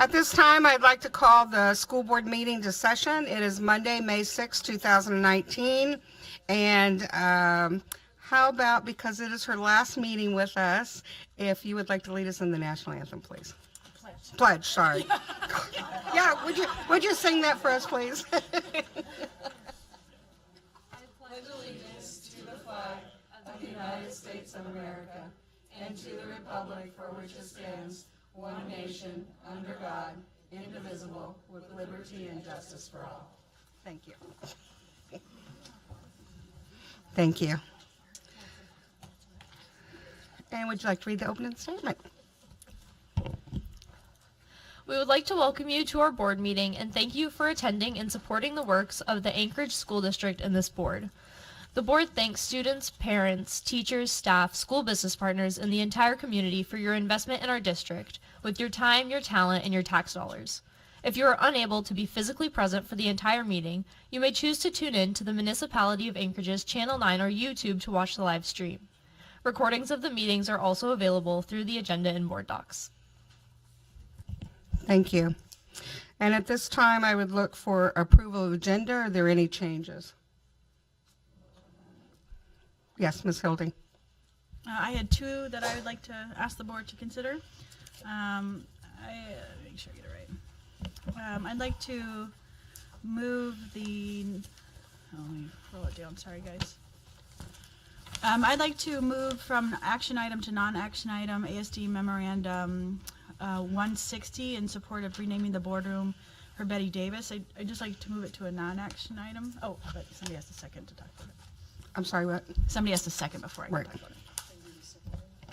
At this time, I'd like to call the school board meeting to session. It is Monday, May 6, 2019. And how about, because it is her last meeting with us, if you would like to lead us in the national anthem, please. Pledge, sorry. Yeah, would you sing that for us, please? I pledge allegiance to the flag of the United States of America and to the republic for which it stands, one nation, under God, indivisible, with liberty and justice for all. Thank you. Thank you. And would you like to read the opening statement? We would like to welcome you to our board meeting and thank you for attending and supporting the works of the Anchorage School District and this board. The board thanks students, parents, teachers, staff, school business partners, and the entire community for your investment in our district with your time, your talent, and your tax dollars. If you are unable to be physically present for the entire meeting, you may choose to tune in to the Municipality of Anchorage's Channel 9 or YouTube to watch the live stream. Recordings of the meetings are also available through the agenda and board docs. Thank you. And at this time, I would look for approval of agenda. Are there any changes? Yes, Ms. Hilding. I had two that I would like to ask the board to consider. Make sure I get it right. I'd like to move the, let me roll it down, sorry guys. I'd like to move from action item to non-action item, ASD memorandum 160 in support of renaming the boardroom for Betty Davis. I'd just like to move it to a non-action item. Oh, but somebody has a second to talk about it. I'm sorry, what? Somebody has to second before I can Right. talk about it.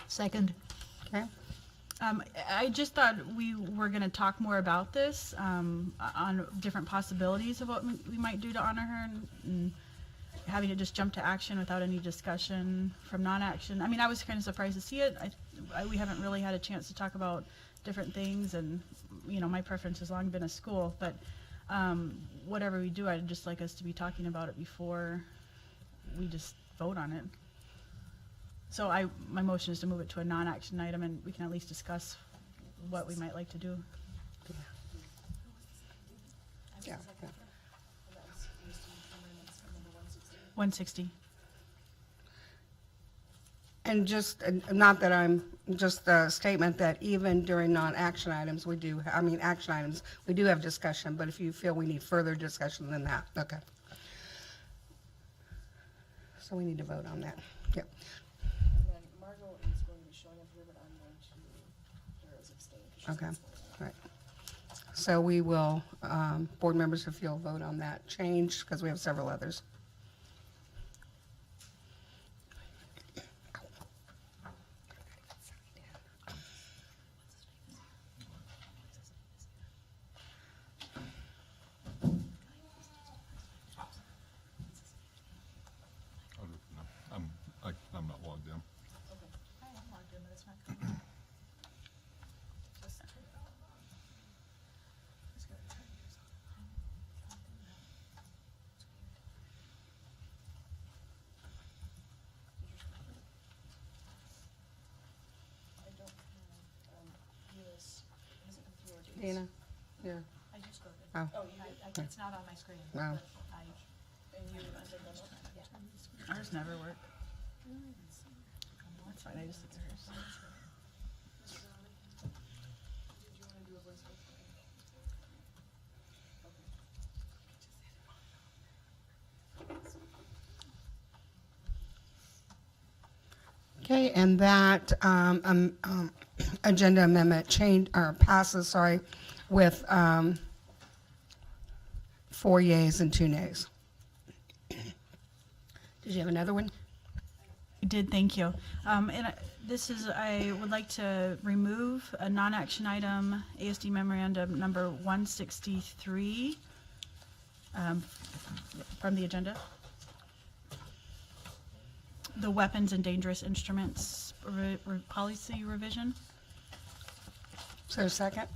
Second. Okay. I just thought we were going to talk more about this on different possibilities of what we might do to honor her, and having to just jump to action without any discussion from non-action. I mean, I was kind of surprised to see it. We haven't really had a chance to talk about different things, and my preference has long been a school, but whatever we do, I'd just like us to be talking about it before we just vote on it. So my motion is to move it to a non-action item, and we can at least discuss what we might like to do. Yeah. 160. And just, not that I'm, just a statement that even during non-action items, action items, we do have discussion, but if you feel we need further discussion than that, okay. So we need to vote on that. Yep. And then Margot is going to be showing up here, but I'm going to, there is abstain. Okay, all right. So we will, board members, if you'll vote on that change, because we have several others. I'm not logged in. Dana? Yeah. I just voted. Oh, It's not on my screen. wow. Ours never work. That's fine, I just looked at hers. Okay, and that agenda amendment passes, with 4 yeas and 2 nays. Did you have another one? I did, thank you. I would like to remove a non-action item, ASD memorandum number 163 from the agenda. The weapons and dangerous instruments policy revision. Is there a second?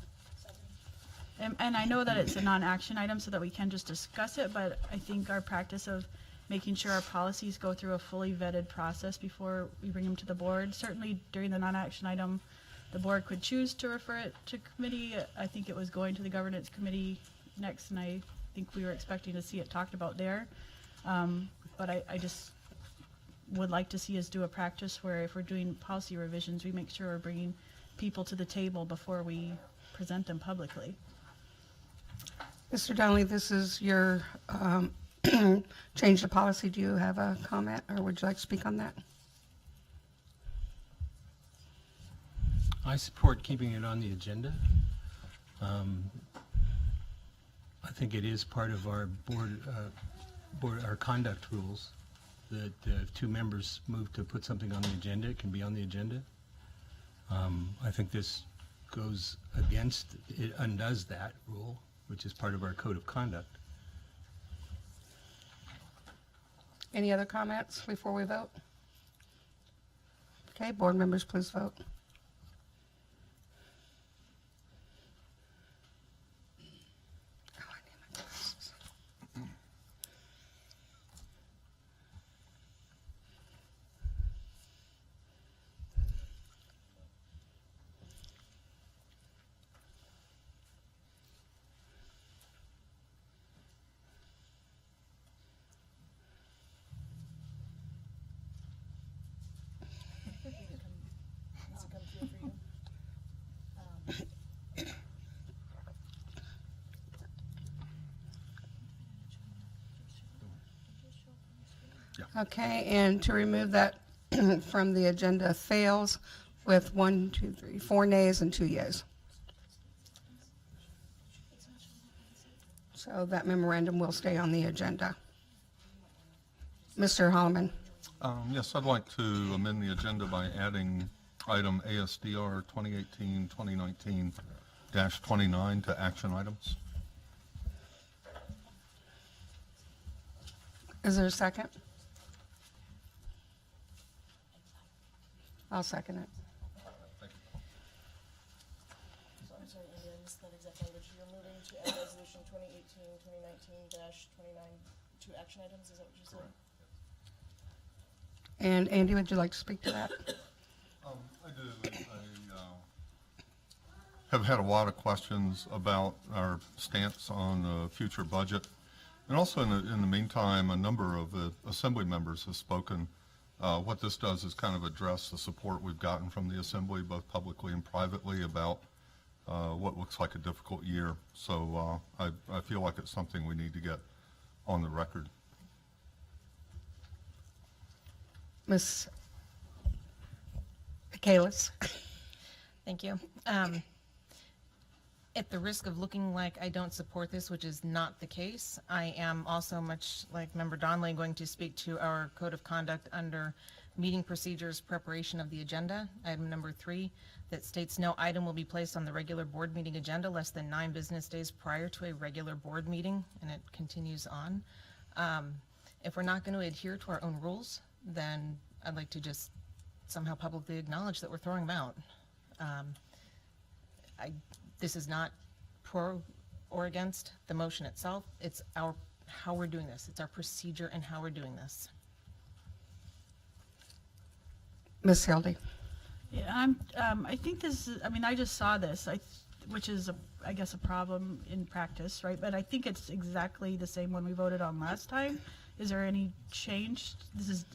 And I know that it's a non-action item so that we can just discuss it, but I think our practice of making sure our policies go through a fully vetted process before we bring them to the board. Certainly during the non-action item, the board could choose to refer it to committee. I think it was going to the governance committee next, and I think we were expecting to see it talked about there. But I just would like to see us do a practice where if we're doing policy revisions, we make sure we're bringing people to the table before we present them publicly. Mr. Donnelly, this is your change the policy. Do you have a comment, or would you like to speak on that? I support keeping it on the agenda. I think it is part of our our conduct rules that if two members move to put something on the agenda, it can be on the agenda. I think this goes against, it undoes that rule, which is part of our code of conduct. Any other comments before we vote? Okay, board members, please vote. Oh, I need my glasses. Does it come through for you? Okay, and to remove that from the agenda fails with 1, 2, 3, 4 nays and 2 yeas. So that memorandum will stay on the agenda. Mr. Holloman. Yes, I'd like to amend the agenda by adding item ASDR 2018-2019-29 to action items. Is there a second? I'll second it. Thank you. So I'm sorry, Andy, I missed that exact language. You're moving to add resolution 2018-2019-29 to action items, is that what you said? And Andy, would you like to speak to that? I do. I have had a lot of questions about our stance on the future budget. And also in the meantime, a number of assembly members have spoken. What this does is kind of address the support we've gotten from the assembly, both publicly and privately, about what looks like a difficult year. So I feel like it's something we need to get on the record. Ms. Kalis? Thank you. At the risk of looking like I don't support this, which is not the case, I am also, much like Member Donnelly, going to speak to our code of conduct under meeting procedures, preparation of the agenda, item number 3, that states no item will be placed on the regular board meeting agenda less than 9 business days prior to a regular board meeting, and it continues on. If we're not going to adhere to our own rules, then I'd like to just somehow publicly acknowledge that we're throwing them out. This is not pro or against the motion itself. It's how we're doing this. It's our procedure and how we're doing this. Ms. Hildy? Yeah, I think this is, I mean, I just saw this, which is, I guess, a problem in practice, right? But I think it's exactly the same one we voted on last time. Is there any change? This is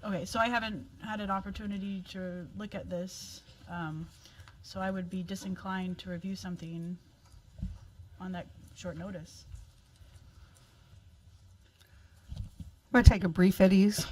okay, so I haven't had an opportunity to look at this. So I would be disinclined to review something on that short notice. I'm going to take a brief at ease.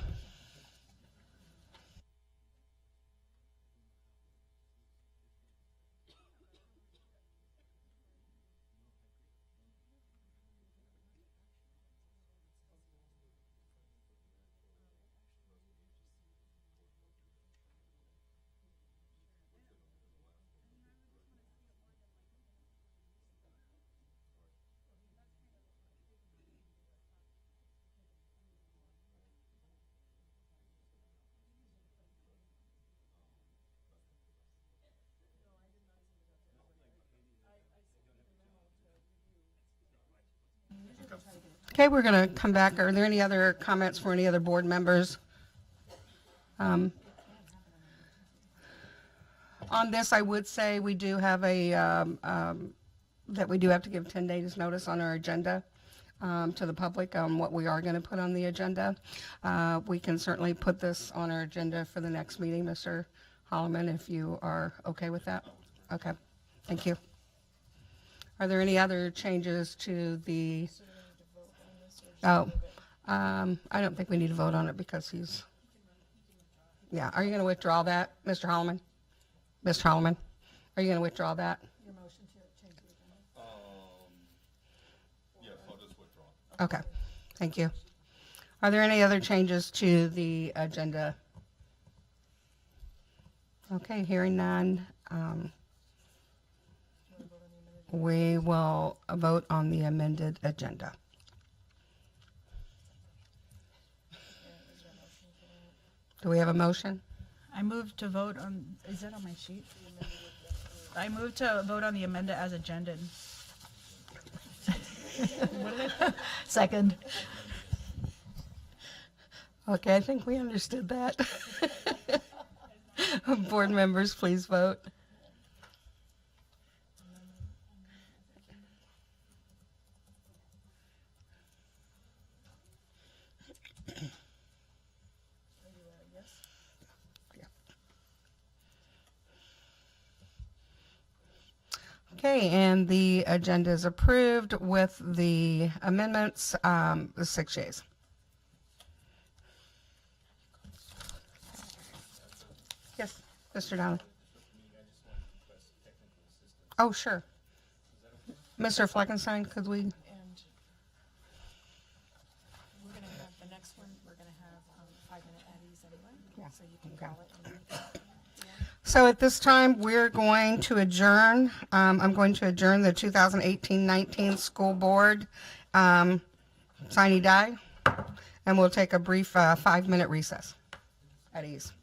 Okay, we're going to come back. Are there any other comments from any other board members? On this, I would say we do have that we do have to give 10 days notice on our agenda to the public on what we are going to put on the agenda. We can certainly put this on our agenda for the next meeting, Mr. Holloman, if you are okay with that. Okay, thank you. Are there any other changes to the? Oh, I don't think we need to vote on it because he's. Yeah, are you going to withdraw that, Mr. Holloman? Mr. Holloman, are you going to withdraw that? Your motion to change the agenda? Yes, I'll just withdraw. Okay, thank you. Are there any other changes to the agenda? Okay, hearing none. We will vote on the amended agenda. Do we have a motion? I move to vote on, is that on my sheet? I move to vote on the amendment as agended. Second. Okay, I think we understood that. Board members, please vote. Okay, and the agenda is approved with the amendments, the 6 yeas. Yes, Mr. Donnelly. Oh, sure. Mr. Fleckenstein, could we? And we're gonna have, the next one, we're gonna have 5-minute addies anyway. Yeah. So you can Okay. call it. And read it. So at this time, we're going to adjourn. I'm going to adjourn the 2018-19 school board sine die, and we'll take a brief 5-minute recess at ease.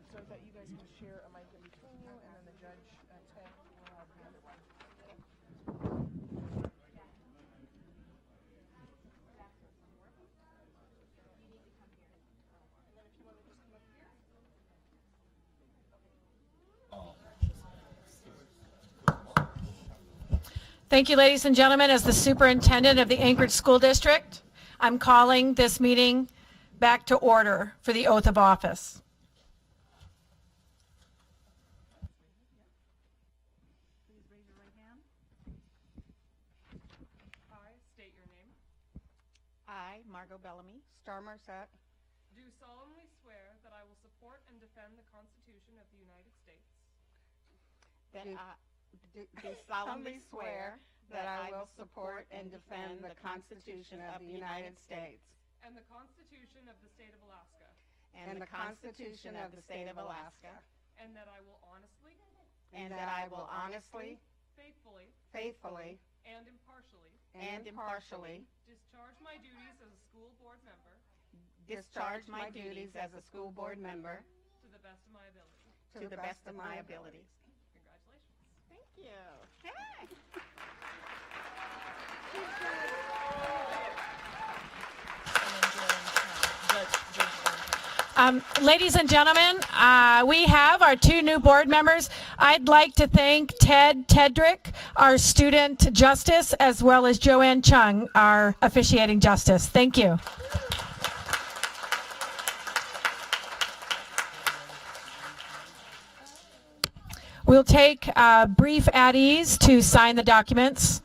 So that you guys can share a mic in between you, and then the judge at 10 will have the other one. Thank you, ladies and gentlemen. As the superintendent of the Anchorage School District, I'm calling this meeting back to order for the oath of office. Please raise your right hand. I state your name. I, Margot Bellamy, Star Marset, Do solemnly swear that I will support and defend the Constitution of the United States do solemnly swear that I will support and defend the Constitution of the United States and the Constitution of the State of Alaska, and the Constitution of the State of Alaska, and that I will honestly, faithfully, and impartially discharge my duties as a school board member to the best of my ability. Congratulations. Thank you. Ladies and gentlemen, we have our 2 new board members. I'd like to thank Ted Tedrick, our student justice, as well as Joanne Chung, our officiating justice. Thank you. We'll take a brief at ease to sign the documents.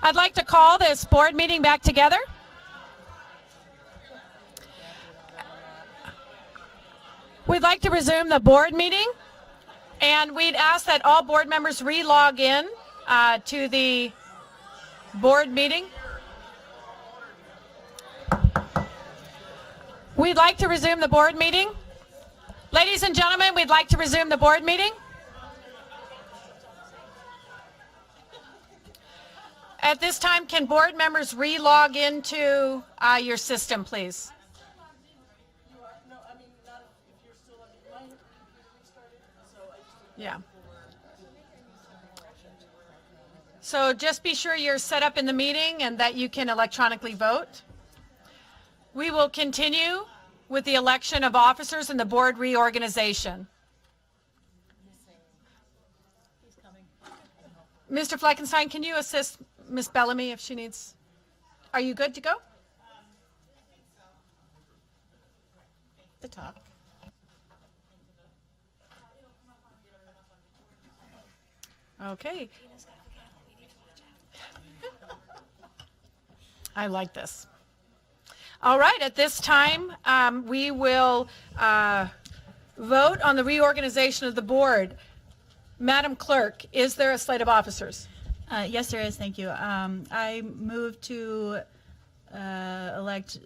I'd like to call this board meeting back together. We'd like to resume the board meeting, and we'd ask that all board members re-log in to the board meeting. We'd like to resume the board meeting. Ladies and gentlemen, we'd like to resume the board meeting. At this time, can board members re-log into your system, please? No, I mean, not if you're still, I mean, my computer restarted, so I just. Yeah. So just be sure you're set up in the meeting and that you can electronically vote. We will continue with the election of officers and the board reorganization. Mr. Fleckenstein, can you assist Ms. Bellamy if she needs? Are you good to go? The top. Okay. I like this. All right, at this time, we will vote on the reorganization of the board. Madam Clerk, is there a slate of officers? Yes, there is. Thank you. I move to elect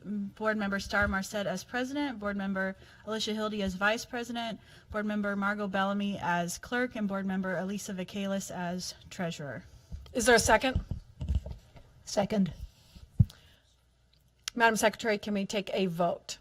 Board Member Star Marcet as president, Board Member Alicia Hildy as vice president, Board Member Margot Bellamy as clerk, and Board Member Elisa Vacalis as treasurer. Is there a second? Second. Madam Secretary, can we take a vote?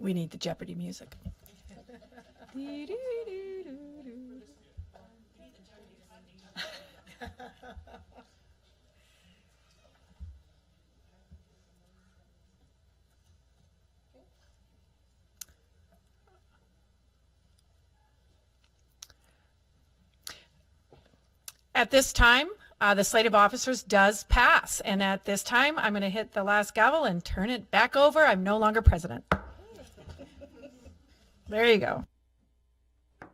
We need the Jeopardy music. At this time, the slate of officers does pass. And at this time, I'm going to hit the last gavel and turn it back over. I'm no longer president. There you go. I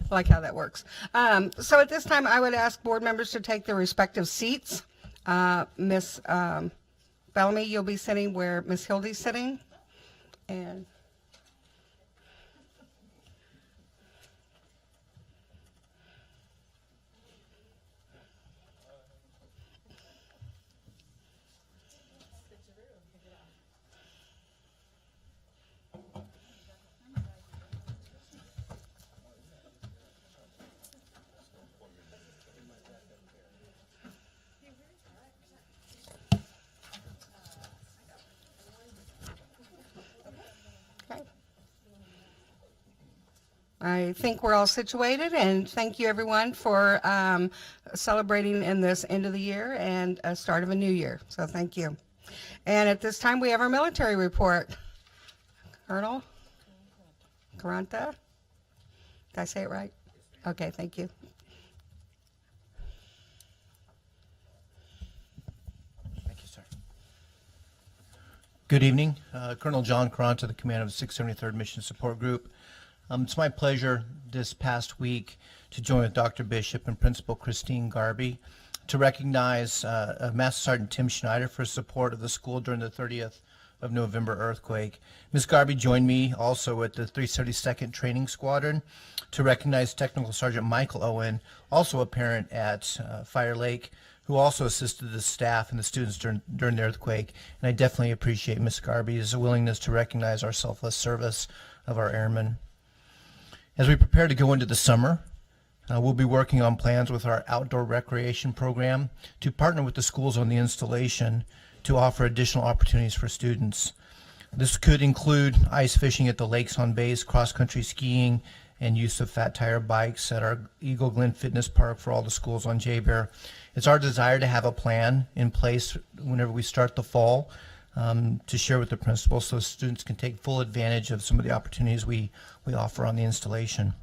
like how that works. So at this time, I would ask board members to take their respective seats. Ms. Bellamy, you'll be sitting where Ms. Hildy's sitting. And I think we're all situated, and thank you everyone for celebrating in this end of the year and start of a new year. So thank you. And at this time, we have our military report. Colonel Caranta? Did I say it right? Okay, thank you. Thank you, sir. Good evening. Colonel John Caranta, the commander of the 673rd Mission Support Group. It's my pleasure this past week to join with Dr. Bishop and Principal Christine Garby to recognize Master Sergeant Tim Schneider for his support of the school during the 30th of November earthquake. Ms. Garby joined me also at the 372nd Training Squadron to recognize Technical Sergeant Michael Owen, also a parent at Fire Lake, who also assisted the staff and the students during the earthquake. And I definitely appreciate Ms. Garby's willingness to recognize our selfless service of our airmen. As we prepare to go into the summer, we'll be working on plans with our outdoor recreation program to partner with the schools on the installation to offer additional opportunities for students. This could include ice fishing at the lakes on bays, cross-country skiing, and use of fat tire bikes at our Eagle Glen Fitness Park for all the schools on J-Bear. It's our desire to have a plan in place whenever we start the fall to share with the principals so students can take full advantage of some of the opportunities we offer on the installation.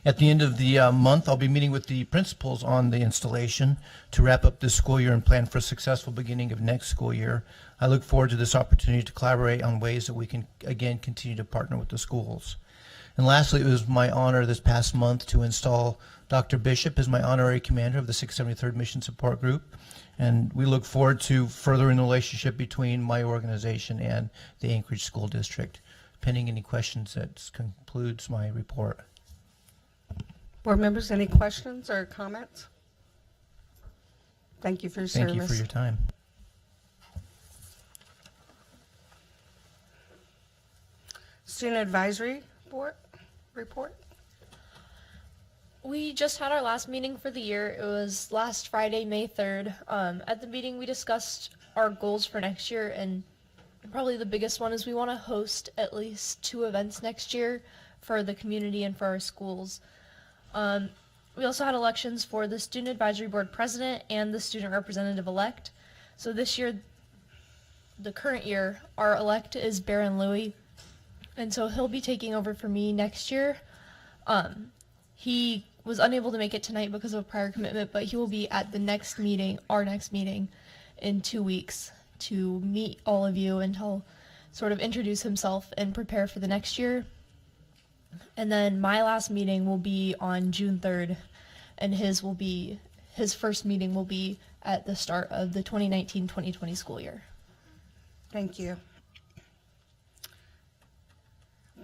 At the end of the month, I'll be meeting with the principals on the installation to wrap up this school year and plan for a successful beginning of next school year. I look forward to this opportunity to collaborate on ways that we can, again, continue to partner with the schools. And lastly, it was my honor this past month to install Dr. Bishop as my honorary commander of the 673rd Mission Support Group. And we look forward to furthering the relationship between my organization and the Anchorage School District. pending any questions, that concludes my report. Board members, any questions or comments? Thank you for your service. Thank you for your time. Student Advisory Board report. We just had our last meeting for the year. It was last Friday, May 3rd. At the meeting, we discussed our goals for next year, and probably the biggest one is we want to host at least 2 events next year for the community and for our schools. We also had elections for the Student Advisory Board President and the Student Representative-elect. So this year, the current year, our elect is Baron Louie, and so he'll be taking over for me next year. He was unable to make it tonight because of a prior commitment, but he will be at the next meeting, our next meeting, in 2 weeks to meet all of you, and he'll sort of introduce himself and prepare for the next year. And then my last meeting will be on June 3rd, and his first meeting will be at the start of the 2019-2020 school year. Thank you.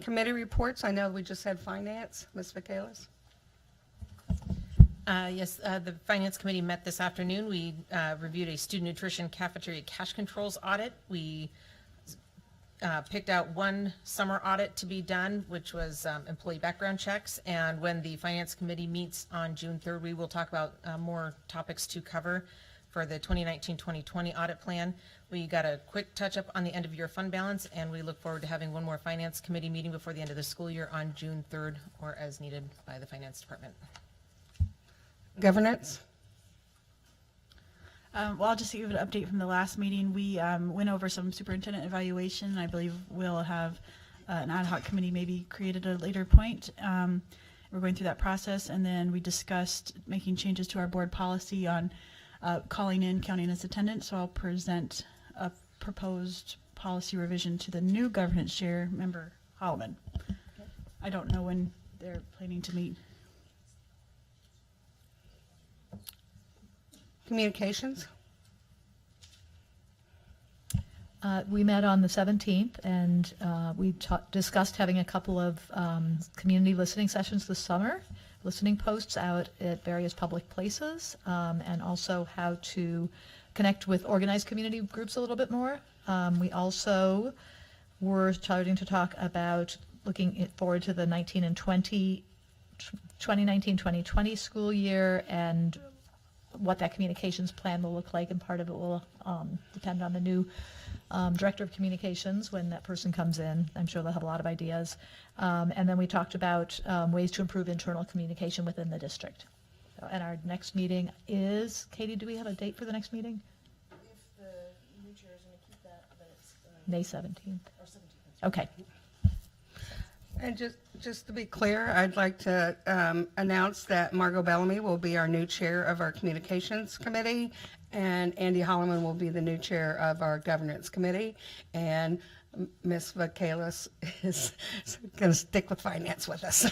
Committee reports. I know we just had finance. Ms. Michaelis. Yes, the Finance Committee met this afternoon. We reviewed a student nutrition cafeteria cash controls audit. We picked out one summer audit to be done, which was employee background checks. And when the Finance Committee meets on June 3rd, we will talk about more topics to cover for the 2019-2020 audit plan. We got a quick touch up on the end of year fund balance, and we look forward to having one more Finance Committee meeting before the end of the school year on June 3rd, or as needed by the Finance Department. Governance. Well, I'll just give an update from the last meeting. We went over some superintendent evaluation. I believe we'll have an ad hoc committee maybe created at a later point. We're going through that process, and then we discussed making changes to our board policy on calling in, counting as attendance. So I'll present a proposed policy revision to the new governance chair, Member Holloman. I don't know when they're planning to meet. Communications. We met on the 17th, and we discussed having a couple of community listening sessions this summer, listening posts out at various public places, and also how to connect with organized community groups a little bit more. We also were starting to talk about looking forward to the 2019-2020 school year and what that communications plan will look like, and part of it will depend on the new director of communications when that person comes in. I'm sure they'll have a lot of ideas. And then we talked about ways to improve internal communication within the district. So, and our next meeting is, Katie, do we have a date for the next meeting? If the new chair is going to keep that, then it's May 17th. or 17th. Okay. And just to be clear, I'd like to announce that Margot Bellamy will be our new chair of our Communications Committee, and Andy Holloman will be the new chair of our Governance Committee, and Ms. Michaelis is going to stick with finance with us.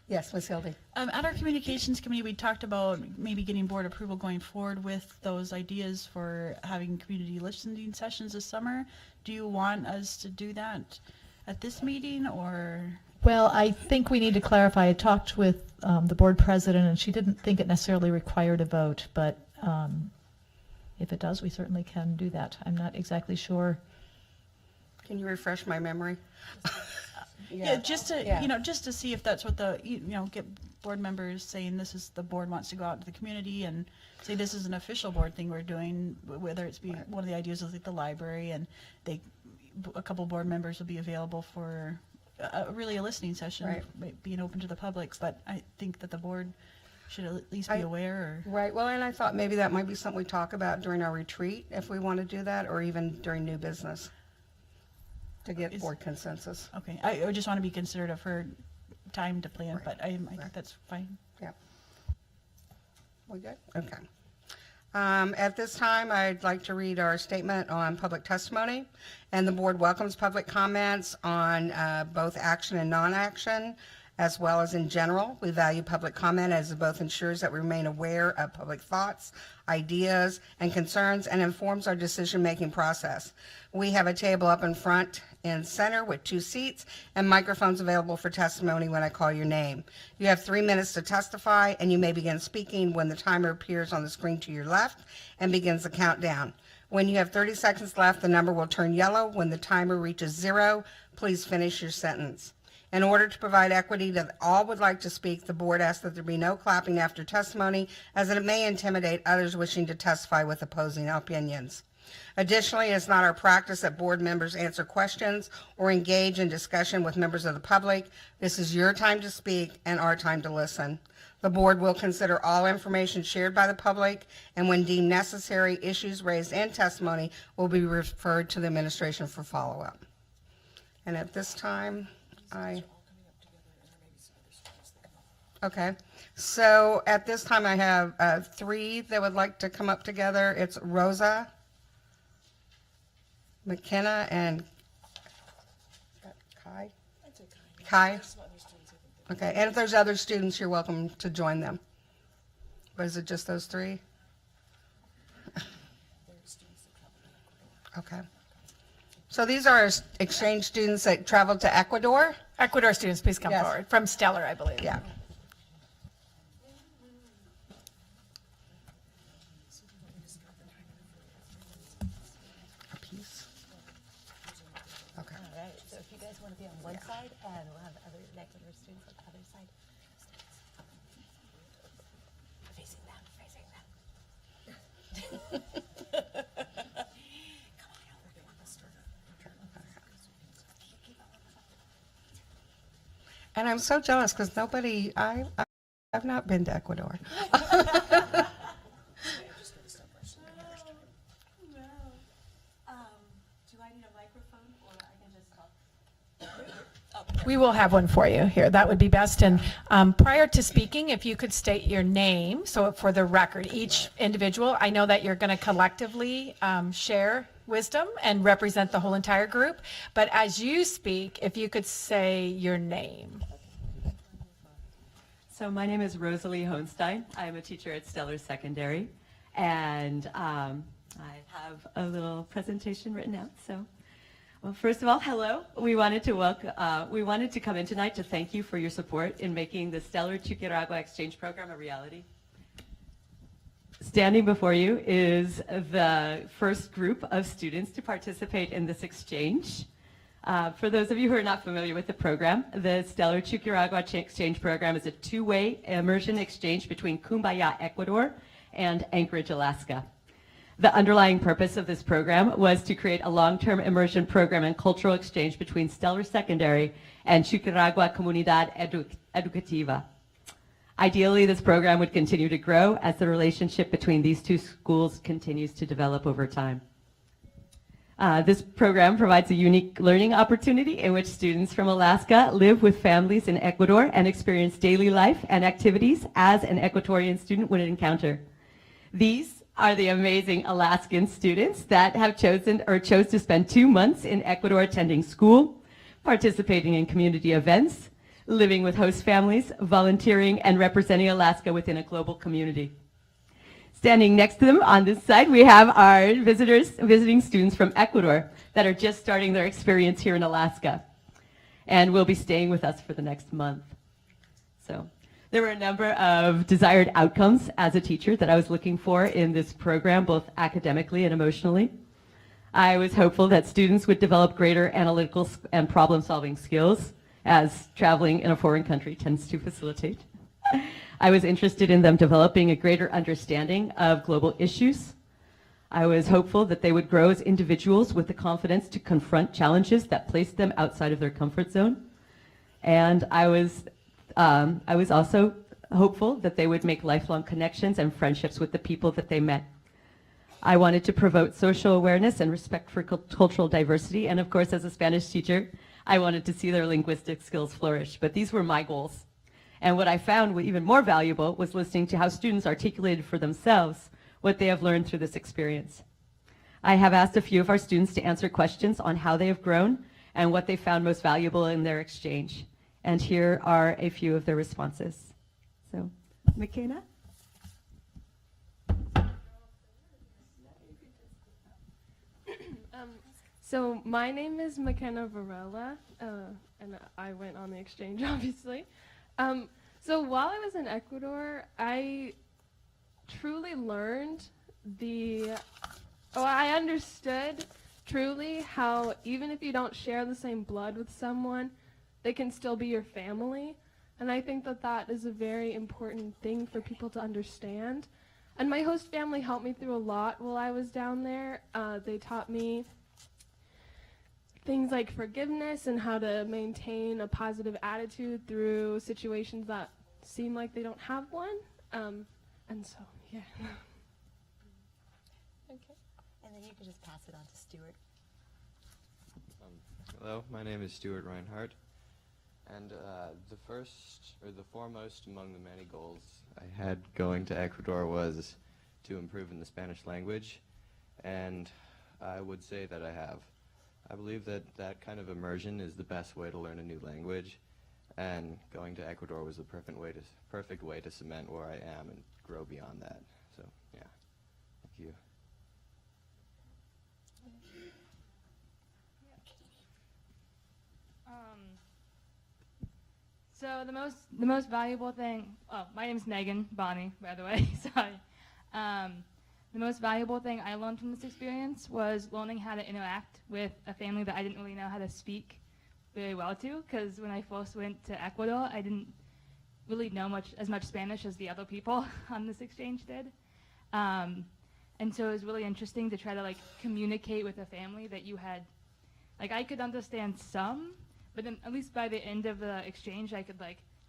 Yes, Ms. Hildy. At our communications committee, we talked about maybe getting board approval going forward with those ideas for having community listening sessions this summer. Do you want us to do that at this meeting, or? Well, I think we need to clarify. I talked with the board president, and she didn't think it necessarily required a vote, but if it does, we certainly can do that. I'm not exactly sure. Can you refresh my memory? Yeah, just to, just to see if that's what get board members saying this is the board wants to go out to the community and say this is an official board thing we're doing, whether it's be one of the ideas is like the library, and a couple board members will be available for really a listening session, right, being open to the public. But I think that the board should at least be aware. Right. Well, and I thought maybe that might be something we talk about during our retreat if we want to do that, or even during new business to get board consensus. Okay. I just want to be considerate of her time to plan, but I think that's fine. Yeah. We good? Okay. At this time, I'd like to read our statement on public testimony. And the board welcomes public comments on both action and non-action, as well as in general. We value public comment as it both ensures that we remain aware of public thoughts, ideas, and concerns, and informs our decision-making process. We have a table up in front in center with 2 seats and microphones available for testimony when I call your name. You have 3 minutes to testify, and you may begin speaking when the timer appears on the screen to your left and begins the countdown. When you have 30 seconds left, the number will turn yellow. When the timer reaches 0, please finish your sentence. In order to provide equity that all would like to speak, the board asks that there be no clapping after testimony, as it may intimidate others wishing to testify with opposing opinions. Additionally, it's not our practice that board members answer questions or engage in discussion with members of the public. This is your time to speak and our time to listen. The board will consider all information shared by the public, and when deemed necessary, issues raised in testimony will be referred to the administration for follow-up. And at this time, Okay, so at this time I have 3 that would like to come up together. It's Rosa, McKenna, and Kai? Kai? Okay, and if there's other students, you're welcome to join them. But is it just those 3? Okay. So these are exchange students that traveled to Ecuador? Ecuador students, please come Yes. forward. From Stellar, I believe. Yeah. A piece. Okay. All right, so if you guys want to be on one side, and we'll have other Ecuador students on the other side. Facing them, facing them. And I'm so jealous because I've not been to Ecuador. Do I need a microphone, or I can just talk? We will have one for you here. That would be best. And prior to speaking, if you could state your name, so for the record, each individual, I know that you're going to collectively share wisdom and represent the whole entire group, but as you speak, if you could say your name. So my name is Rosalie Hohenstein. I'm a teacher at Stellar Secondary, and I have a little presentation written out. So, well, first of all, hello. We wanted to come in tonight to thank you for your support in making the Stellar Chuquiragua Exchange Program a reality. Standing before you is the first group of students to participate in this exchange. For those of you who are not familiar with the program, the Stellar Chuquiragua Exchange Program is a 2-way immersion exchange between Cumbaya, Ecuador, and Anchorage, Alaska. The underlying purpose of this program was to create a long-term immersion program and cultural exchange between Stellar Secondary and Chuquiragua Comunidad Educativa. Ideally, this program would continue to grow as the relationship between these 2 schools continues to develop over time. This program provides a unique learning opportunity in which students from Alaska live with families in Ecuador and experience daily life and activities as an Ecuadorian student would encounter. These are the amazing Alaskan students that have chose to spend 2 months in Ecuador attending school, participating in community events, living with host families, volunteering, and representing Alaska within a global community. Standing next to them on this side, we have our visiting students from Ecuador that are just starting their experience here in Alaska and will be staying with us for the next month. So there were a number of desired outcomes as a teacher that I was looking for in this program, both academically and emotionally. I was hopeful that students would develop greater analytical and problem-solving skills, as traveling in a foreign country tends to facilitate. I was interested in them developing a greater understanding of global issues. I was hopeful that they would grow as individuals with the confidence to confront challenges that placed them outside of their comfort zone. And I was also hopeful that they would make lifelong connections and friendships with the people that they met. I wanted to promote social awareness and respect for cultural diversity. And of course, as a Spanish teacher, I wanted to see their linguistic skills flourish. But these were my goals. And what I found even more valuable was listening to how students articulated for themselves what they have learned through this experience. I have asked a few of our students to answer questions on how they have grown and what they found most valuable in their exchange. And here are a few of their responses. So, McKenna? So my name is McKenna Varela, and I went on the exchange, obviously. So while I was in Ecuador, I truly learned I understood truly how even if you don't share the same blood with someone, they can still be your family. And I think that that is a very important thing for people to understand. And my host family helped me through a lot while I was down there. They taught me things like forgiveness and how to maintain a positive attitude through situations that seem like they don't have one. And so, yeah. Okay. And then you can just pass it on to Stuart. Hello, my name is Stuart Reinhardt, and the foremost among the many goals I had going to Ecuador was to improve in the Spanish language, and I would say that I have. I believe that that kind of immersion is the best way to learn a new language, and going to Ecuador was the perfect way to cement where I am and grow beyond that. So, yeah, thank you. So the most valuable thing. Oh, my name's Megan Bonnie, by the way. Sorry. The most valuable thing I learned from this experience was learning how to interact with a family that I didn't really know how to speak very well to. Because when I first went to Ecuador, I didn't really know as much Spanish as the other people on this exchange did. And so it was really interesting to try to communicate with a family that you had. I could understand some. But then at least by the end of the exchange, I could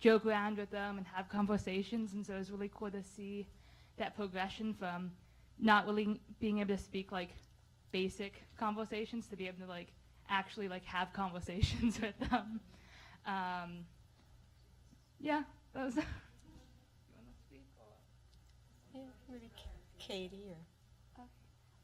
joke around with them and have conversations. And so it was really cool to see that progression from not really being able to speak basic conversations to be able to actually have conversations with them. Yeah, that was. You want to speak? Yeah, maybe Katie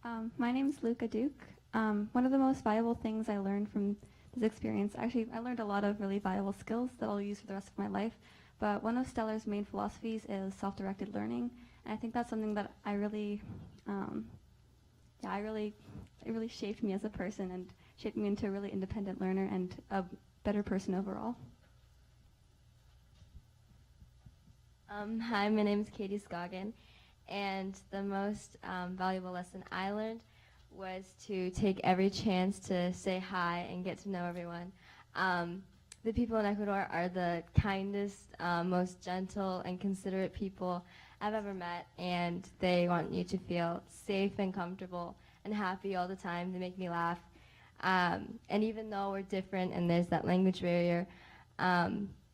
or. My name is Luca Duke. One of the most valuable things I learned from this experience, actually I learned a lot of really valuable skills that I'll use for the rest of my life, but one of Stellar's main philosophies is self-directed learning, and I think that's something that it really shaped me as a person and shaped me into a really independent learner and a better person overall. Hi, my name is Katie Scoggin, and the most valuable lesson I learned was to take every chance to say hi and get to know everyone. The people in Ecuador are the kindest, most gentle and considerate people I've ever met, and they want you to feel safe and comfortable and happy all the time. They make me laugh. And even though we're different and there's that language barrier,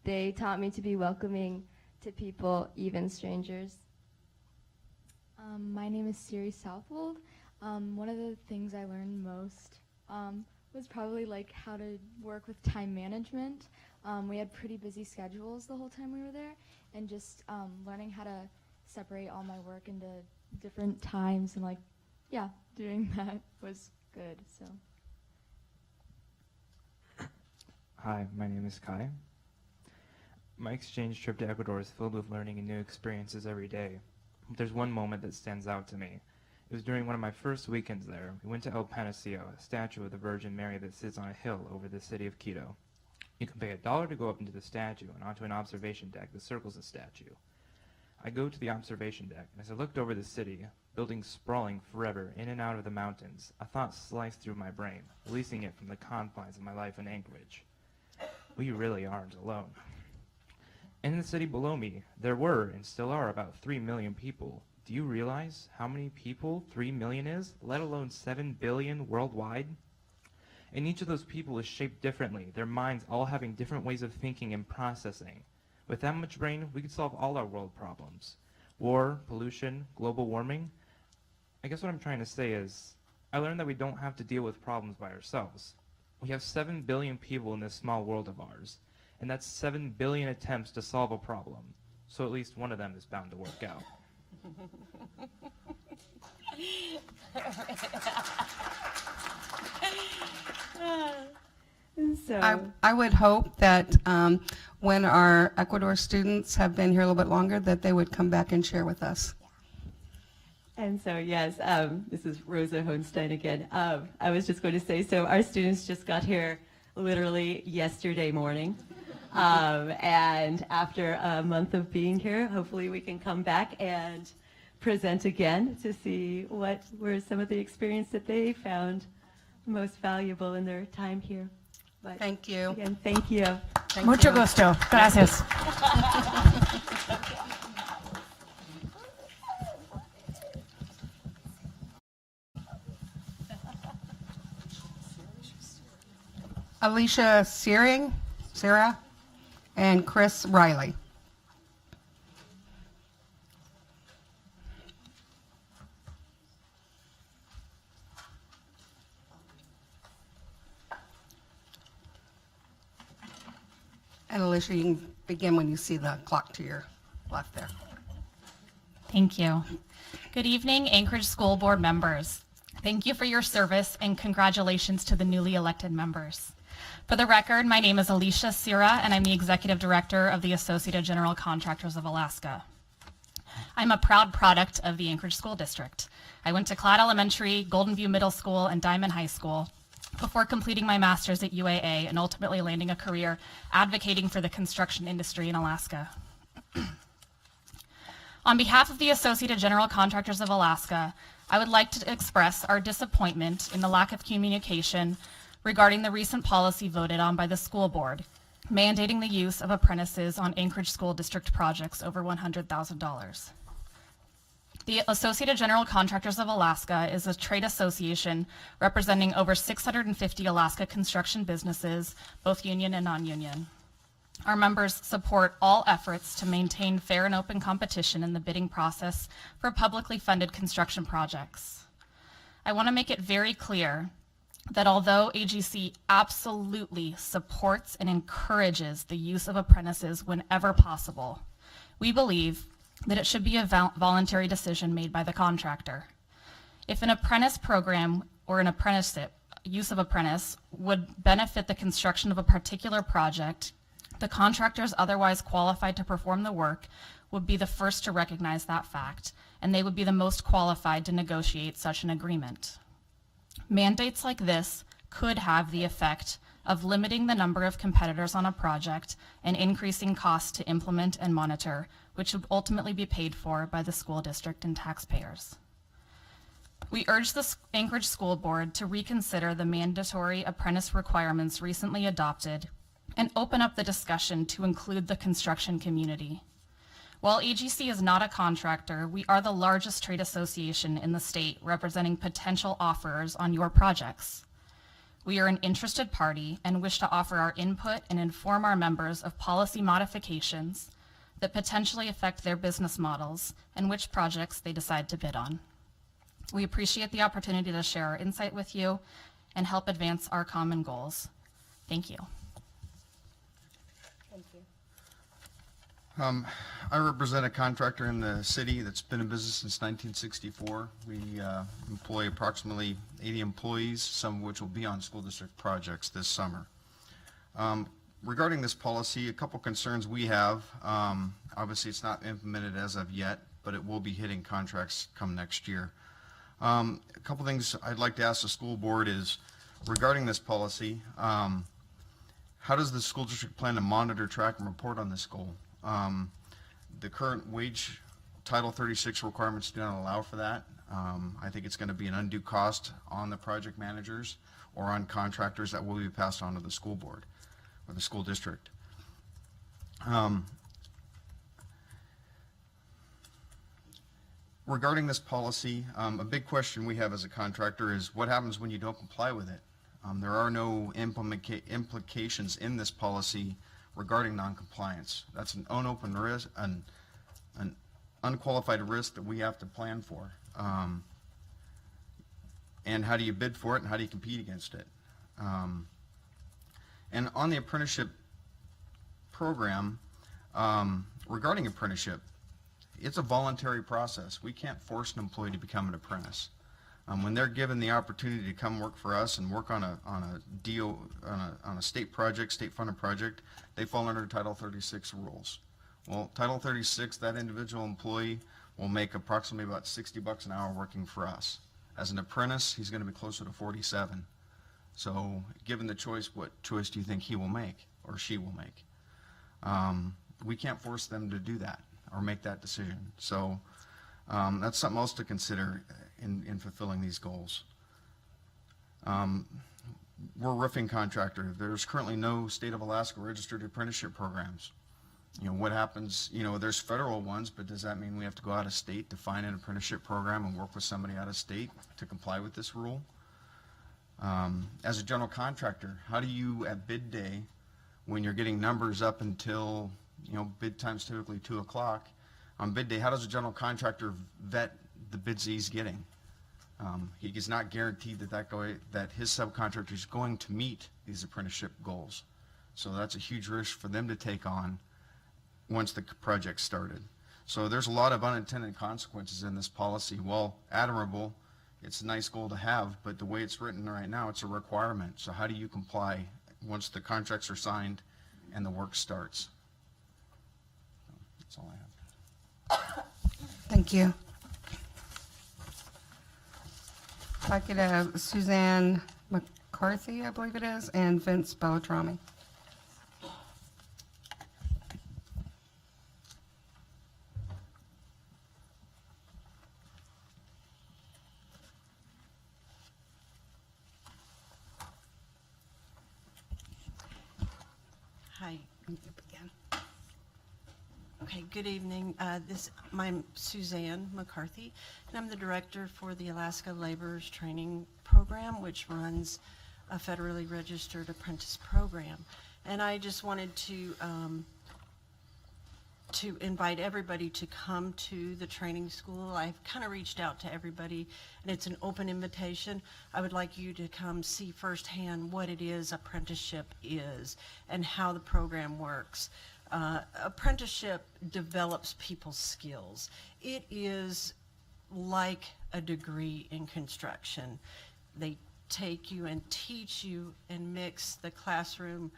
they taught me to be welcoming to people, even strangers. My name is Siri Southwold. One of the things I learned most was probably how to work with time management. We had pretty busy schedules the whole time we were there, and just learning how to separate all my work into different times and doing that was good. So. Hi, my name is Kai. My exchange trip to Ecuador is filled with learning and new experiences every day. But there's one moment that stands out to me. It was during one of my first weekends there. We went to El Panaceo, a statue of the Virgin Mary that sits on a hill over the city of Quito. You can pay $1 to go up into the statue and onto an observation deck that circles the statue. I go to the observation deck, and as I looked over the city, buildings sprawling forever in and out of the mountains, a thought sliced through my brain, releasing it from the confines of my life in Anchorage. We really aren't alone. In the city below me, there were and still are about 3 million people. Do you realize how many people 3 million is, let alone 7 billion worldwide? And each of those people is shaped differently, their minds all having different ways of thinking and processing. With that much brain, we could solve all our world problems. War, pollution, global warming. I guess what I'm trying to say is, I learned that we don't have to deal with problems by ourselves. We have 7 billion people in this small world of ours, and that's 7 billion attempts to solve a problem. So at least one of them is bound to work out. I would hope that when our Ecuador students have been here a little bit longer, that they would come back and share with us. And so, yes, this is Rosa Hohenstein again. I was just going to say, so our students just got here literally yesterday morning. And after a month of being here, hopefully we can come back and present again to see what were some of the experience that they found most valuable in their time here. But Thank you. again, thank you. Thank Mucho you. gusto. Gracias. Alicia Sara, and Chris Riley. And Alicia, you can begin when you see the clock to your left there. Thank you. Good evening, Anchorage School Board members. Thank you for your service and congratulations to the newly elected members. For the record, my name is Alicia Sara and I'm the Executive Director of the Associated General Contractors of Alaska. I'm a proud product of the Anchorage School District. I went to Cloud Elementary, Golden View Middle School, and Diamond High School before completing my master's at UAA and ultimately landing a career advocating for the construction industry in Alaska. On behalf of the Associated General Contractors of Alaska, I would like to express our disappointment in the lack of communication regarding the recent policy voted on by the school board, mandating the use of apprentices on Anchorage School District projects over $100,000. The Associated General Contractors of Alaska is a trade association representing over 650 Alaska construction businesses, both union and non-union. Our members support all efforts to maintain fair and open competition in the bidding process for publicly funded construction projects. I want to make it very clear that although AGC absolutely supports and encourages the use of apprentices whenever possible, we believe that it should be a voluntary decision made by the contractor. If an apprentice program or an apprenticeship, use of apprentice, would benefit the construction of a particular project, the contractors otherwise qualified to perform the work would be the first to recognize that fact, and they would be the most qualified to negotiate such an agreement. Mandates like this could have the effect of limiting the number of competitors on a project and increasing costs to implement and monitor, which would ultimately be paid for by the school district and taxpayers. We urge the Anchorage School Board to reconsider the mandatory apprentice requirements recently adopted and open up the discussion to include the construction community. While AGC is not a contractor, we are the largest trade association in the state representing potential offerers on your projects. We are an interested party and wish to offer our input and inform our members of policy modifications that potentially affect their business models and which projects they decide to bid on. We appreciate the opportunity to share our insight with you and help advance our common goals. Thank you. Thank you. I represent a contractor in the city that's been in business since 1964. We employ approximately 80 employees, some of which will be on school district projects this summer. Regarding this policy, a couple concerns we have. Obviously, it's not implemented as of yet, but it will be hitting contracts come next year. A couple things I'd like to ask the school board is, regarding this policy, how does the school district plan to monitor, track, and report on this goal? The current wage Title 36 requirements do not allow for that. I think it's going to be an undue cost on the project managers or on contractors that will be passed on to the school board or the school district. Regarding this policy, a big question we have as a contractor is what happens when you don't comply with it? There are no implications in this policy regarding non-compliance. That's an unopened risk, an unqualified risk that we have to plan for. And how do you bid for it and how do you compete against it? And on the apprenticeship program, regarding apprenticeship, it's a voluntary process. We can't force an employee to become an apprentice. When they're given the opportunity to come work for us and work on a state project, state-funded project, they fall under Title 36 rules. Well, Title 36, that individual employee will make approximately about $60 an hour working for us. As an apprentice, he's going to be closer to 47. So given the choice, what choice do you think he will make or she will make? We can't force them to do that or make that decision. So that's something else to consider in fulfilling these goals. We're a roofing contractor. There's currently no state of Alaska registered apprenticeship programs. You know, what happens, you know, there's federal ones, but does that mean we have to go out of state to find an apprenticeship program and work with somebody out of state to comply with this rule? As a general contractor, how do you, at bid day, when you're getting numbers up until, you know, bid time's typically 2 o'clock, on bid day, how does a general contractor vet the bids he's getting? He is not guaranteed that his subcontractor is going to meet these apprenticeship goals. So that's a huge risk for them to take on once the project started. So there's a lot of unintended consequences in this policy. While admirable, it's a nice goal to have, but the way it's written right now, it's a requirement. So how do you comply once the contracts are signed and the work starts? That's all I have. Thank you. If I could have Suzanne McCarthy, I believe it is, and Vince Beltrami. Hi. Okay, good evening. I'm Suzanne McCarthy, and I'm the director for the Alaska Laborers Training Program, which runs a federally registered apprentice program. And I just wanted to invite everybody to come to the training school. I've kind of reached out to everybody, and it's an open invitation. I would like you to come see firsthand what it is apprenticeship is and how the program works. Apprenticeship develops people's skills. It is like a degree in construction. They take you and teach you and mix the classroom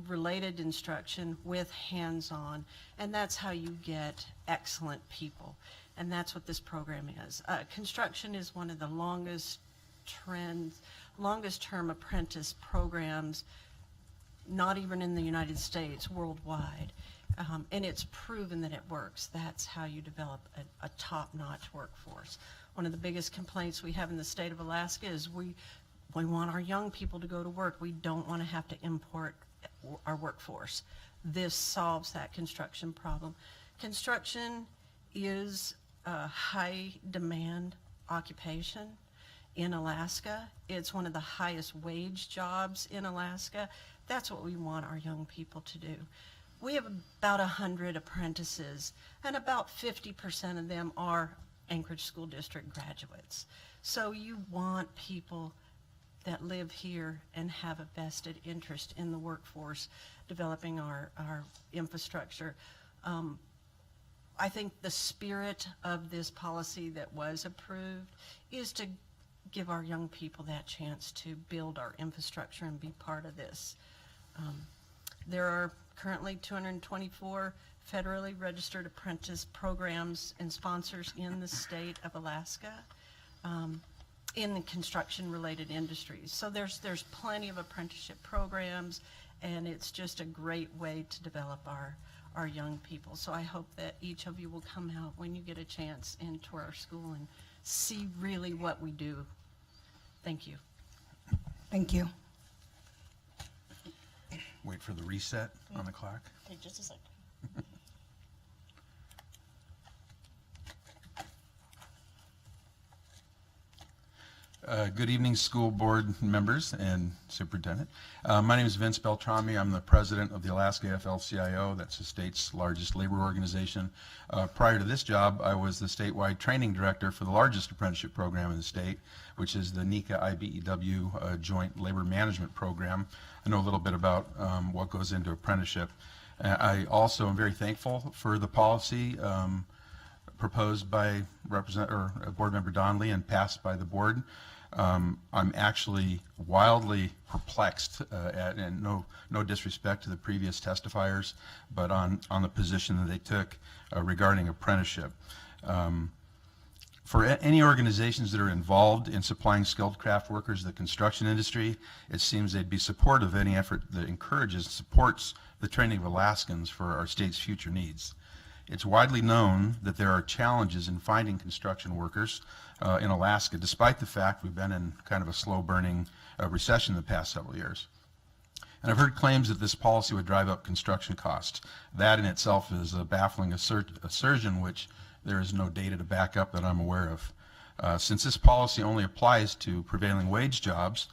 related instruction with hands-on, and that's how you get excellent people, and that's what this program is. Construction is one of the longest term apprentice programs, not even in the United States, worldwide, and it's proven that it works. That's how you develop a top-notch workforce. One of the biggest complaints we have in the state of Alaska is we want our young people to go to work. We don't want to have to import our workforce. This solves that construction problem. Construction is a high demand occupation in Alaska. It's one of the highest wage jobs in Alaska. That's what we want our young people to do. We have about 100 apprentices, and about 50% of them are Anchorage School District graduates. So you want people that live here and have a vested interest in the workforce, developing our infrastructure. I think the spirit of this policy that was approved is to give our young people that chance to build our infrastructure and be part of this. There are currently 224 federally registered apprentice programs and sponsors in the state of Alaska. In the construction-related industries. So there's plenty of apprenticeship programs, and it's just a great way to develop our young people. So I hope that each of you will come out when you get a chance and tour our school and see really what we do. Thank you. Thank you. Wait for the reset on the clock. Okay, just a second. Good evening, school board members and superintendent. My name is Vince Beltrami. I'm the president of the Alaska AFL-CIO. That's the state's largest labor organization. Prior to this job, I was the statewide training director for the largest apprenticeship program in the state, which is the NECA IBEW Joint Labor Management Program. I know a little bit about what goes into apprenticeship. I also am very thankful for the policy proposed by Board Member Donnelly and passed by the board. I'm actually wildly perplexed and no disrespect to the previous testifiers, but on the position that they took regarding apprenticeship. For any organizations that are involved in supplying skilled craft workers to the construction industry, it seems they'd be supportive of any effort that encourages and supports the training of Alaskans for our state's future needs. It's widely known that there are challenges in finding construction workers in Alaska, despite the fact we've been in kind of a slow-burning recession the past several years. And I've heard claims that this policy would drive up construction costs. That in itself is a baffling assertion, which there is no data to back up that I'm aware of. Since this policy only applies to prevailing wage jobs,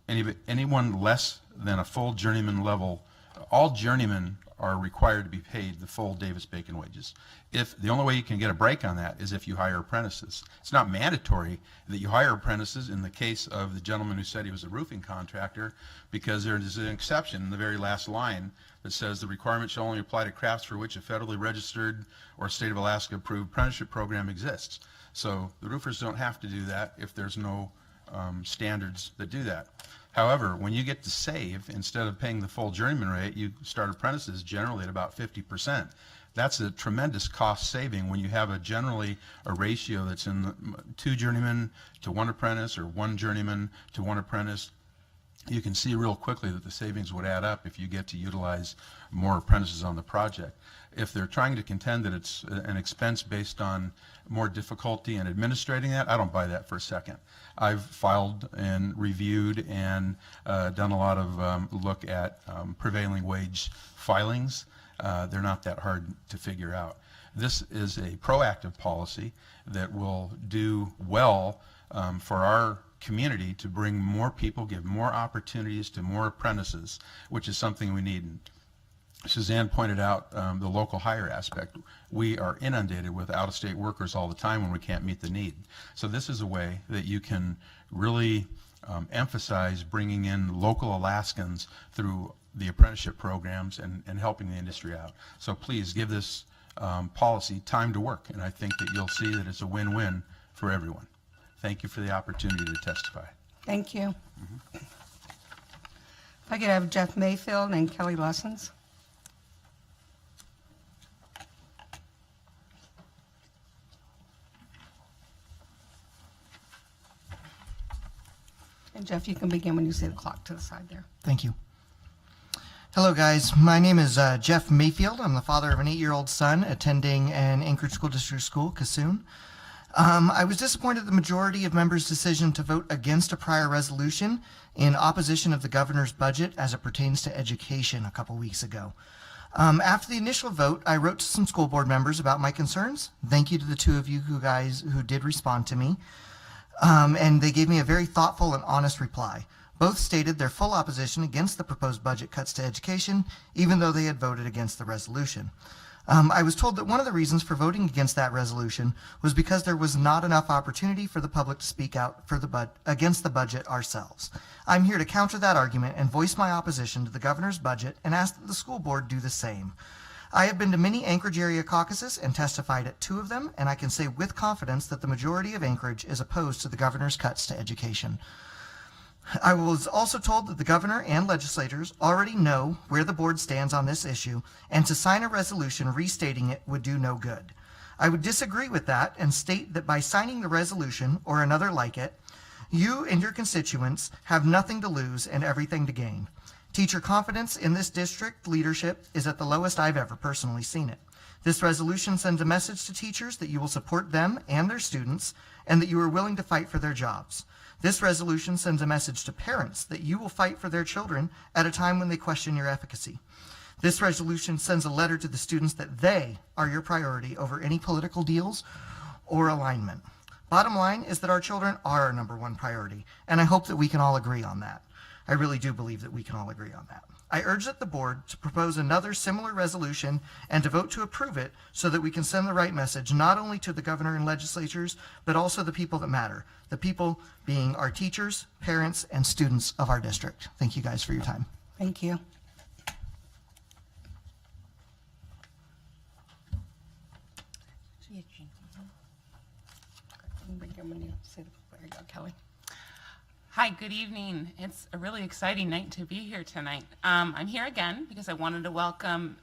anyone less than a full journeyman level, all journeymen are required to be paid the full Davis-Bacon wages. If the only way you can get a break on that is if you hire apprentices. It's not mandatory that you hire apprentices in the case of the gentleman who said he was a roofing contractor, because there is an exception in the very last line that says the requirement shall only apply to crafts for which a federally registered or state of Alaska approved apprenticeship program exists. So the roofers don't have to do that if there's no standards that do that. However, when you get to save, instead of paying the full journeyman rate, you start apprentices generally at about 50%. That's a tremendous cost saving when you have generally a ratio that's in 2 journeymen to 1 apprentice, or 1 journeyman to 1 apprentice. You can see real quickly that the savings would add up if you get to utilize more apprentices on the project. If they're trying to contend that it's an expense based on more difficulty in administrating that, I don't buy that for a second. I've filed and reviewed and done a lot of look at prevailing wage filings. They're not that hard to figure out. This is a proactive policy that will do well for our community to bring more people, give more opportunities to more apprentices, which is something we need. Suzanne pointed out the local hire aspect. We are inundated with out-of-state workers all the time when we can't meet the need. So this is a way that you can really emphasize bringing in local Alaskans through the apprenticeship programs and helping the industry out. So please give this policy time to work, and I think that you'll see that it's a win-win for everyone. Thank you for the opportunity to testify. Thank you. If I could have Jeff Mayfield and Kellie Lessons. And Jeff, you can begin when you see the clock to the side there. Thank you. Hello, guys. My name is Jeff Mayfield. I'm the father of an 8-year-old son attending an Anchorage School District school, Cassoon. I was disappointed at the majority of members' decision to vote against a prior resolution in opposition of the governor's budget as it pertains to education a couple weeks ago. After the initial vote, I wrote to some school board members about my concerns. Thank you to the 2 of you who did respond to me. And they gave me a very thoughtful and honest reply. Both stated their full opposition against the proposed budget cuts to education, even though they had voted against the resolution. I was told that one of the reasons for voting against that resolution was because there was not enough opportunity for the public to speak out for against the budget ourselves. I'm here to counter that argument and voice my opposition to the governor's budget and ask that the school board do the same. I have been to many Anchorage area caucuses and testified at 2 of them, and I can say with confidence that the majority of Anchorage is opposed to the governor's cuts to education. I was also told that the governor and legislators already know where the board stands on this issue, and to sign a resolution restating it would do no good. I would disagree with that and state that by signing the resolution or another like it, you and your constituents have nothing to lose and everything to gain. Teacher confidence in this district leadership is at the lowest I've ever personally seen it. This resolution sends a message to teachers that you will support them and their students and that you are willing to fight for their jobs. This resolution sends a message to parents that you will fight for their children at a time when they question your efficacy. This resolution sends a letter to the students that they are your priority over any political deals or alignment. Bottom line is that our children are our #1 priority, and I hope that we can all agree on that. I really do believe that we can all agree on that. I urge that the board to propose another similar resolution and to vote to approve it so that we can send the right message not only to the governor and legislatures, but also the people that matter. The people being our teachers, parents, and students of our district. Thank you guys for your time. Thank you. There you go, Kellie. Hi, good evening. It's a really exciting night to be here tonight. I'm here again because I wanted to welcome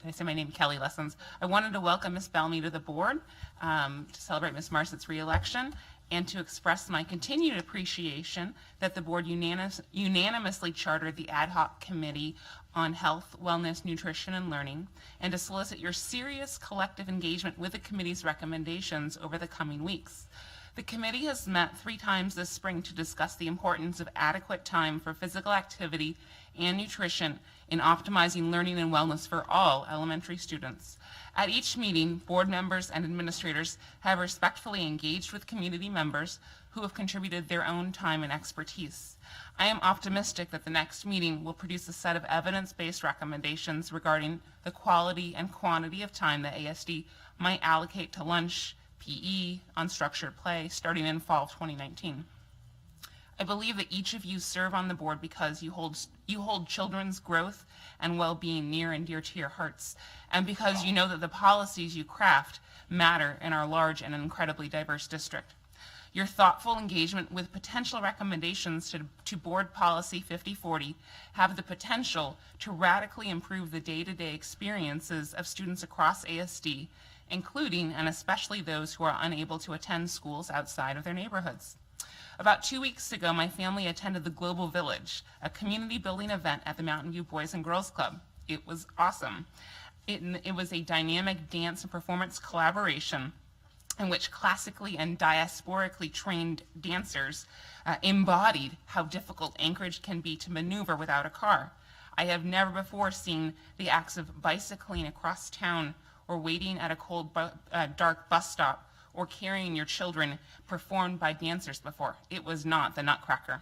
did I say my name? Kellie Lessons. I wanted to welcome Ms. Bellamy to the board, to celebrate Ms. Marset's reelection, and to express my continued appreciation that the board unanimously chartered the ad hoc committee on health, wellness, nutrition, and learning, and to solicit your serious collective engagement with the committee's recommendations over the coming weeks. The committee has met 3 times this spring to discuss the importance of adequate time for physical activity and nutrition in optimizing learning and wellness for all elementary students. At each meeting, board members and administrators have respectfully engaged with community members who have contributed their own time and expertise. I am optimistic that the next meeting will produce a set of evidence-based recommendations regarding the quality and quantity of time that ASD might allocate to lunch, PE, unstructured play, starting in fall of 2019. I believe that each of you serve on the board because you hold children's growth and well-being near and dear to your hearts, and because you know that the policies you craft matter in our large and incredibly diverse district. Your thoughtful engagement with potential recommendations to Board Policy 5040 have the potential to radically improve the day-to-day experiences of students across ASD, including and especially those who are unable to attend schools outside of their neighborhoods. About 2 weeks ago, my family attended the Global Village, a community building event at the Mountain View Boys and Girls Club. It was awesome. It was a dynamic dance and performance collaboration in which classically and diasporically trained dancers embodied how difficult Anchorage can be to maneuver without a car. I have never before seen the acts of bicycling across town or waiting at a cold, dark bus stop or carrying your children performed by dancers before. It was not the Nutcracker.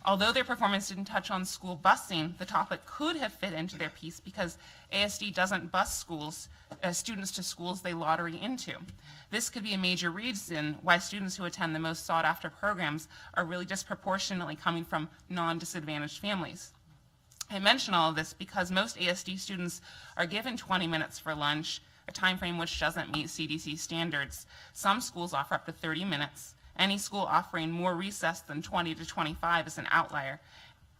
Although their performance didn't touch on school busing, the topic could have fit into their piece because ASD doesn't bus students to schools they lottery into. This could be a major reason why students who attend the most sought-after programs are really disproportionately coming from non-disadvantaged families. I mention all of this because most ASD students are given 20 minutes for lunch, a time frame which doesn't meet CDC standards. Some schools offer up to 30 minutes. Any school offering more recess than 20 to 25 is an outlier.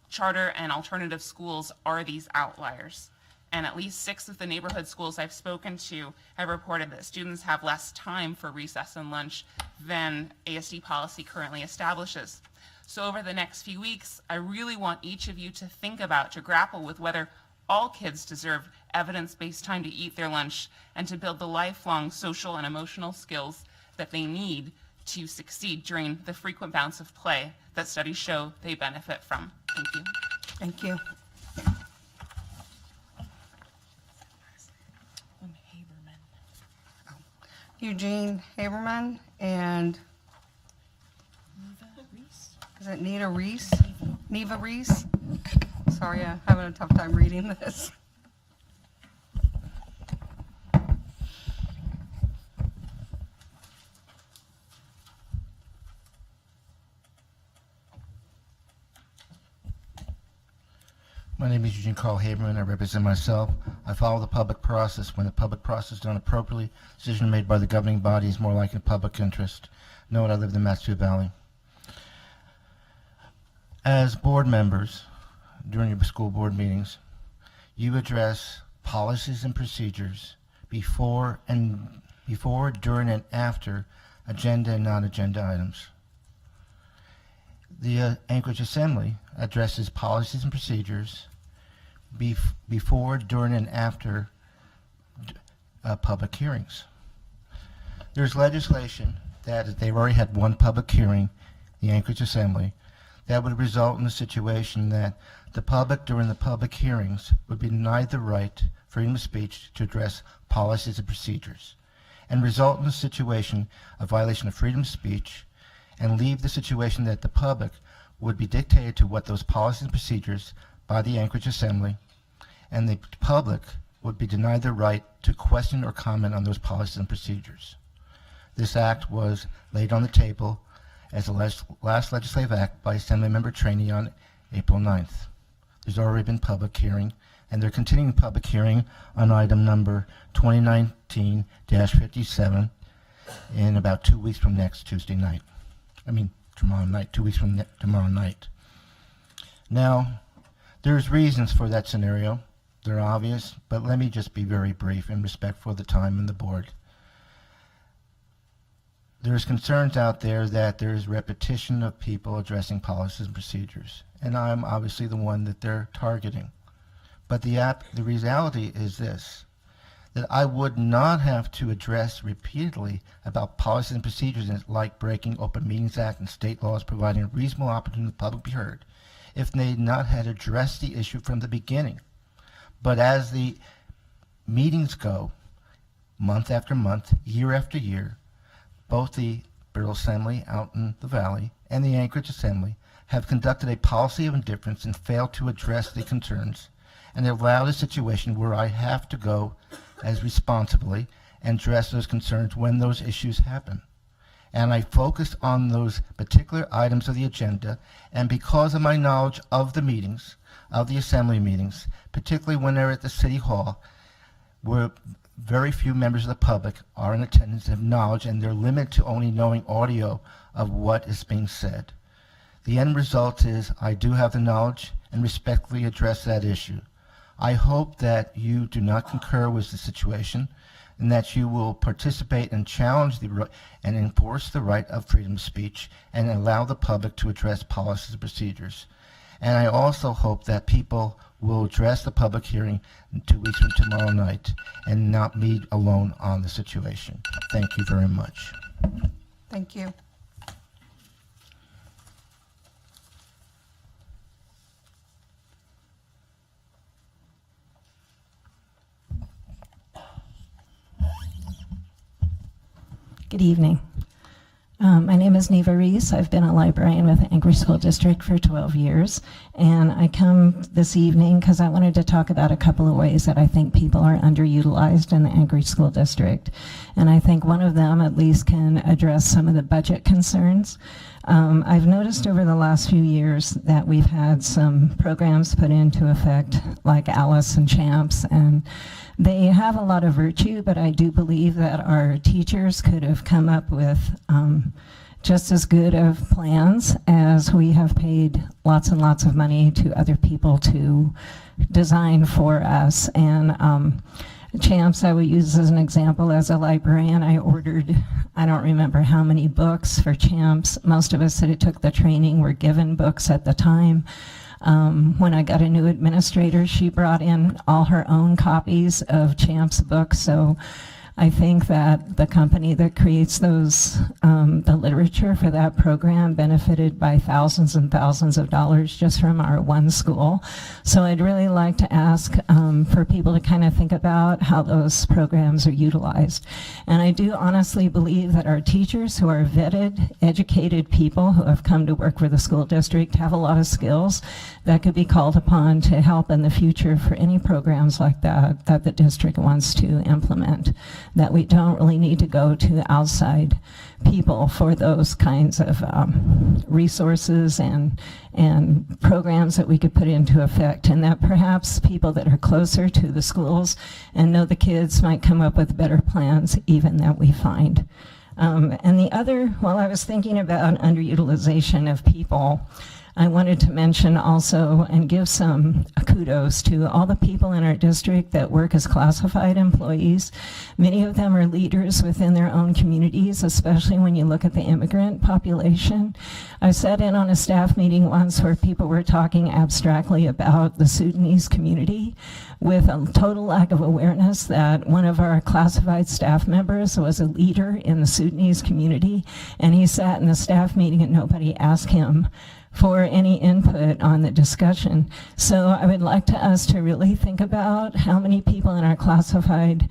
Charter and alternative schools are these outliers. And at least 6 of the neighborhood schools I've spoken to have reported that students have less time for recess and lunch than ASD policy currently establishes. So over the next few weeks, I really want each of you to think about, to grapple with whether all kids deserve evidence-based time to eat their lunch and to build the lifelong social and emotional skills that they need to succeed during the frequent bouts of play that studies show they benefit from. Thank you. Thank you. Eugene Haberman and is it Neva Reese? Sorry, I'm having a tough time reading this. My name is Eugene Carl Haberman. I represent myself. I follow the public process. When the public process is done appropriately, decision made by the governing body is more like in public interest. Note, I live in the Massachusetts Valley. As board members, during your school board meetings, you address policies and procedures before, during, and after agenda and non-agenda items. The Anchorage Assembly addresses policies and procedures before, during, and after public hearings. There's legislation that if they've already had one public hearing, the Anchorage Assembly, that would result in a situation that the public during the public hearings would be denied the right, freedom of speech, to address policies and procedures, and result in a situation of violation of freedom of speech, and leave the situation that the public would be dictated to what those policies and procedures by the Anchorage Assembly, and the public would be denied the right to question or comment on those policies and procedures. This act was laid on the table as the last legislative act by Assemblymember Trainee on April 9th. There's already been public hearing, and they're continuing public hearing on item number 2019-57 in about 2 weeks from next Tuesday night. Tomorrow night, 2 weeks from tomorrow night. Now, there's reasons for that scenario. They're obvious, but let me just be very brief in respect for the time and the board. There's concerns out there that there's repetition of people addressing policies and procedures, and I'm obviously the one that they're targeting. But the reality is this, that I would not have to address repeatedly about policies and procedures like breaking Open Meetings Act and state laws providing a reasonable opportunity for the public to be heard if they had not had addressed the issue from the beginning. But as the meetings go, month after month, year after year, both the Borough Assembly out in the Valley and the Anchorage Assembly have conducted a policy of indifference and failed to address the concerns, and have allowed a situation where I have to go as responsibly and address those concerns when those issues happen. And I focus on those particular items of the agenda, and because of my knowledge of the meetings, of the Assembly meetings, particularly when they're at the City Hall, where very few members of the public are in attendance and have knowledge, and they're limited to only knowing audio of what is being said. The end result is I do have the knowledge and respectfully address that issue. I hope that you do not concur with the situation and that you will participate and challenge and enforce the right of freedom of speech and allow the public to address policies and procedures. And I also hope that people will address the public hearing 2 weeks from tomorrow night and not me alone on the situation. Thank you very much. Thank you. Good evening. My name is Neva Reese. I've been a librarian with the Anchorage School District for 12 years, and I come this evening because I wanted to talk about a couple of ways that I think people are underutilized in the Anchorage School District. And I think one of them at least can address some of the budget concerns. I've noticed over the last few years that we've had some programs put into effect like Alice and Champs, and they have a lot of virtue, but I do believe that our teachers could have come up with just as good of plans as we have paid lots and lots of money to other people to design for us. And Champs, I would use as an example. As a librarian, I ordered, I don't remember how many books for Champs. Most of us that took the training were given books at the time. When I got a new administrator, she brought in all her own copies of Champs books. So I think that the company that creates those, the literature for that program benefited by thousands and thousands of dollars just from our one school. So I'd really like to ask for people to kind of think about how those programs are utilized. And I do honestly believe that our teachers, who are vetted, educated people who have come to work for the school district, have a lot of skills that could be called upon to help in the future for any programs like that that the district wants to implement. That we don't really need to go to outside people for those kinds of resources and programs that we could put into effect, and that perhaps people that are closer to the schools and know the kids might come up with better plans even that we find. And the other, while I was thinking about underutilization of people, I wanted to mention also and give some kudos to all the people in our district that work as classified employees. Many of them are leaders within their own communities, especially when you look at the immigrant population. I sat in on a staff meeting once where people were talking abstractly about the Sudanese community with a total lack of awareness that one of our classified staff members was a leader in the Sudanese community, and he sat in the staff meeting and nobody asked him for any input on the discussion. So I would like us to really think about how many people in our classified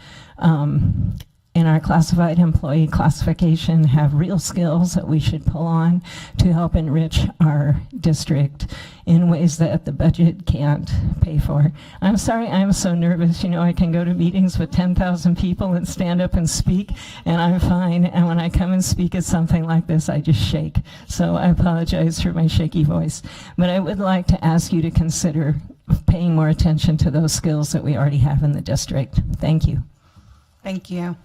employee classification have real skills that we should pull on to help enrich our district in ways that the budget can't pay for. I'm sorry, I'm so nervous. You know, I can go to meetings with 10,000 people and stand up and speak, and I'm fine. And when I come and speak at something like this, I just shake. So I apologize for my shaky voice. But I would like to ask you to consider paying more attention to those skills that we already have in the district. Thank you. Thank you.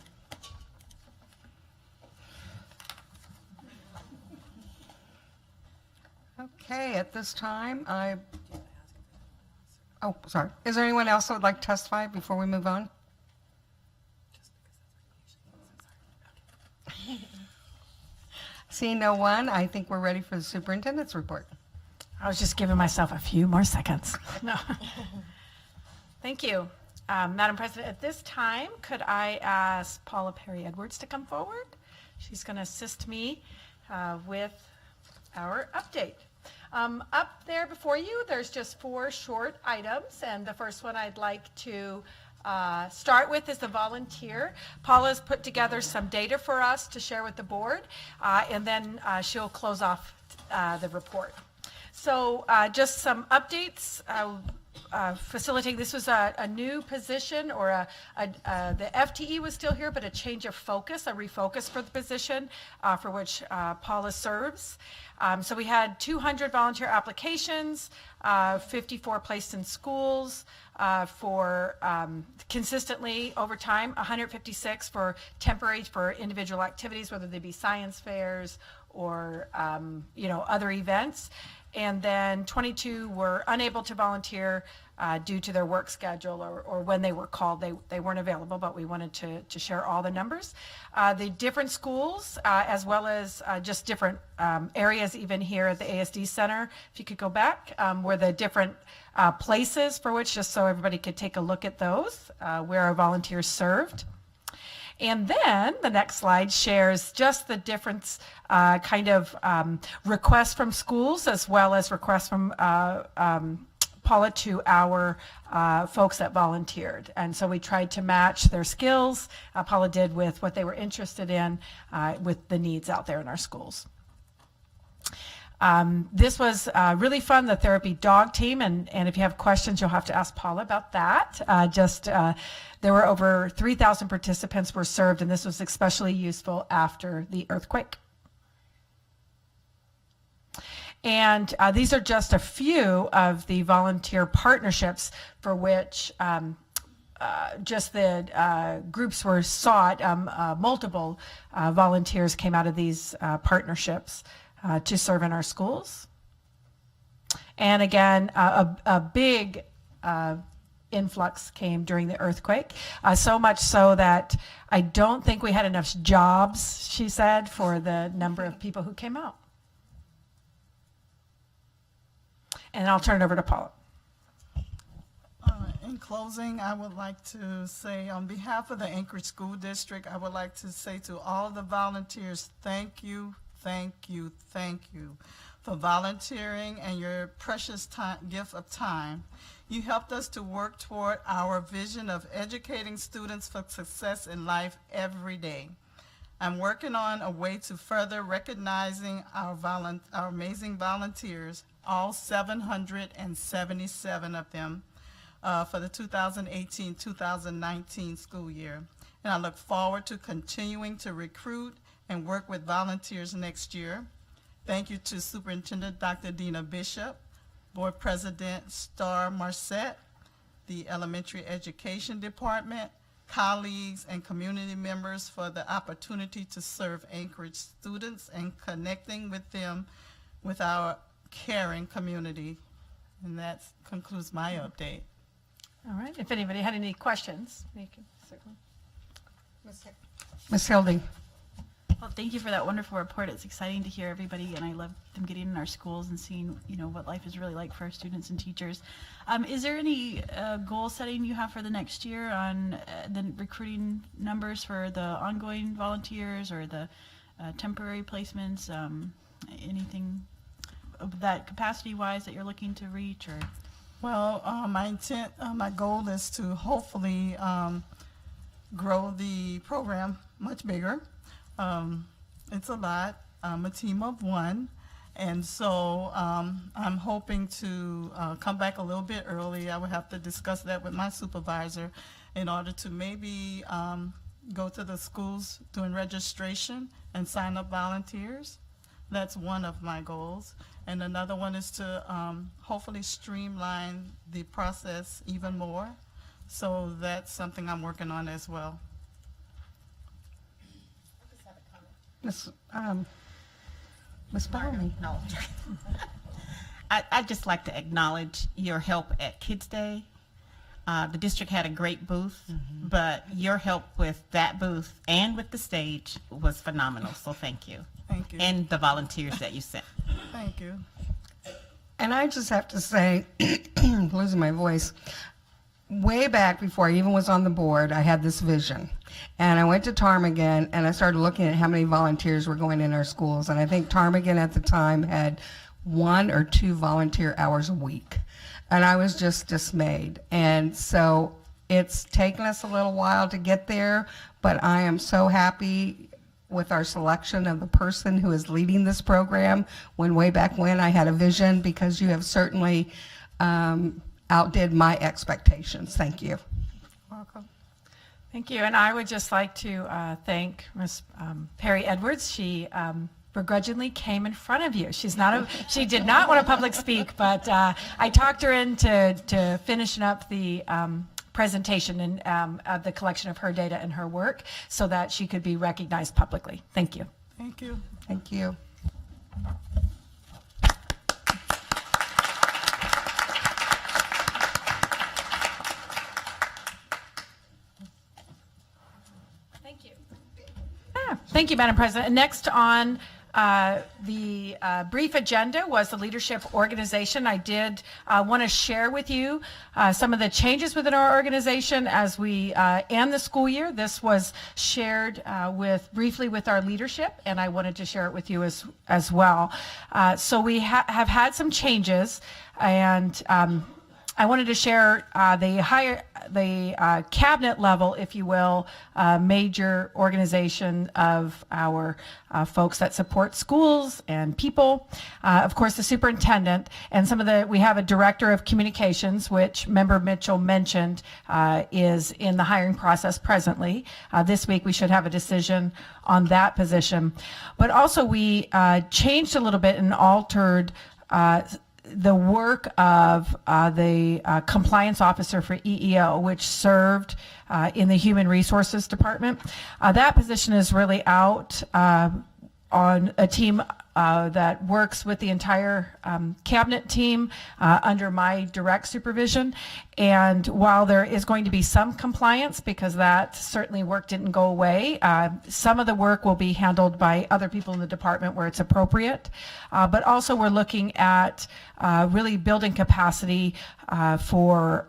Okay, at this time, Oh, sorry. Is there anyone else that would like to testify before we move on? Seeing no one, I think we're ready for the superintendent's report. I was just giving myself a few more seconds. No. Thank you. Madam President, at this time, could I ask Paula Perry Edwards to come forward? She's going to assist me with our update. Up there before you, there's just 4 short items, and the first one I'd like to start with is the volunteer. Paula's put together some data for us to share with the board, and then she'll close off the report. So just some updates. Facilitating, this was a new position, or the FTE was still here, but a change of focus, a refocus for the position for which Paula serves. So we had 200 volunteer applications, 54 placed in schools for consistently over time, 156 for temporary for individual activities, whether they be science fairs or other events. And then 22 were unable to volunteer due to their work schedule or when they were called, they weren't available, but we wanted to share all the numbers. The different schools, as well as just different areas, even here at the ASD Center, if you could go back, were the different places for which, just so everybody could take a look at those, where our volunteers served. And then the next slide shares just the different requests from schools, as well as requests from Paula to our folks that volunteered. And so we tried to match their skills, Paula did, with what they were interested in with the needs out there in our schools. This was really fun, the therapy dog team, and if you have questions, you'll have to ask Paula about that. There were over 3,000 participants were served, and this was especially useful after the earthquake. And these are just a few of the volunteer partnerships for which just the groups were sought. Multiple volunteers came out of these partnerships to serve in our schools. And again, a big influx came during the earthquake, so much so that I don't think we had enough jobs, she said, for the number of people who came out. And I'll turn it over to Paula. In closing, I would like to say, on behalf of the Anchorage School District, I would like to say to all the volunteers, thank you, thank you, thank you for volunteering and your precious gift of time. You helped us to work toward our vision of educating students for success in life every day. I'm working on a way to further recognizing our amazing volunteers, all 777 of them, for the 2018-2019 school year. And I look forward to continuing to recruit and work with volunteers next year. Thank you to Superintendent Dr. Dina Bishop, Board President Star Marcette, the Elementary Education Department, colleagues and community members for the opportunity to serve Anchorage students and connecting with them with our caring community. And that concludes my update. All right, if anybody had any questions, you can certainly. Ms. Hilding. Well, thank you for that wonderful report. It's exciting to hear everybody, and I love them getting in our schools and seeing, what life is really like for our students and teachers. Is there any goal setting you have for the next year on the recruiting numbers for the ongoing volunteers or the temporary placements? Anything of that capacity-wise that you're looking to reach, or? Well, my goal is to hopefully grow the program much bigger. It's a lot. I'm a team of one, and so I'm hoping to come back a little bit early. I would have to discuss that with my supervisor in order to maybe go to the schools doing registration and sign up volunteers. That's one of my goals. And another one is to hopefully streamline the process even more. So that's something I'm working on as well. Ms. Bellamy. No. I'd just like to acknowledge your help at Kids Day. The district had a great booth, but your help with that booth and with the stage was phenomenal. So thank you. Thank you. And the volunteers that you sent. Thank you. And I just have to say, losing my voice, way back before I even was on the board, I had this vision. And I went to Ptarmigan and I started looking at how many volunteers were going in our schools. And I think Ptarmigan at the time had 1 or 2 volunteer hours a week. And I was just dismayed. And so it's taken us a little while to get there, but I am so happy with our selection of the person who is leading this program, when way back when I had a vision, because you have certainly outdid my expectations. Thank you. Welcome. Thank you. And I would just like to thank Ms. Perry Edwards. She begrudgingly came in front of you. She did not want to public speak, but I talked her into finishing up the presentation and of the collection of her data and her work so that she could be recognized publicly. Thank you. Thank you. Thank you. Thank you, Madam President. And next on the brief agenda was the leadership organization. I did want to share with you some of the changes within our organization as we end the school year. This was shared briefly with our leadership, and I wanted to share it with you as well. So we have had some changes, and I wanted to share the cabinet level, if you will, major organization of our folks that support schools and people. Of course, the superintendent and we have a director of communications, which Member Mitchell mentioned is in the hiring process presently. This week we should have a decision on that position. But also we changed a little bit and altered the work of the compliance officer for EEO, which served in the Human Resources Department. That position is really out on a team that works with the entire cabinet team under my direct supervision. And while there is going to be some compliance, because that certainly work didn't go away, some of the work will be handled by other people in the department where it's appropriate. But also we're looking at really building capacity for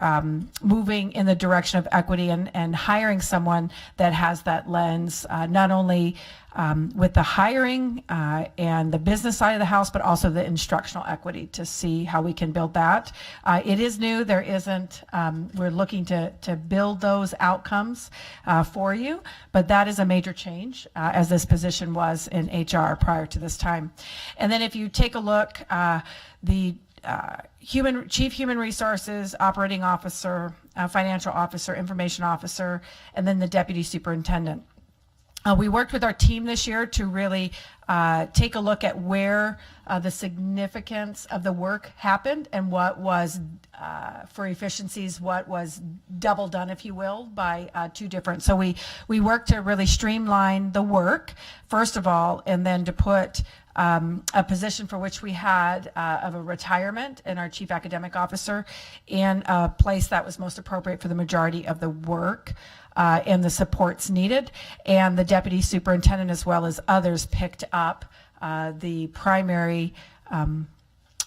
moving in the direction of equity and hiring someone that has that lens, not only with the hiring and the business side of the house, but also the instructional equity to see how we can build that. It is new. There isn't, we're looking to build those outcomes for you, but that is a major change as this position was in HR prior to this time. And then if you take a look, the Chief Human Resources, Operating Officer, Financial Officer, Information Officer, and then the Deputy Superintendent. We worked with our team this year to really take a look at where the significance of the work happened and what was, for efficiencies, what was double done, if you will, by two different. So we worked to really streamline the work, first of all, and then to put a position for which we had of a retirement and our chief academic officer in a place that was most appropriate for the majority of the work and the supports needed. And the deputy superintendent, as well as others, picked up the primary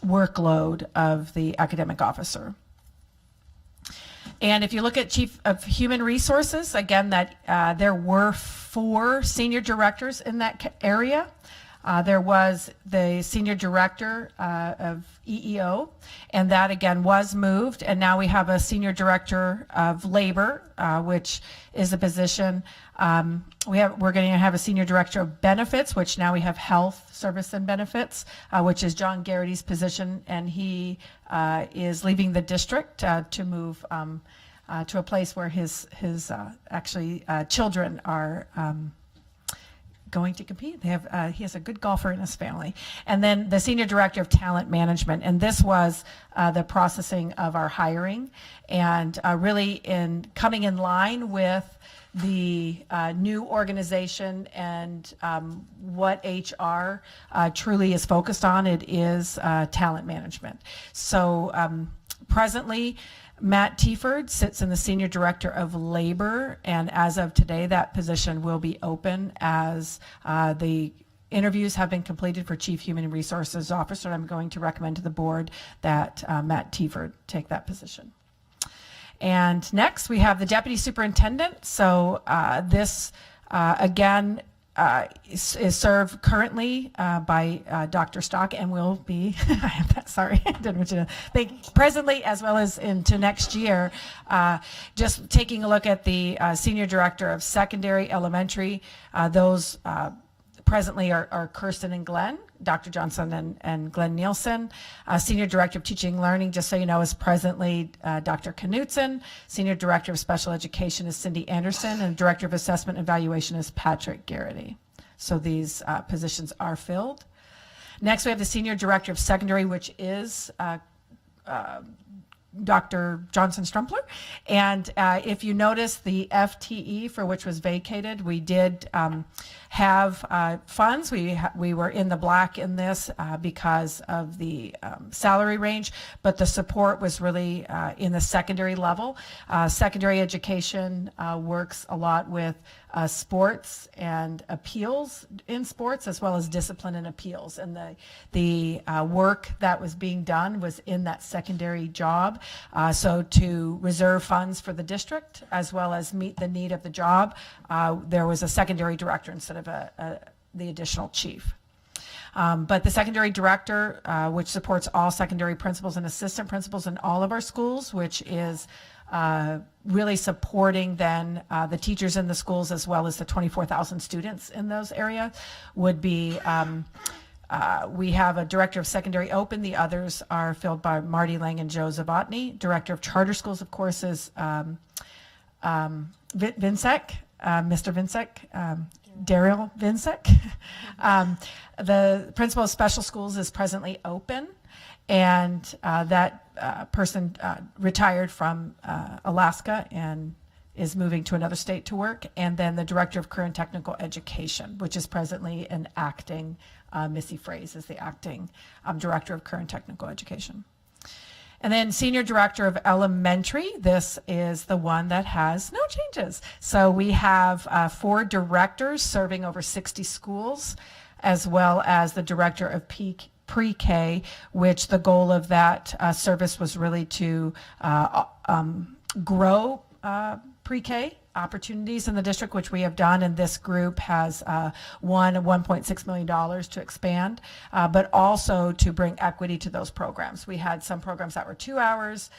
workload of the academic officer. And if you look at Chief of Human Resources, again, that there were 4 senior directors in that area. There was the senior director of EEO, and that again was moved, and now we have a senior director of labor, which is a position. We're going to have a senior director of benefits, which now we have health service and benefits, which is John Garrity's position, and he is leaving the district to move to a place where his children are going to compete. They have he has a good golfer in his family. And then the senior director of talent management, and this was the processing of our hiring, and really in coming in line with the new organization and what HR truly is focused on. It is talent management. So presently, Matt Tieford sits in the Senior Director of Labor, and as of today, that position will be open as the interviews have been completed for Chief Human Resources Officer. I'm going to recommend to the board that Matt Tieford take that position. And next, we have the Deputy Superintendent. So this, again, is served currently by Dr. Stock and will be, I have that, sorry, I didn't want you to think, presently as well as into next year. Just taking a look at the Senior Director of Secondary, Elementary, those presently are Kirsten and Glenn, Dr. Johnson and Glenn Nielsen. Senior Director of Teaching and Learning, just so you know, is presently Dr. Knutson. Senior Director of Special Education is Cindy Anderson, and Director of Assessment and Evaluation is Patrick Garrity. So these positions are filled. Next, we have the Senior Director of Secondary, which is Dr. Johnson Strumpler. And if you notice the FTE for which was vacated, we did have funds. We were in the black in this because of the salary range, but the support was really in the secondary level. Secondary education works a lot with sports and appeals in sports, as well as discipline and appeals. And the work that was being done was in that secondary job. So to reserve funds for the district, as well as meet the need of the job, there was a secondary director instead of the additional chief. But the secondary director, which supports all secondary principals and assistant principals in all of our schools, which is really supporting then the teachers in the schools as well as the 24,000 students in those areas, would be, we have a director of secondary open. The others are filled by Marty Lang and Joe Zabotny. Director of charter schools, of course, is Vinsek, Mr. Vinsek, Daryl Vinsek. The principal of special schools is presently open, and that person retired from Alaska and is moving to another state to work. And then the director of career and technical education, which is presently an acting, Missy Fraze is the acting director of career and technical education. And then senior director of elementary, this is the one that has no changes. So we have 4 directors serving over 60 schools, as well as the director of pre-K, which the goal of that service was really to grow pre-K opportunities in the district, which we have done, and this group has won $1.6 million to expand, but also to bring equity to those programs. We had some programs that were 2 hours,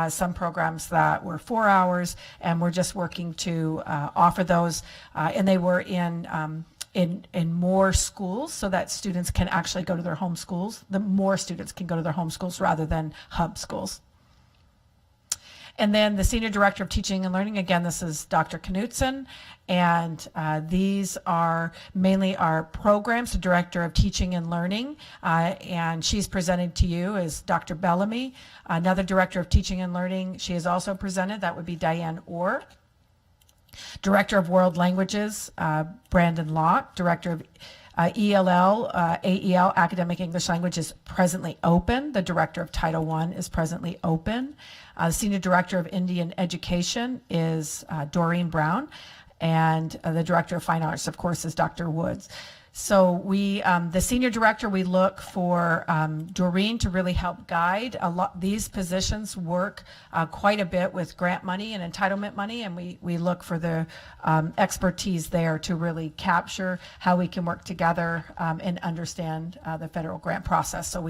some programs that were 4 hours, and we're just working to offer those, and they were in more schools so that students can actually go to their home schools. The more students can go to their home schools rather than hub schools. And then the Senior Director of Teaching and Learning, again, this is Dr. Knutson, and these are mainly our programs. The Director of Teaching and Learning, and she's presented to you is Dr. Bellamy. Another Director of Teaching and Learning, she is also presented, that would be Diane Orr. Director of World Languages, Brandon Locke. Director of ELL, AEL, Academic English Language, is presently open. The Director of Title I is presently open. Senior Director of Indian Education is Doreen Brown, and the Director of Fine Arts, of course, is Dr. Woods. So we, the Senior Director, we look for Doreen to really help guide. These positions work quite a bit with grant money and entitlement money, and we look for the expertise there to really capture how we can work together and understand the federal grant process. So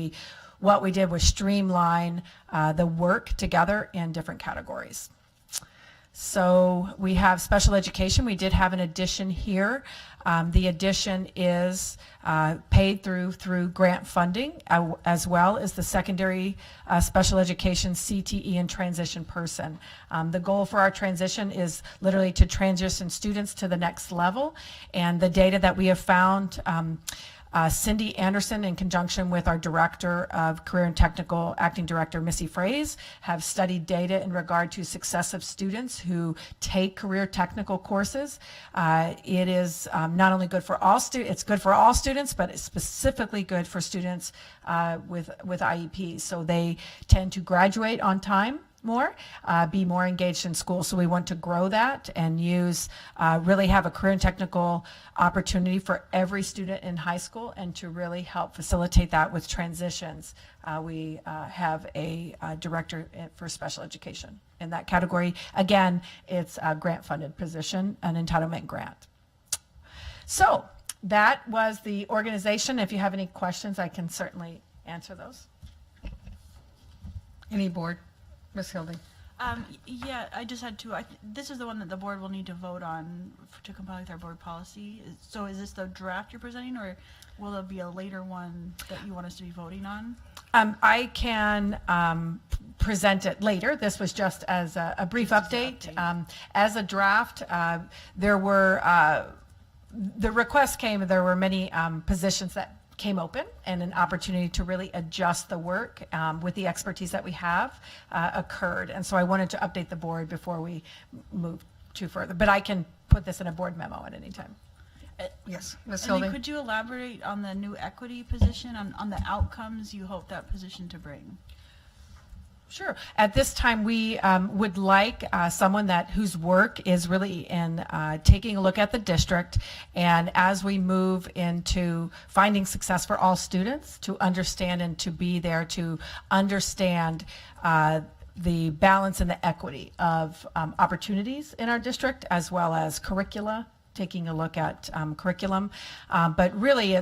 what we did was streamline the work together in different categories. So we have special education. We did have an addition here. The addition is paid through grant funding, as well as the secondary special education CTE and transition person. The goal for our transition is literally to transition students to the next level, and the data that we have found Cindy Anderson, in conjunction with our Director of Career and Technical, Acting Director Missy Fraze, have studied data in regard to success of students who take career technical courses. It is not only good for all students, it's good for all students, but it's specifically good for students with IEPs. So they tend to graduate on time more, be more engaged in school. So we want to grow that and use, really have a career and technical opportunity for every student in high school, and to really help facilitate that with transitions. We have a director for special education in that category. Again, it's a grant-funded position, an entitlement grant. So that was the organization. If you have any questions, I can certainly answer those. Any board? Ms. Hilding. Yeah, I just had two. This is the one that the board will need to vote on to comply with our board policy. So is this the draft you're presenting, or will there be a later one that you want us to be voting on? I can present it later. This was just as a brief update. As a draft, there were, the request came, there were many positions that came open, and an opportunity to really adjust the work with the expertise that we have occurred. And so I wanted to update the board before we move too further. But I can put this in a board memo at any time. Yes, Ms. And then Hilding. could you elaborate on the new equity position, on the outcomes you hope that position to bring? Sure. At this time, we would like someone whose work is really in taking a look at the district, and as we move into finding success for all students, to understand and to be there to understand the balance and the equity of opportunities in our district, as well as curricula, taking a look at curriculum. But really,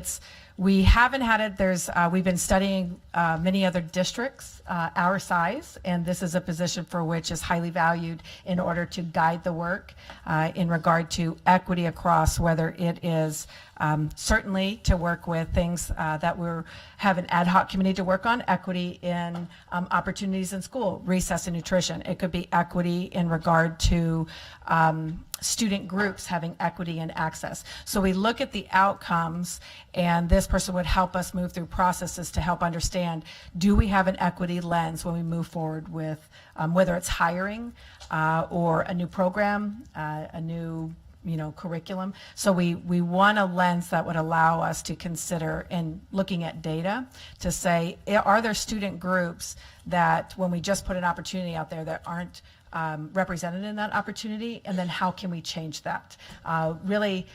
we haven't had it. We've been studying many other districts our size, and this is a position for which is highly valued in order to guide the work in regard to equity across, whether it is certainly to work with things that we have an ad hoc committee to work on, equity in opportunities in school, recess and nutrition. It could be equity in regard to student groups having equity and access. So we look at the outcomes, and this person would help us move through processes to help understand, do we have an equity lens when we move forward with whether it's hiring or a new program, a new curriculum. So we want a lens that would allow us to consider, in looking at data, to say, are there student groups that when we just put an opportunity out there that aren't represented in that opportunity, and then how can we change that? Really,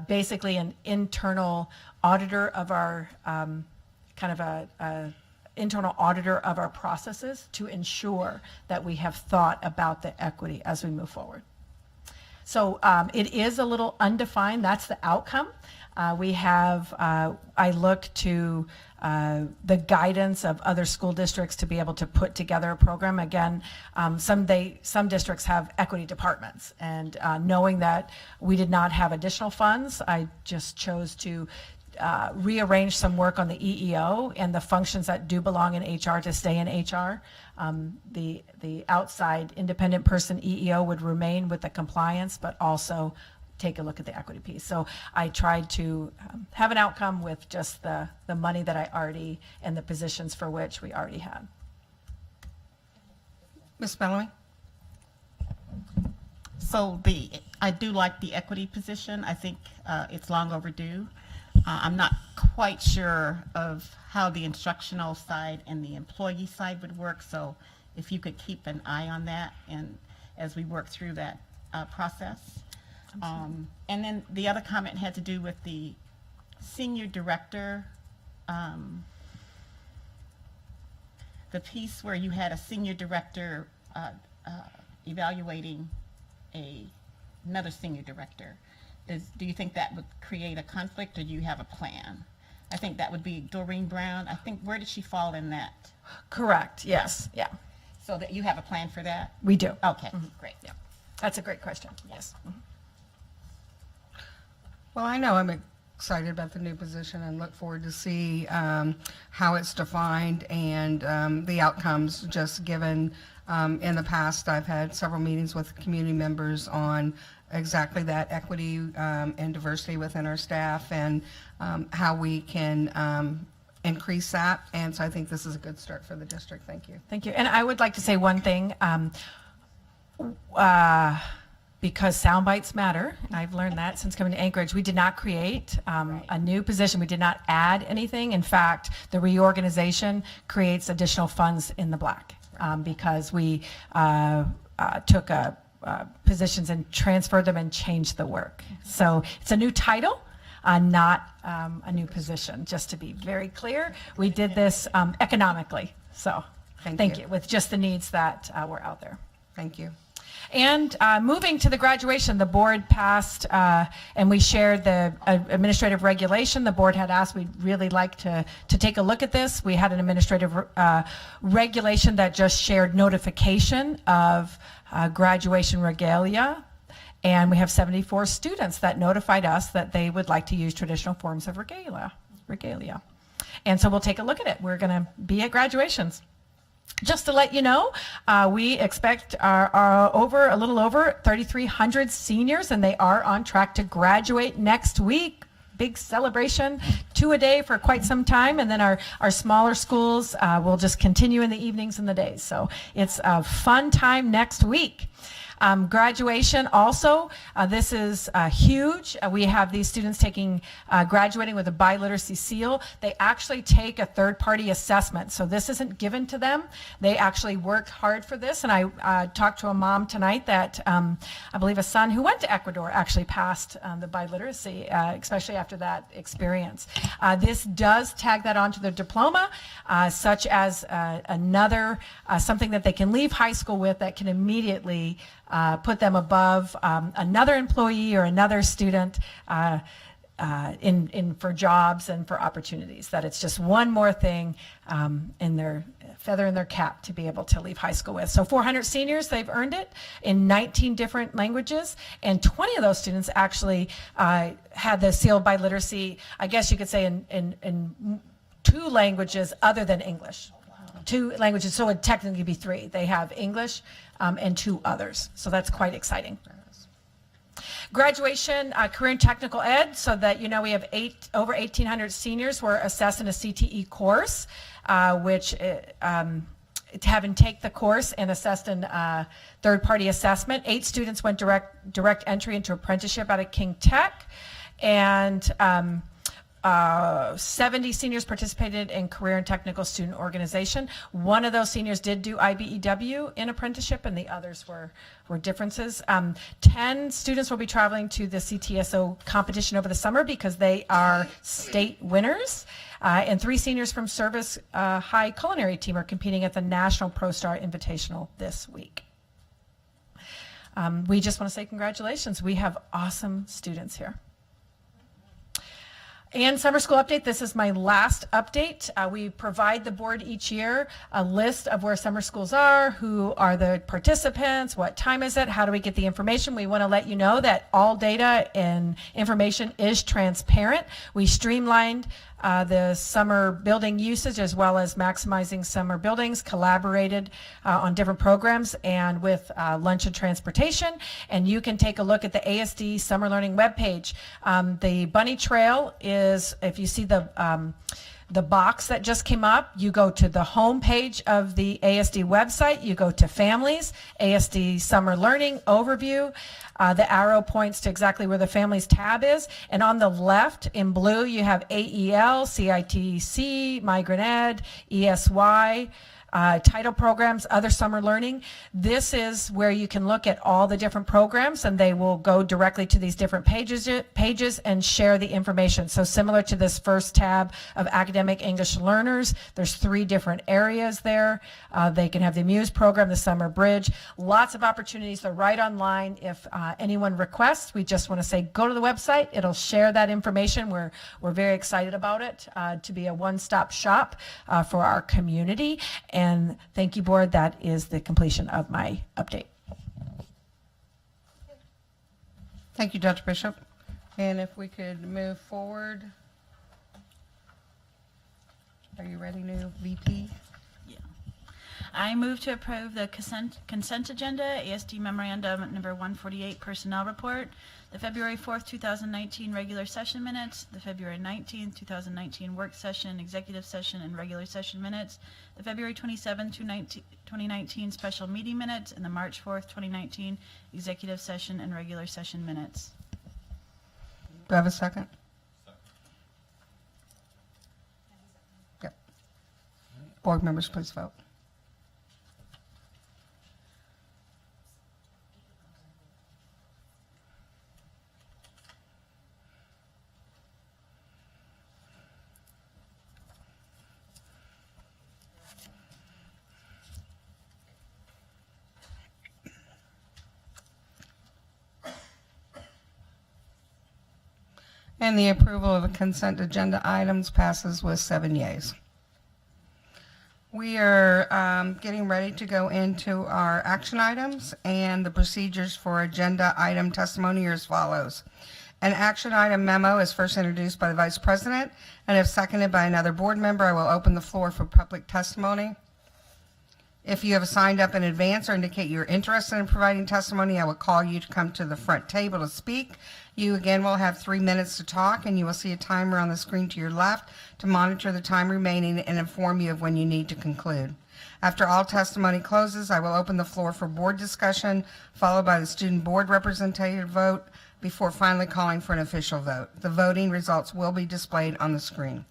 basically an internal auditor of our, internal auditor of our processes to ensure that we have thought about the equity as we move forward. So it is a little undefined. That's the outcome. We have, I look to the guidance of other school districts to be able to put together a program. Again, some districts have equity departments, and knowing that we did not have additional funds, I just chose to rearrange some work on the EEO and the functions that do belong in HR to stay in HR. The outside independent person EEO would remain with the compliance, but also take a look at the equity piece. So I tried to have an outcome with just the money that I already, and the positions for which we already had. Ms. Bellamy? So I do like the equity position. I think it's long overdue. I'm not quite sure of how the instructional side and the employee side would work, so if you could keep an eye on that and as we work through that process. And then the other comment had to do with the senior director, the piece where you had a senior director evaluating another senior director. Do you think that would create a conflict, or do you have a plan? I think that would be Doreen Brown. I think, where did she fall in that? Correct, yes, yeah. So that you have a plan for that? We do. Okay, great. Yeah, that's a great question, yes. Well, I know I'm excited about the new position and look forward to see how it's defined and the outcomes, just given in the past I've had several meetings with community members on exactly that, equity and diversity within our staff, and how we can increase that. And so I think this is a good start for the district. Thank you. Thank you. And I would like to say one thing, because sound bites matter. I've learned that since coming to Anchorage. We did not create a new position. We did not add anything. In fact, the reorganization creates additional funds in the black because we took positions and transferred them and changed the work. So it's a new title, not a new position, just to be very clear. We did this economically. So thank you, with just the needs that were out there. Thank you. And moving to the graduation, the board passed, and we shared the administrative regulation. The board had asked, we'd really like to take a look at this. We had an administrative regulation that just shared notification of graduation regalia. And we have 74 students that notified us that they would like to use traditional forms of regalia. And so we'll take a look at it. We're going to be at graduations. Just to let you know, we expect a little over 3,300 seniors, and they are on track to graduate next week. Big celebration, 2 a day for quite some time, and then our smaller schools will just continue in the evenings and the days. So it's a fun time next week. Graduation also, this is huge. We have these students graduating with a biliteracy seal. They actually take a third-party assessment. So this isn't given to them. They actually work hard for this. And I talked to a mom tonight that I believe a son who went to Ecuador actually passed the biliteracy, especially after that experience. This does tag that onto their diploma, such as something that they can leave high school with that can immediately put them above another employee or another student for jobs and for opportunities. That it's just one more thing in their feather in their cap to be able to leave high school with. So 400 seniors, they've earned it in 19 different languages, and 20 of those students actually had the seal of biliteracy, I guess you could say in 2 languages other than English. 2 languages, so it would technically be 3. They have English and 2 others. So that's quite exciting. Graduation, career and technical ed, so that we have over 1,800 seniors were assessed in a CTE course, which having take the course and assessed in third-party assessment. 8 students went direct entry into apprenticeship out of King Tech, and 70 seniors participated in career and technical student organization. One of those seniors did do IBEW in apprenticeship, and the others were differences. 10 students will be traveling to the CTSO competition over the summer because they are state winners. And 3 seniors from Service High Culinary Team are competing at the National Pro Star Invitational this week. We just want to say congratulations. We have awesome students here. And summer school update, this is my last update. We provide the board each year a list of where summer schools are, who are the participants, what time is it, how do we get the information. We want to let you know that all data and information is transparent. We streamlined the summer building usage as well as maximizing summer buildings, collaborated on different programs and with lunch and transportation. And you can take a look at the ASD Summer Learning webpage. The bunny trail is, if you see the box that just came up, you go to the home page of the ASD website, you go to Families, ASD Summer Learning Overview. The arrow points to exactly where the Families tab is, and on the left in blue you have AEL, CITC, Migrant Ed, ESY, title programs, other summer learning. This is where you can look at all the different programs, and they will go directly to these different pages and share the information. So similar to this first tab of academic English learners, there's 3 different areas there. They can have the Muse program, the Summer Bridge, lots of opportunities. They're right online. If anyone requests, we just want to say go to the website. It'll share that information. We're very excited about it to be a one-stop shop for our community. And thank you, board. That is the completion of my update. Thank you, Dr. Bishop. And if we could move forward. Are you ready, new VP? Yeah. I move to approve the consent agenda, ASD Memorandum number 148, Personnel Report, the February 4th, 2019 regular session minutes, the February 19th, 2019 work session, executive session, and regular session minutes, the February 27th, 2019 special meeting minutes, and the March 4th, 2019 executive session and regular session minutes. Do I have a second? Yep. Board members, please vote. And the approval of the consent agenda items passes with 7 yeas. We are getting ready to go into our action items, and the procedures for agenda item testimony are as follows. An action item memo is first introduced by the Vice President, and if seconded by another board member, I will open the floor for public testimony. If you have signed up in advance or indicate you're interested in providing testimony, I will call you to come to the front table to speak. You again will have 3 minutes to talk, and you will see a timer on the screen to your left to monitor the time remaining and inform you of when you need to conclude. After all testimony closes, I will open the floor for board discussion, followed by the student board representative vote, before finally calling for an official vote. The voting results will be displayed on the screen.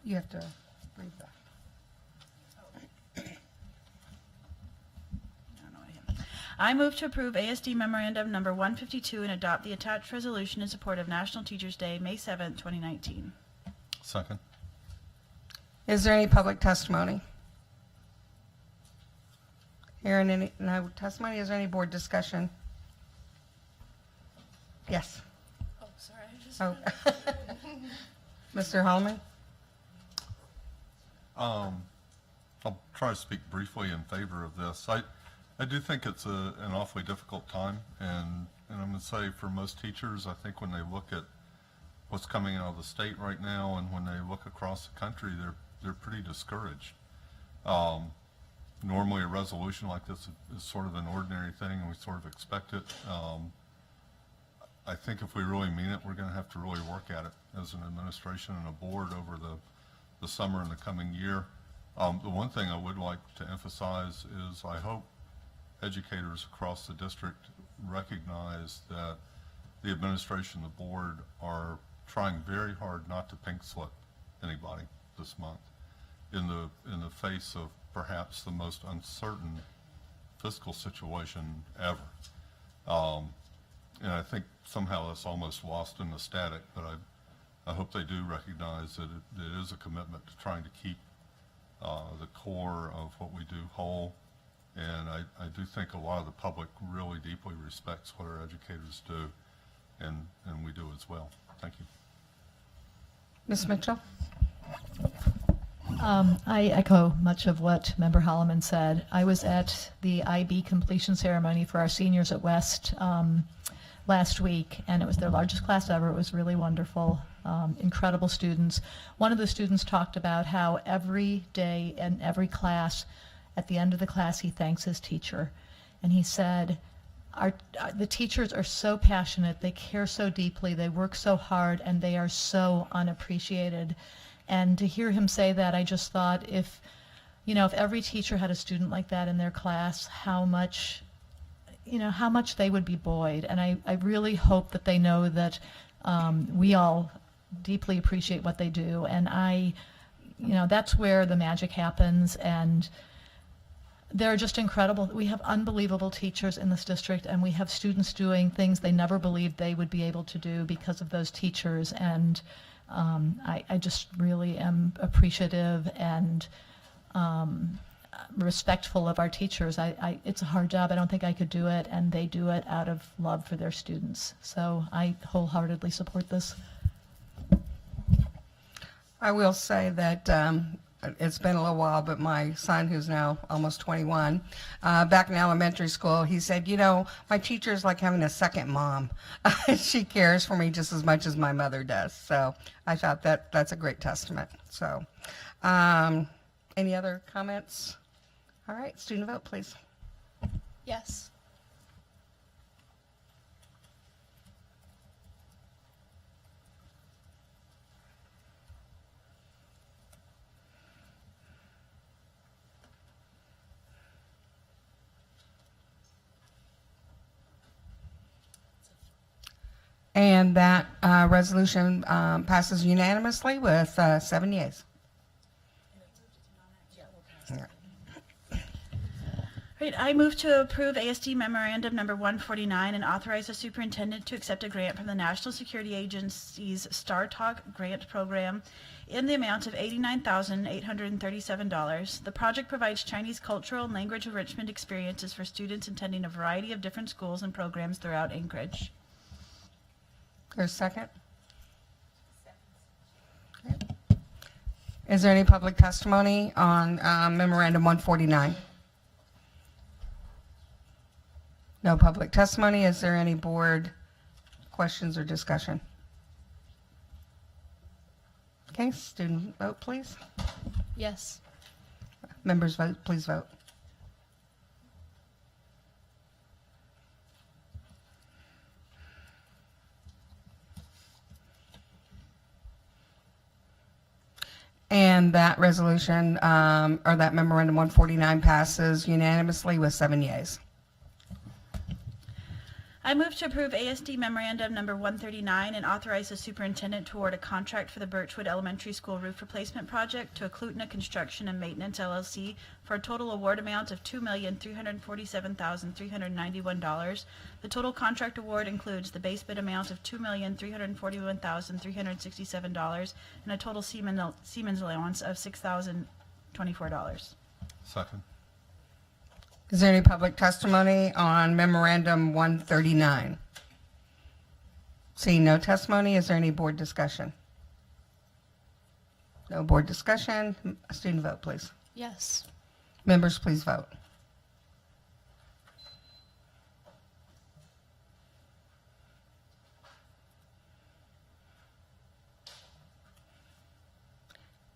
You have to read that. I move to approve ASD Memorandum number 152 and adopt the attached resolution in support of National Teachers Day, May 7th, 2019. Second. Is there any public testimony? Hearing any, no testimony, is there any board discussion? Yes. Oh, sorry, I just. Oh. Mr. Holman? I'll try to speak briefly in favor of this. I do think it's an awfully difficult time, and I'm going to say for most teachers, I think when they look at what's coming out of the state right now, and when they look across the country, they're pretty discouraged. Normally a resolution like this is sort of an ordinary thing, and we sort of expect it. I think if we really mean it, we're going to have to really work at it as an administration and a board over the summer and the coming year. The one thing I would like to emphasize is I hope educators across the district recognize that the administration and the board are trying very hard not to pink slip anybody this month in the face of perhaps the most uncertain fiscal situation ever. And I think somehow that's almost lost in the static, but I hope they do recognize that it is a commitment to trying to keep the core of what we do whole. And I do think a lot of the public really deeply respects what our educators do, and we do as well. Thank you. Ms. Mitchell? I echo much of what Member Holloman said. I was at the IB completion ceremony for our seniors at West last week, and it was their largest class ever. It was really wonderful, incredible students. One of the students talked about how every day in every class, at the end of the class, he thanks his teacher. And he said, the teachers are so passionate, they care so deeply, they work so hard, and they are so unappreciated. And to hear him say that, I just thought if every teacher had a student like that in their class, how much they would be buoyed. And I really hope that they know that we all deeply appreciate what they do. And that's where the magic happens. And they're just incredible. We have unbelievable teachers in this district, and we have students doing things they never believed they would be able to do because of those teachers. And I just really am appreciative and respectful of our teachers. It's a hard job. I don't think I could do it, and they do it out of love for their students. So I wholeheartedly support this. I will say that it's been a little while, but my son, who's now almost 21, back in elementary school, he said, you know, my teacher is like having a second mom. She cares for me just as much as my mother does. So I thought that's a great testament. So any other comments? All right, student vote, please. Yes. And that resolution passes unanimously with 7 yeas. Right, I move to approve ASD Memorandum Number 149 and authorize the superintendent to accept a grant from the National Security Agency's Star Talk Grant Program in the amount of $89,837. The project provides Chinese cultural and language enrichment experiences for students attending a variety of different schools and programs throughout Anchorage. There's a second? Okay. Is there any public testimony on Memorandum 149? No public testimony. Is there any board questions or discussion? Okay, student vote, please. Yes. Members vote, please vote. And that resolution, or that Memorandum 149 passes unanimously with 7 yeas. I move to approve ASD Memorandum Number 139 and authorize the superintendent to award a contract for the Birchwood Elementary School roof replacement project to Aklutna Construction and Maintenance LLC for a total award amount of $2,347,391. The total contract award includes the base bid amount of $2,341,367 and a total Siemens allowance of $6,024. Second. Is there any public testimony on Memorandum 139? Seeing no testimony, is there any board discussion? No board discussion. Student vote, please. Yes. Members, please vote.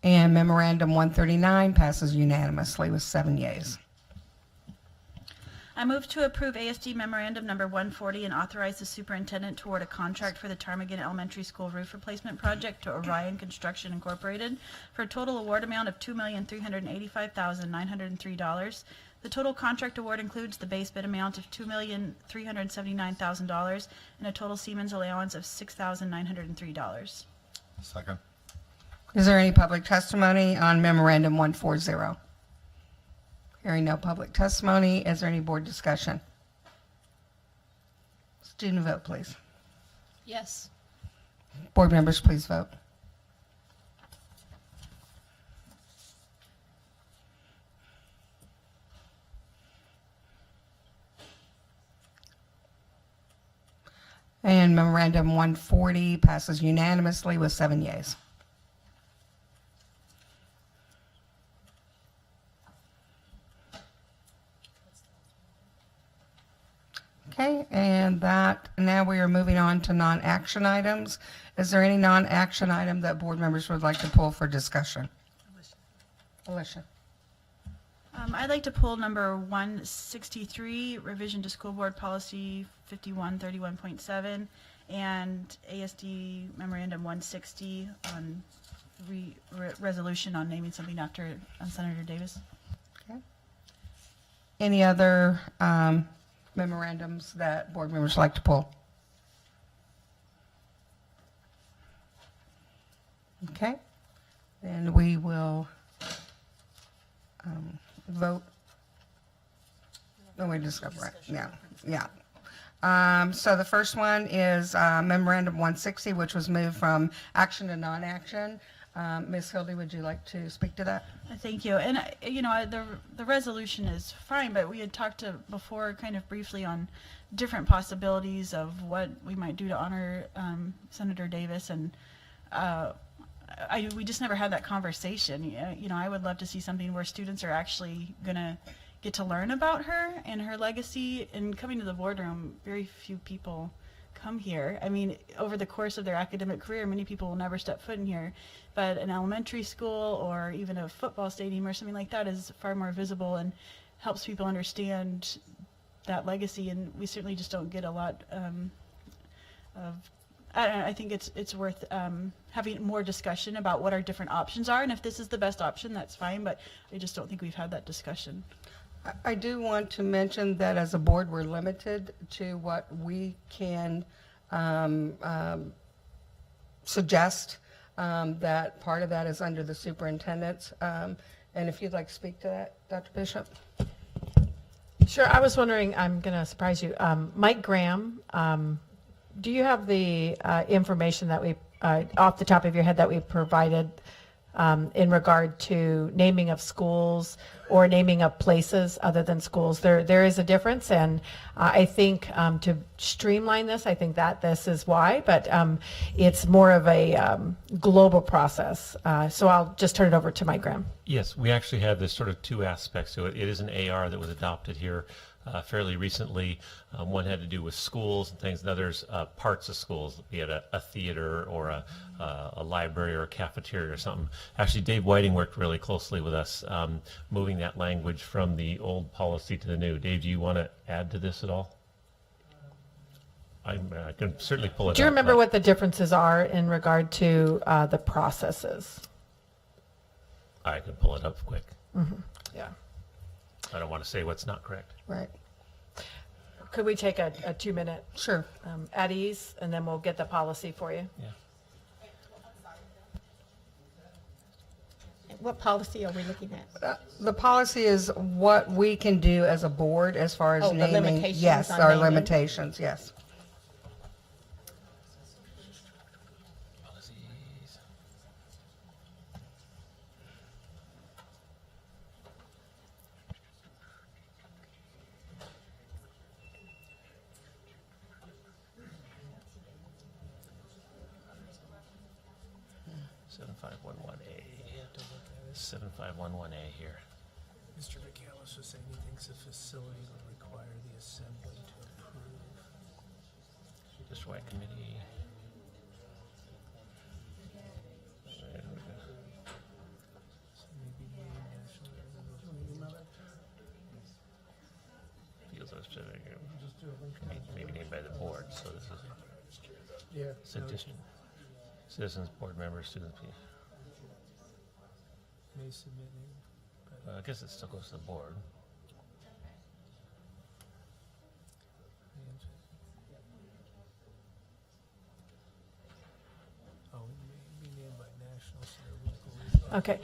And Memorandum 139 passes unanimously with 7 yeas. I move to approve ASD Memorandum Number 140 and authorize the superintendent to award a contract for the Ptarmigan Elementary School roof replacement project to Orion Construction Incorporated for a total award amount of $2,385,903. The total contract award includes the base bid amount of $2,379,000 and a total Siemens allowance of $6,903. Second. Is there any public testimony on Memorandum 140? Hearing no public testimony, is there any board discussion? Student vote, please. Yes. Board members, please vote. And Memorandum 140 passes unanimously with 7 yeas. Okay, and that, now we are moving on to non-action items. Is there any non-action item that board members would like to pull for discussion? Alicia. I'd like to pull number 163, revision to school board policy 5131.7, and ASD memorandum 160 on resolution on naming something after Senator Davis. Okay. Any other memorandums that board members like to pull? Okay, then we will vote. No, we just go right. Yeah. So the first one is Memorandum 160, which was moved from action to non-action. Ms. Hildy, would you like to speak to that? Thank you. And the resolution is fine, but we had talked before kind of briefly on different possibilities of what we might do to honor Senator Davis, and we just never had that conversation. You know, I would love to see something where students are actually going to get to learn about her and her legacy. And coming to the boardroom, very few people come here. I mean, over the course of their academic career, many people will never step foot in here, but an elementary school or even a football stadium or something like that is far more visible and helps people understand that legacy. And we certainly just don't get a lot of, I think it's worth having more discussion about what our different options are, and if this is the best option, that's fine, but I just don't think we've had that discussion. I do want to mention that as a board, we're limited to what we can suggest. That part of that is under the superintendent. And if you'd like to speak to that, Dr. Bishop. Sure. I was wondering, I'm going to surprise you. Mike Graham, do you have the information that we, off the top of your head, that we provided in regard to naming of schools or naming of places other than schools? There is a difference, and I think to streamline this, I think that this is why, but it's more of a global process. So I'll just turn it over to Mike Graham. Yes, we actually have this sort of two aspects to it. It is an AR that was adopted here fairly recently. One had to do with schools and things, and others parts of schools, be it a theater or a library or a cafeteria or something. Actually, Dave Whiting worked really closely with us, moving that language from the old policy to the new. Dave, do you want to add to this at all? I can certainly pull it up. Do you remember what the differences are in regard to the processes? I can pull it up quick. Mm-hmm. Yeah. I don't want to say what's not correct. Right. Could we take a 2-minute? Sure. At ease, and then we'll get the policy for you. Yeah. What policy are we looking at? The policy is what we can do as a board as far as Oh, the naming. limitations Yes, on our naming? limitations, yes. A 7511A here. Mr. McAllis was saying he thinks a facility would require the assembly to approve. District committee. There we go. So maybe name national. Fields are specific. Maybe named by the board. So this is. Yeah. Citizens, board members, students. May submit name. I guess it still goes to the board. Oh, it may be named by national, so local. Okay.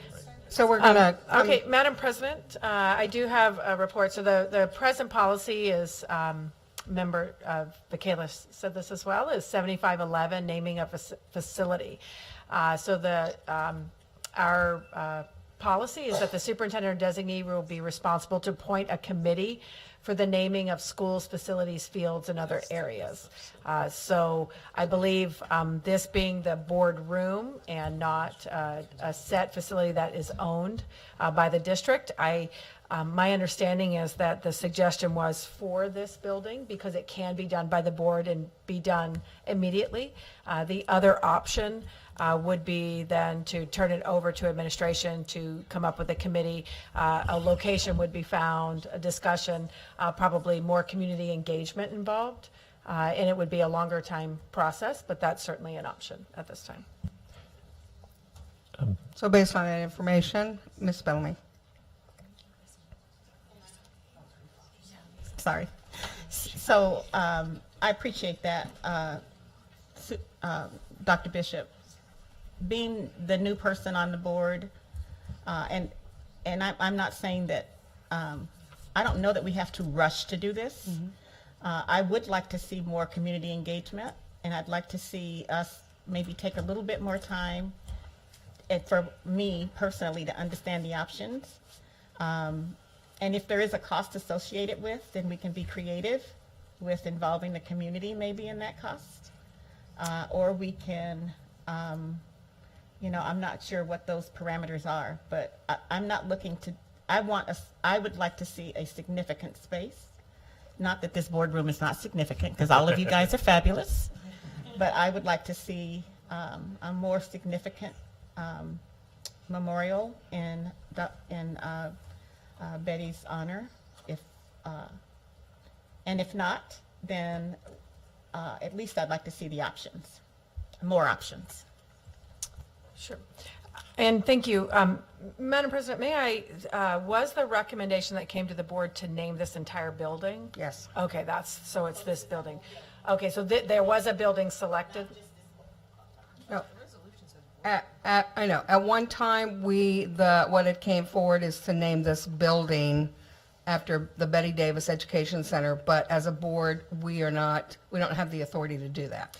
So we're gonna. Okay, Madam President, I do have a report. So the present policy is, member Kellie said this as well, is 7511, naming of a facility. So our policy is that the superintendent or designee will be responsible to appoint a committee for the naming of schools, facilities, fields, and other areas. So I believe this being the board room and not a set facility that is owned by the district, my understanding is that the suggestion was for this building because it can be done by the board and be done immediately. The other option would be then to turn it over to administration to come up with a committee. A location would be found, a discussion, probably more community engagement involved, and it would be a longer time process, but that's certainly an option at this time. So based on that information, Ms. Bellamy. Sorry. So I appreciate that, Dr. Bishop. Being the new person on the board, and I'm not saying that, I don't know that we have to rush to do this. Mm-hmm. I would like to see more community engagement, and I'd like to see us maybe take a little bit more time, and for me personally, to understand the options. And if there is a cost associated with, then we can be creative with involving the community maybe in that cost. Or we can You know, I'm not sure what those parameters are, but I'm not looking to, I would like to see a significant space. Not that this boardroom is not significant, because all of you guys are fabulous, but I would like to see a more significant memorial in Betty's honor. And if not, then at least I'd like to see the options, more options. Sure. And thank you. Madam President, may I, was the recommendation that came to the board to name this entire building? Yes. Okay, so it's this building. Okay, so there was a building selected? No. I know. At one time, what it came forward is to name this building after the Betty Davis Education Center, but as a board, we don't have the authority to do that.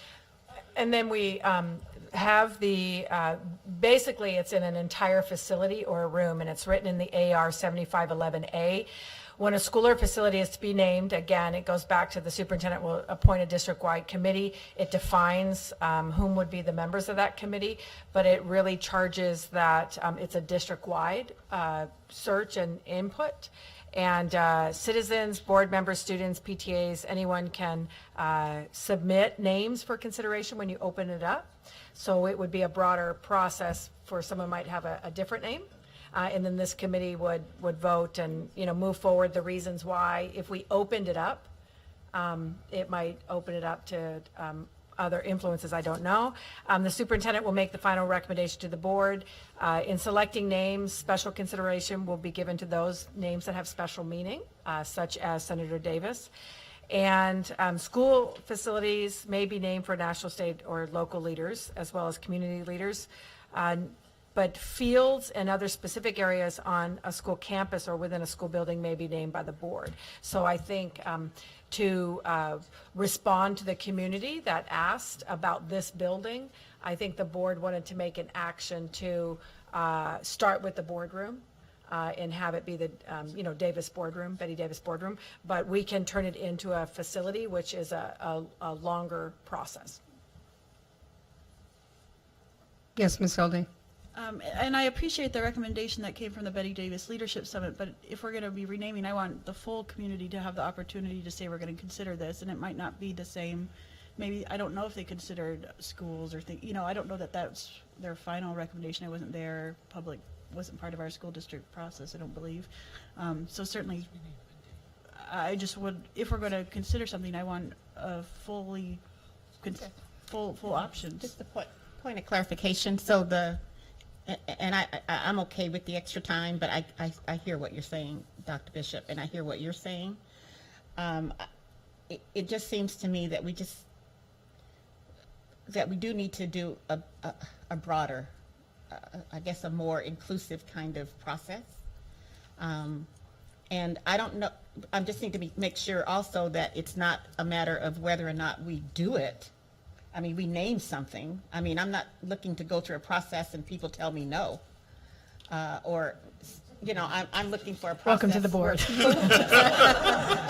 And then we have basically it's in an entire facility or a room, and it's written in the AR 7511A. When a school or facility is to be named, again, it goes back to the superintendent will appoint a district-wide committee. It defines whom would be the members of that committee, but it really charges that it's a district-wide search and input. And citizens, board members, students, PTAs, anyone can submit names for consideration when you open it up. So it would be a broader process for someone might have a different name. And then this committee would vote and, move forward the reasons why. If we opened it up, it might open it up to other influences, I don't know. The superintendent will make the final recommendation to the board. In selecting names, special consideration will be given to those names that have special meaning, such as Senator Davis. And school facilities may be named for national, state, or local leaders, as well as community leaders. But fields and other specific areas on a school campus or within a school building may be named by the board. So I think to respond to the community that asked about this building, I think the board wanted to make an action to start with the boardroom and have it be the Davis boardroom, Betty Davis boardroom, but we can turn it into a facility, which is a longer process. Yes, Ms. Hildy. And I appreciate the recommendation that came from the Betty Davis Leadership Summit, but if we're going to be renaming, I want the full community to have the opportunity to say we're going to consider this, and it might not be the same. Maybe, I don't know if they considered schools or things, I don't know that that's their final recommendation. I wasn't there. Public wasn't part of our school district process, I don't believe. So certainly, I just would, if we're going to consider something, I want a full options. Just a point of clarification. So and I'm okay with the extra time, but I hear what you're saying, Dr. Bishop, and I hear what you're saying. It just seems to me that we do need to do a broader, I guess a more inclusive kind of process. And I don't know, I just need to make sure also that it's not a matter of whether or not we do it. I mean, we name something. I mean, I'm not looking to go through a process and people tell me no. I'm looking for a process. Welcome to the board.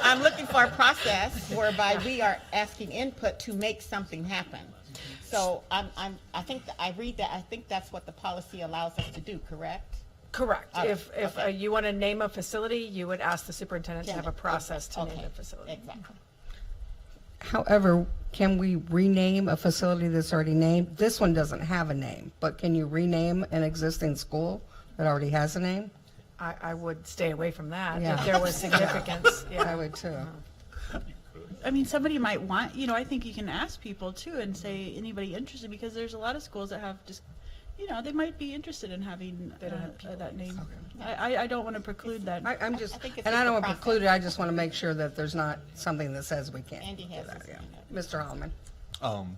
I'm looking for a process whereby we are asking input to make something happen. So I think that's what the policy allows us to do, correct? Correct. If you want to name a facility, you would ask the superintendent to have a process to name the facility. Exactly. However, can we rename a facility that's already named? This one doesn't have a name, but can you rename an existing school that already has a name? I would stay away from that Yeah. if there was significance. Yeah. I would too. I mean, somebody might want, I think you can ask people too and say, anybody interested, because there's a lot of schools that have just, they might be interested in having that name. I don't want to preclude that. I don't want to preclude it, I just want to make sure that there's not something that says we can't Andy do has that. his Yeah. hand up. Mr. Holloman.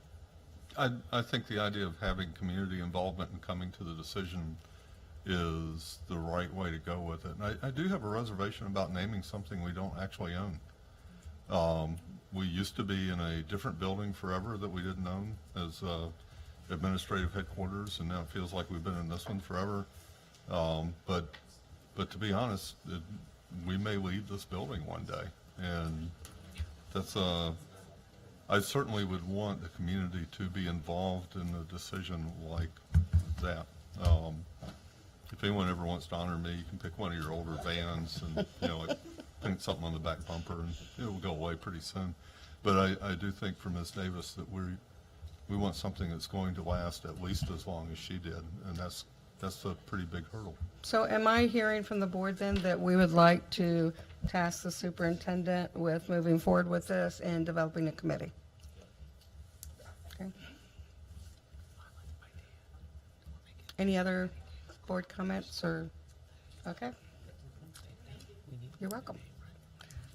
I think the idea of having community involvement and coming to the decision is the right way to go with it. And I do have a reservation about naming something we don't actually own. We used to be in a different building forever that we didn't own as administrative headquarters, and now it feels like we've been in this one forever. But to be honest, we may leave this building one day, and that's I certainly would want the community to be involved in the decision, like that. If anyone ever wants to honor me, you can pick one of your older vans and, like, paint something on the back bumper, and it will go away pretty soon. But I do think for Ms. Davis that we want something that's going to last at least as long as she did, and that's a pretty big hurdle. So am I hearing from the board then that we would like to task the superintendent with moving forward with this and developing a committee? Okay. Any other board comments or, okay? You're welcome.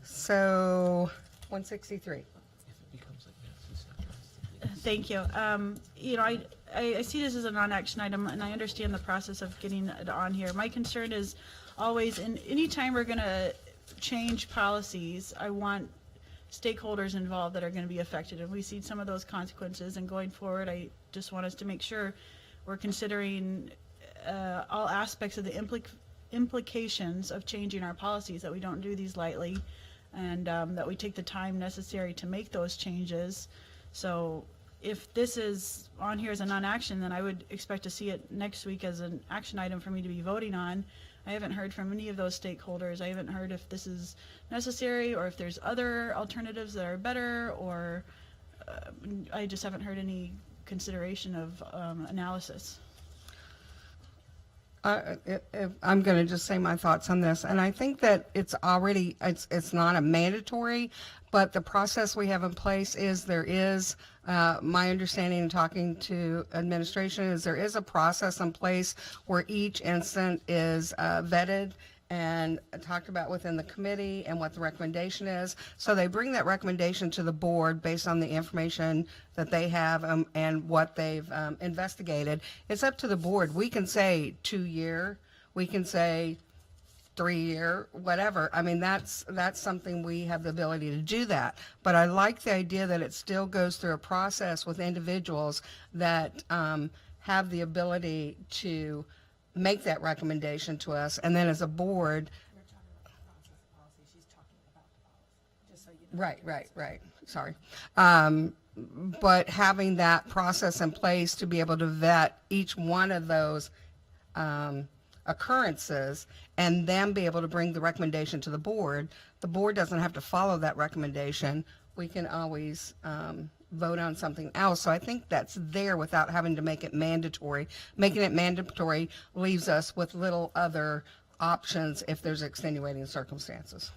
So, 163. Thank you. I see this as a non-action item, and I understand the process of getting it on here. My concern is always, and anytime we're going to change policies, I want stakeholders involved that are going to be affected. And we see some of those consequences, and going forward, I just want us to make sure we're considering all aspects of the implications of changing our policies, that we don't do these lightly, and that we take the time necessary to make those changes. So if this is on here as a non-action, then I would expect to see it next week as an action item for me to be voting on. I haven't heard from any of those stakeholders. I haven't heard if this is necessary or if there's other alternatives that are better, or I just haven't heard any consideration of analysis. I'm going to just say my thoughts on this, and I think that it's not a mandatory, but the process we have in place is there is, my understanding in talking to administration is there is a process in place where each incident is vetted and talked about within the committee and what the recommendation is. So they bring that recommendation to the board based on the information that they have and what they've investigated. It's up to the board. We can say 2-year, we can say 3-year, whatever. I mean, that's something we have the ability to do that. But I like the idea that it still goes through a process with individuals that have the ability to make that recommendation to us, and then as a board. Right. Sorry. But having that process in place to be able to vet each one of those occurrences and then be able to bring the recommendation to the board. The board doesn't have to follow that recommendation. We can always vote on something else. So I think that's there without having to make it mandatory. Making it mandatory leaves us with little other options if there's extenuating circumstances.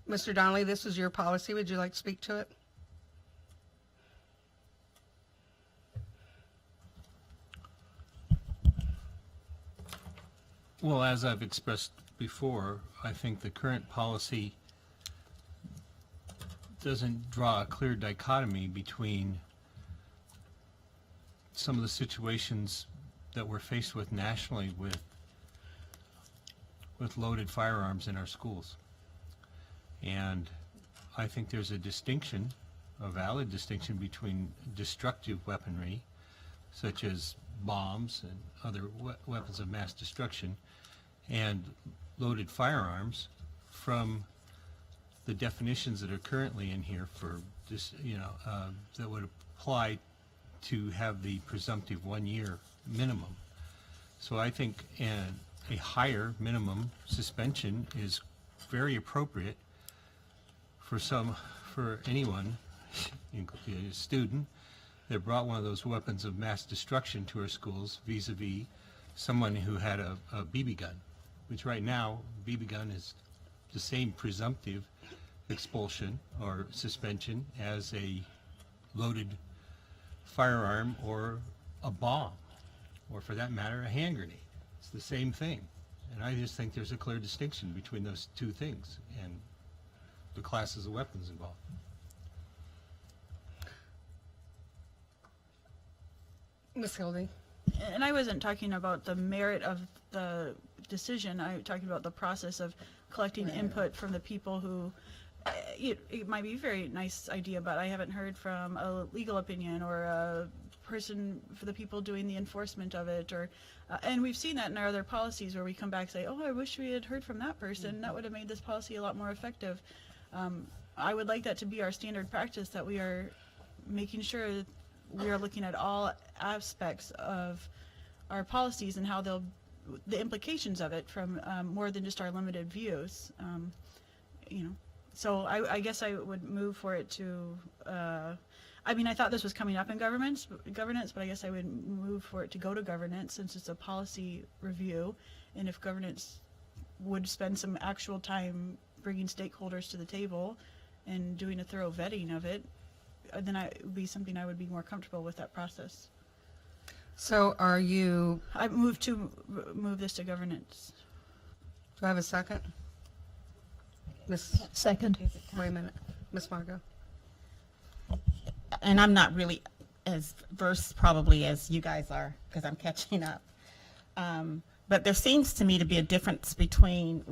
Mr. Donnelly, this is your policy. Would you like to speak to it? Well, as I've expressed before, I think the current policy doesn't draw a clear dichotomy between some of the situations that we're faced with nationally with loaded firearms in our schools. And I think there's a distinction, a valid distinction, between destructive weaponry, such as bombs and other weapons of mass destruction, and loaded firearms from the definitions that are currently in here for this, that would apply to have the presumptive 1-year minimum. So I think a higher minimum suspension is very appropriate for anyone, a student that brought one of those weapons of mass destruction to our schools, vis-a-vis someone who had a BB gun, which right now, BB gun is the same presumptive expulsion or suspension as a loaded firearm or a bomb, or for that matter, a hand grenade. It's the same thing. And I just think there's a clear distinction between those two things and the classes of weapons involved. Ms. Hildy. And I wasn't talking about the merit of the decision. I'm talking about the process of collecting input from the people who, it might be a very nice idea, but I haven't heard from a legal opinion or a person for the people doing the enforcement of it, or and we've seen that in our other policies where we come back and say, oh, I wish we had heard from that person. That would have made this policy a lot more effective. I would like that to be our standard practice, that we are making sure that we are looking at all aspects of our policies and how the implications of it from more than just our limited views. So I guess I would move for it to, I thought this was coming up in governance, but I guess I would move for it to go to governance since it's a policy review. And if governance would spend some actual time bringing stakeholders to the table and doing a thorough vetting of it, then it would be something I would be more comfortable with that process. So are you? I move this to governance. Do I have a second? Second. Wait a minute. Miss Margot. And I'm not really as versed probably as you guys are because I'm catching up. But there seems to me to be a difference between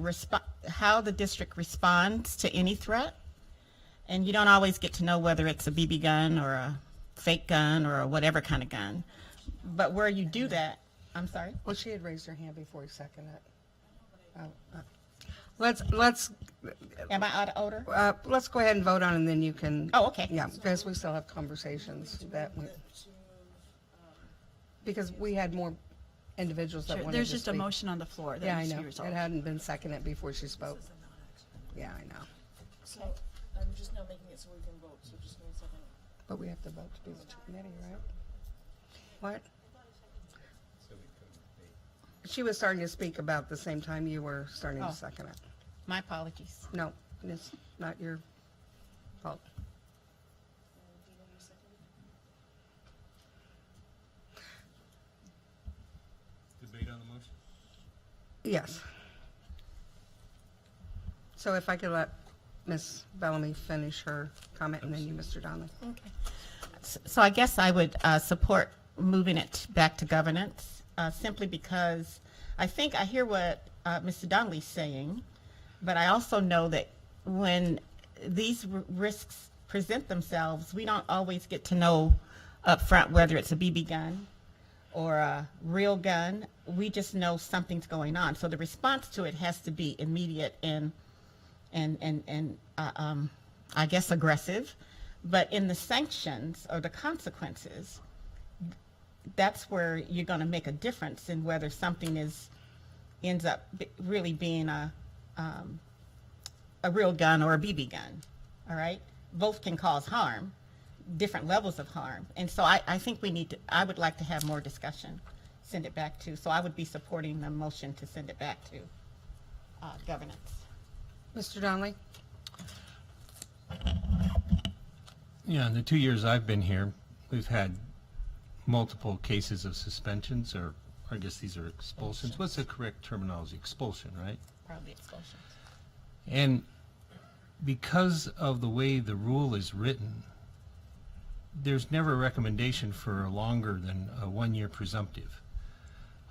how the district responds to any threat, and you don't always get to know whether it's a BB gun or a fake gun or a whatever kind of gun. But where you do that, I'm sorry? Well, she had raised her hand before you seconded it. Let's. Am I out of order? Let's go ahead and vote on it, and then you can. Oh, okay. Yeah, because we still have conversations because we had more individuals that Sure, wanted there's to just a speak. motion on the floor that Yeah, I needs to know. be resolved. It hadn't been seconded before she spoke. Yeah, I know. So I'm just now making it so we can vote, so just give me a second. But we have to vote to do the committee, right? What? She was starting to speak about the same time you were starting to second it. My apologies. No, it's not your fault. Debate on the motion? Yes. So if I could let Ms. Bellamy finish her comment, and then you, Mr. Donnelly. Okay. So I guess I would support moving it back to governance simply because I think I hear what Mr. Donnelly's saying, but I also know that when these risks present themselves, we don't always get to know up front whether it's a BB gun or a real gun. We just know something's going on. So the response to it has to be immediate and I guess aggressive. But in the sanctions or the consequences, that's where you're going to make a difference in whether something ends up really being a real gun or a BB gun. All right, both can cause harm, different levels of harm, and so I think I would like to have more discussion. Send it back to. So I would be supporting the motion to send it back to governance. Mr. Donnelly. Yeah, in the 2 years I've been here, we've had multiple cases of suspensions, or I guess these are expulsions. What's the correct terminology? Expulsion, right? Probably expulsion. And because of the way the rule is written, there's never a recommendation for longer than a 1 year presumptive.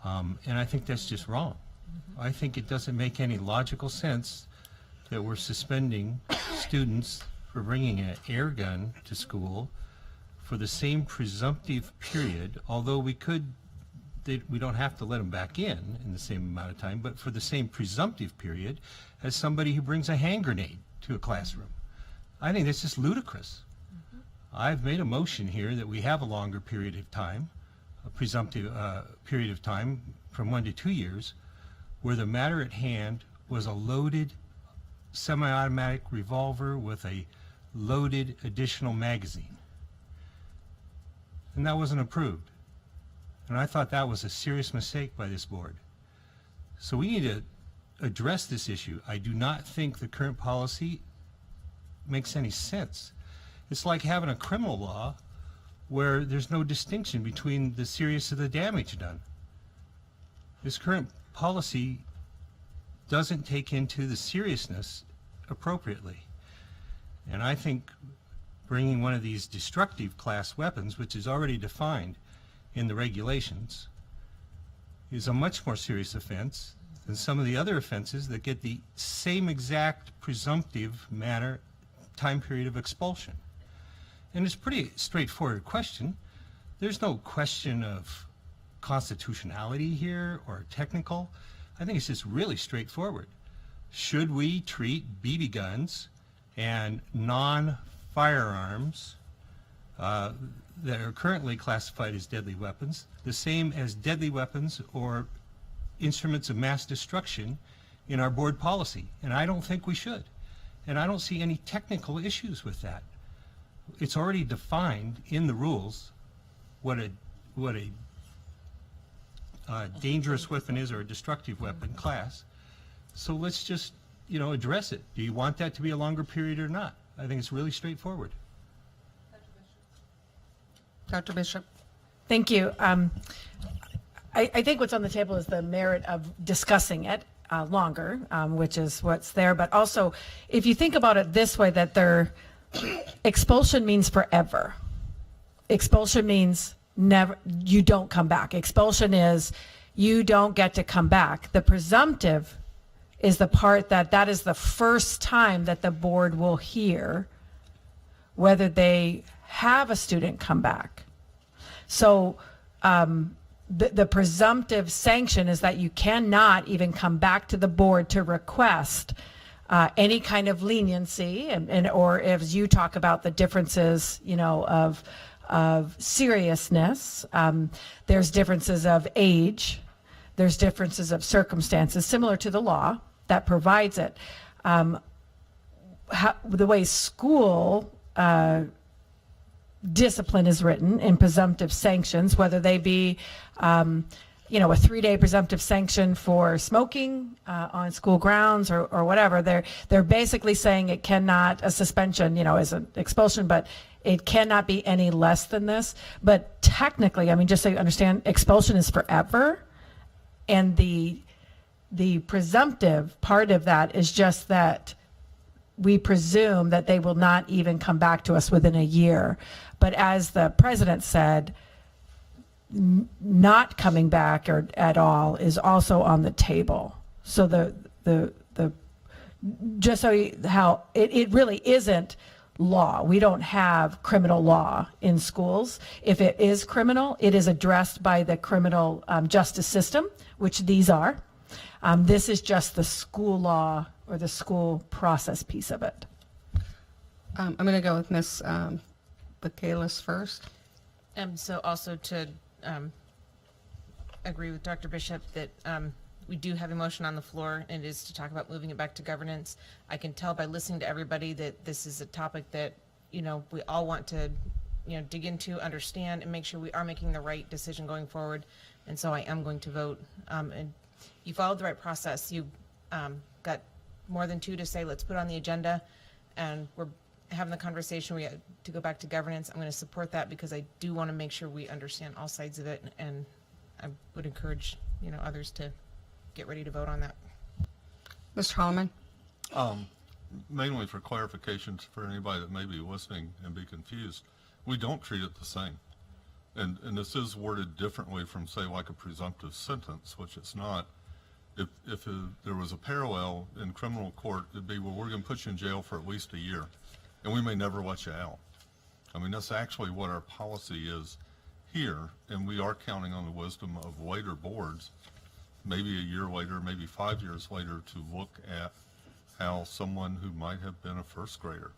And I think that's just wrong. I think it doesn't make any logical sense that we're suspending students for bringing an air gun to school for the same presumptive period, although we don't have to let them back in the same amount of time, but for the same presumptive period as somebody who brings a hand grenade to a classroom. I think that's just ludicrous. I've made a motion here that we have a longer period of time, a presumptive period of time from 1 to 2 years, where the matter at hand was a loaded semi-automatic revolver with a loaded additional magazine. And that wasn't approved. And I thought that was a serious mistake by this board. So we need to address this issue. I do not think the current policy makes any sense. It's like having a criminal law where there's no distinction between the seriousness of the damage done. This current policy doesn't take into the seriousness appropriately. And I think bringing one of these destructive class weapons, which is already defined in the regulations, is a much more serious offense than some of the other offenses that get the same exact presumptive time period of expulsion. And it's a pretty straightforward question. There's no question of constitutionality here or technical. I think it's just really straightforward. Should we treat BB guns and non-firearms that are currently classified as deadly weapons, the same as deadly weapons or instruments of mass destruction in our board policy, and I don't think we should. And I don't see any technical issues with that. It's already defined in the rules what a dangerous weapon is, or a destructive weapon class. So let's just, address it. Do you want that to be a longer period or not? I think it's really straightforward. Dr. Bishop. Thank you. I think what's on the table is the merit of discussing it longer, which is what's there. But also, if you think about it this way, that expulsion means forever. Expulsion means never, you don't come back. Expulsion is you don't get to come back. The presumptive is the part that is the first time that the board will hear whether they have a student come back. So the presumptive sanction is that you cannot even come back to the board to request any kind of leniency, or as you talk about the differences, of seriousness. There's differences of age. There's differences of circumstances, similar to the law that provides it. The way school discipline is written in presumptive sanctions, whether they be, a 3-day presumptive sanction for smoking on school grounds or whatever, they're basically saying it cannot, a suspension, is an expulsion, but it cannot be any less than this. But technically, just so you understand, expulsion is forever, and the presumptive part of that is just that we presume that they will not even come back to us within a year. But as the president said, not coming back or at all is also on the table. So just so how it really isn't law. We don't have criminal law in schools. If it is criminal, it is addressed by the criminal justice system, which these are. This is just the school law or the school process piece of it. I'm going to go with Ms. Michaelis first. So also to agree with Dr. Bishop that we do have a motion on the floor, and it is to talk about moving it back to governance. I can tell by listening to everybody that this is a topic that, we all want to, dig into, understand, and make sure we are making the right decision going forward. And so I am going to vote. And you followed the right process. You got more than 2 to say, let's put on the agenda, and we're having the conversation. We have to go back to governance. I'm going to support that because I do want to make sure we understand all sides of it, and I would encourage, others to get ready to vote on that. Mr. Holloman. Mainly for clarifications for anybody that may be listening and be confused, we don't treat it the same. And this is worded differently from, say, like a presumptive sentence, which it's not. If there was a parallel in criminal court, it'd be, well, we're going to put you in jail for at least a year, and we may never let you out. That's actually what our policy is here, and we are counting on the wisdom of later boards, maybe a year later, maybe 5 years later, to look at how someone who might have been a first grader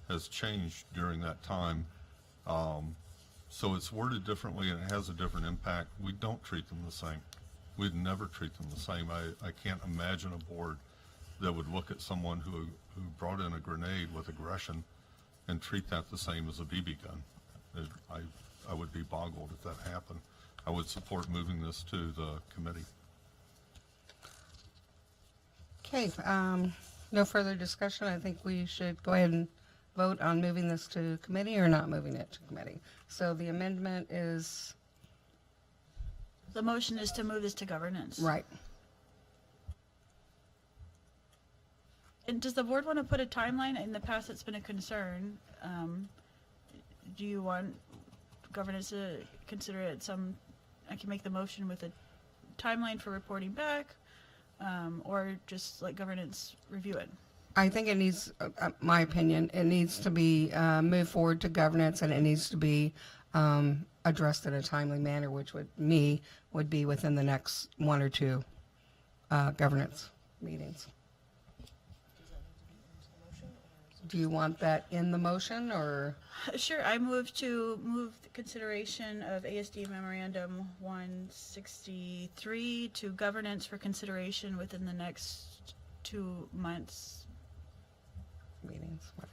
has changed during that time. So it's worded differently, and it has a different impact. We don't treat them the same. We'd never treat them the same. I can't imagine a board that would look at someone who brought in a grenade with aggression and treat that the same as a BB gun. I would be boggled if that happened. I would support moving this to the committee. Okay, no further discussion. I think we should go ahead and vote on moving this to committee or not moving it to committee. So the amendment is? The motion is to move this to governance. Right. And does the board want to put a timeline? In the past, it's been a concern. Do you want governance to consider it I can make the motion with a timeline for reporting back, or just let governance review it? I think it needs, my opinion, it needs to be moved forward to governance, and it needs to be addressed in a timely manner, which would be within the next 1 or 2 governance meetings. Do you want that in the motion, or? Sure, I move to move the consideration of ASD Memorandum 163 to governance for consideration within the next 2 months. Meetings, whatever.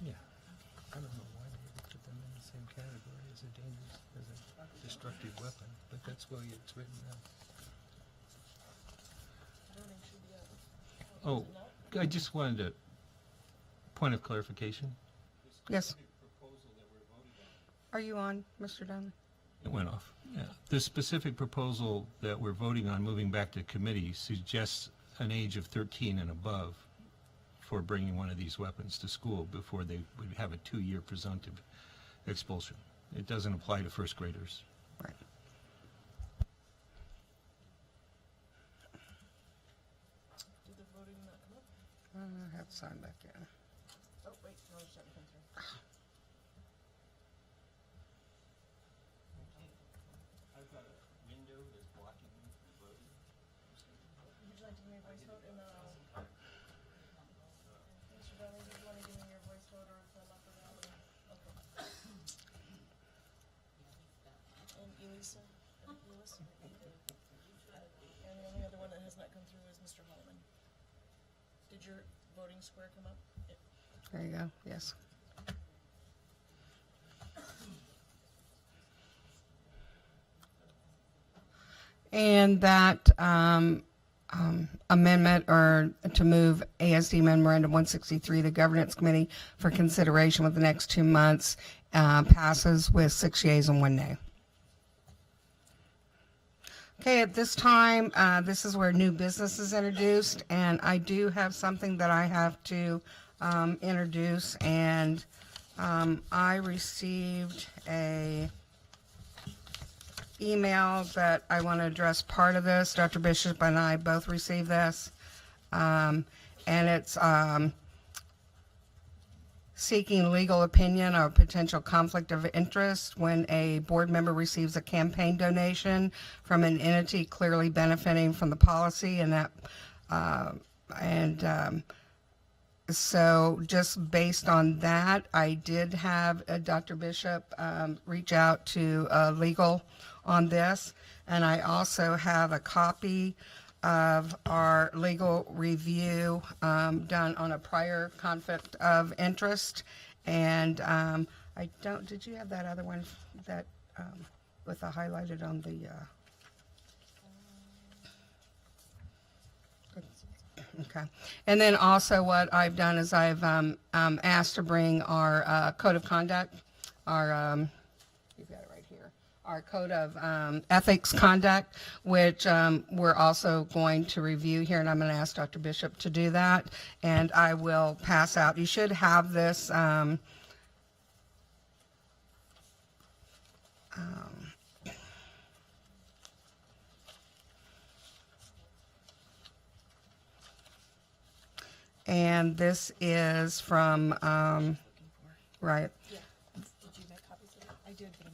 Yeah. I don't know why they would put them in the same category as a dangerous, as a destructive weapon, but that's the way it's written now. Oh, I just wanted a point of clarification. Yes. Are you on, Mr. Donnelly? It went off. Yeah. The specific proposal that we're voting on moving back to committee suggests an age of 13 and above for bringing one of these weapons to school before they would have a 2-year presumptive expulsion. It doesn't apply to first graders. Right. Did the voting not come up? I have to sign back in. Oh, wait, no, there's something come through. I've got a window that's blocking me from voting. Would you like to give me a voice vote? And Mr. Donnelly, did you want to give me your voice vote or if I'm up or down? Okay. And Elisa? And Elisa? And the only other one that has not come through is Mr. Holloman. Did your voting square come up? There you go, yes. And that amendment, or to move ASD Memorandum 163 to Governance Committee for consideration with the next 2 months, passes with 6 yeas and 1 nay. Okay, at this time, this is where new business is introduced, and I do have something that I have to introduce, and I received a email that I want to address part of this. Dr. Bishop and I both received this, and it's seeking legal opinion or potential conflict of interest when a board member receives a campaign donation from an entity clearly benefiting from the policy, and that so just based on that, I did have Dr. Bishop reach out to legal on this, and I also have a copy of our legal review done on a prior conflict of interest. And I don't, did you have that other one that with the highlighted on the okay. And then also what I've done is I've asked to bring our code of conduct, our you've got it right here, our code of ethics conduct, which we're also going to review here, and I'm going to ask Dr. Bishop to do that, and I will pass out. You should have this and this is from right. Yeah. Did you make copies of it? I did, but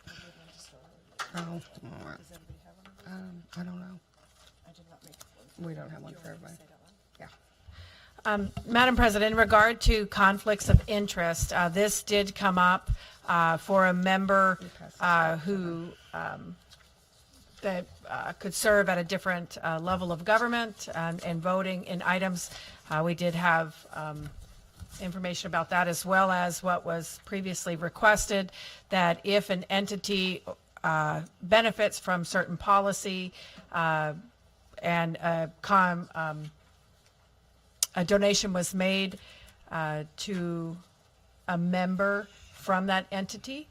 I did one to store. Oh, all right. Does everybody have one of those? I don't know. I did not make one. We don't have one for everybody. Yeah. Madam President, in regard to conflicts of interest, this did come up for a member who that could serve at a different level of government and voting in items. We did have information about that, as well as what was previously requested, that if an entity benefits from certain policy and a donation was made to a member from that entity,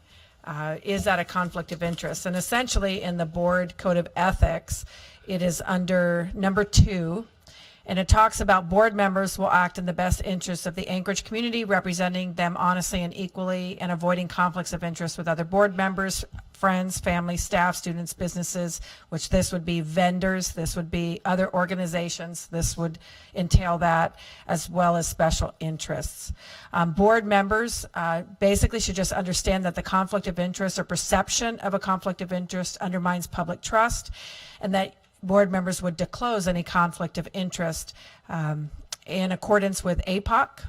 is that a conflict of interest? And essentially in the board code of ethics, it is under number 2, And it talks about board members will act in the best interests of the Anchorage community, representing them honestly and equally, and avoiding conflicts of interest with other board members, friends, family, staff, students, businesses, which this would be vendors, this would be other organizations, this would entail that, as well as special interests. Board members basically should just understand that the conflict of interest or perception of a conflict of interest undermines public trust, and that board members would disclose any conflict of interest in accordance with APOC,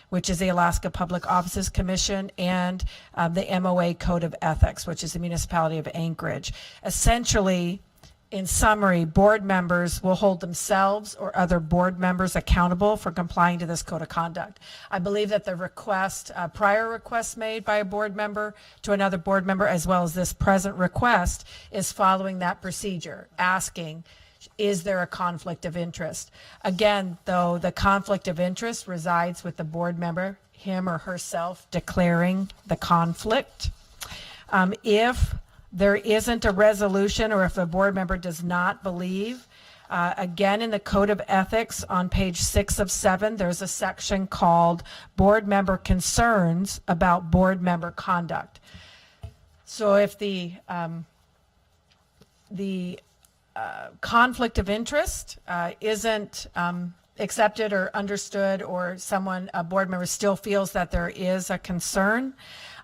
which is the Alaska Public Offices Commission, and the MOA Code of Ethics, which is the Municipality of Anchorage. Essentially, in summary, board members will hold themselves or other board members accountable for complying to this code of conduct. I believe that the request, prior request made by a board member to another board member, as well as this present request, is following that procedure, asking, is there a conflict of interest? Again, though, the conflict of interest resides with the board member, him or herself declaring the conflict. If there isn't a resolution, or if a board member does not believe, again, in the Code of Ethics on page 6 of 7, there's a section called Board Member Concerns about Board Member Conduct. So if the conflict of interest isn't accepted or understood, or a board member still feels that there is a concern,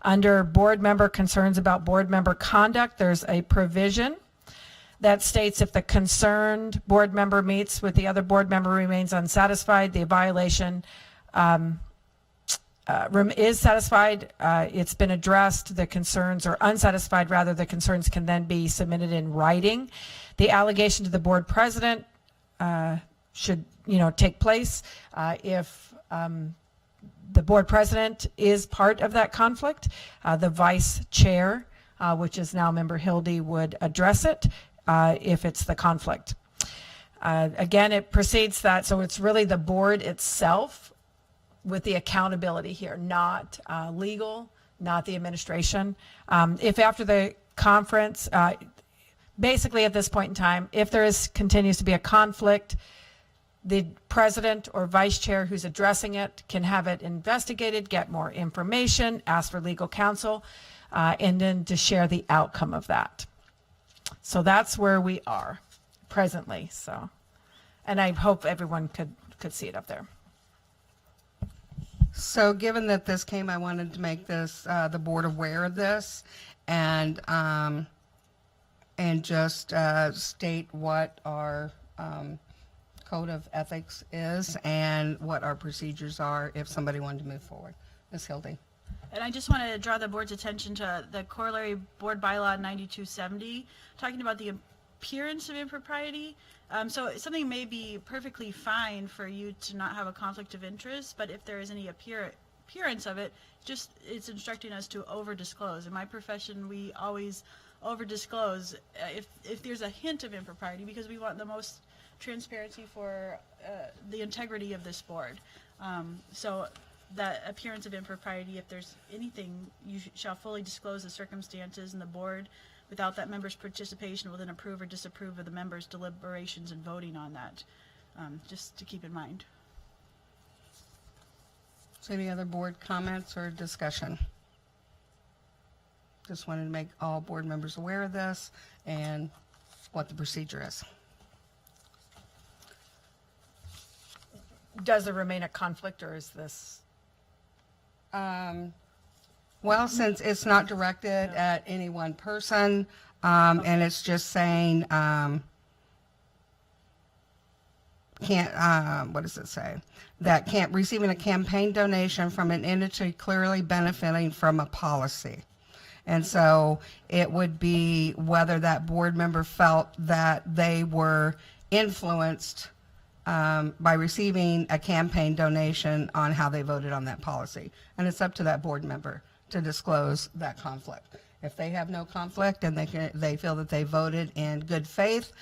under board member concerns about board member conduct, there's a provision that states if the concerned board member meets with the other board member remains unsatisfied, the violation is satisfied, it's been addressed, the concerns are unsatisfied, rather the concerns can then be submitted in writing. The allegation to the board president should take place if the board president is part of that conflict. The vice chair, which is now member Hildy, would address it if it's the conflict. Again, it precedes that, so it's really the board itself with the accountability here, not legal, not the administration. If after the conference, basically at this point in time, if there continues to be a conflict, the president or vice chair who's addressing it can have it investigated, get more information, ask for legal counsel, and then to share the outcome of that. So that's where we are presently. So, and I hope everyone could see it up there. So given that this came, I wanted to make this, the board aware of this, and just state what our Code of Ethics is and what our procedures are if somebody wanted to move forward. Ms. Hildy. And I just want to draw the board's attention to the corollary board bylaw 9270, talking about the appearance of impropriety. So something may be perfectly fine for you to not have a conflict of interest, but if there is any appearance of it, it's instructing us to over-disclose. In my profession, we always over-disclose if there's a hint of impropriety, because we want the most transparency for the integrity of this board. So that appearance of impropriety, if there's anything, you shall fully disclose the circumstances, and the board, without that member's participation, will then approve or disapprove of the member's deliberations and voting on that. Just to keep in mind. So any other board comments or discussion? Just wanted to make all board members aware of this and what the procedure is. Does there remain a conflict, or is this? Well, since it's not directed at any one person, and it's just saying, what does it say? That can't receiving a campaign donation from an entity clearly benefiting from a policy. And so it would be whether that board member felt that they were influenced by receiving a campaign donation on how they voted on that policy. And it's up to that board member to disclose that conflict. If they have no conflict and they feel that they voted in good faith,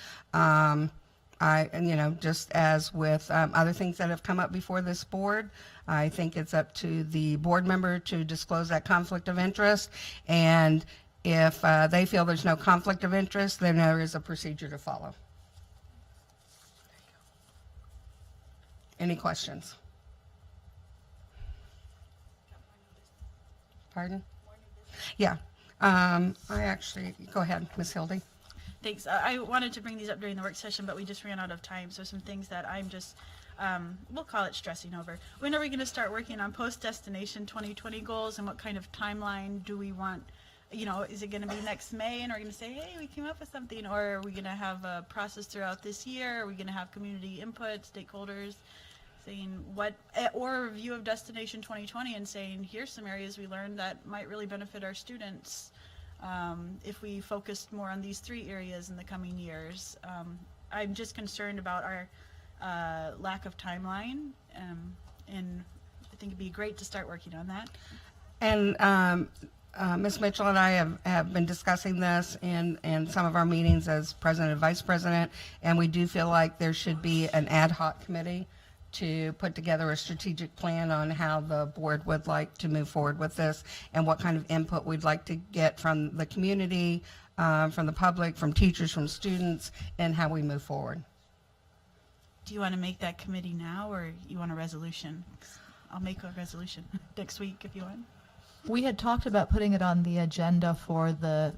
just as with other things that have come up before this board, I think it's up to the board member to disclose that conflict of interest. And if they feel there's no conflict of interest, then there is a procedure to follow. Any questions? Pardon? Yeah. I actually, go ahead, Ms. Hildy. Thanks. I wanted to bring these up during the work session, but we just ran out of time. So some things that I'm just, we'll call it stressing over. When are we going to start working on post-destination 2020 goals, and what kind of timeline do we want? You know, is it going to be next May and we're going to say, hey, we came up with something, or are we going to have a process throughout this year? Are we going to have community input, stakeholders saying what, or a review of Destination 2020 and saying, here's some areas we learned that might really benefit our students if we focused more on these 3 areas in the coming years. I'm just concerned about our lack of timeline, and I think it'd be great to start working on that. And Ms. Mitchell and I have been discussing this in some of our meetings as president and vice president, and we do feel like there should be an ad hoc committee to put together a strategic plan on how the board would like to move forward with this, and what kind of input we'd like to get from the community, from the public, from teachers, from students, and how we move forward. Do you want to make that committee now, or you want a resolution? I'll make a resolution next week if you want. We had talked about putting it on the agenda for the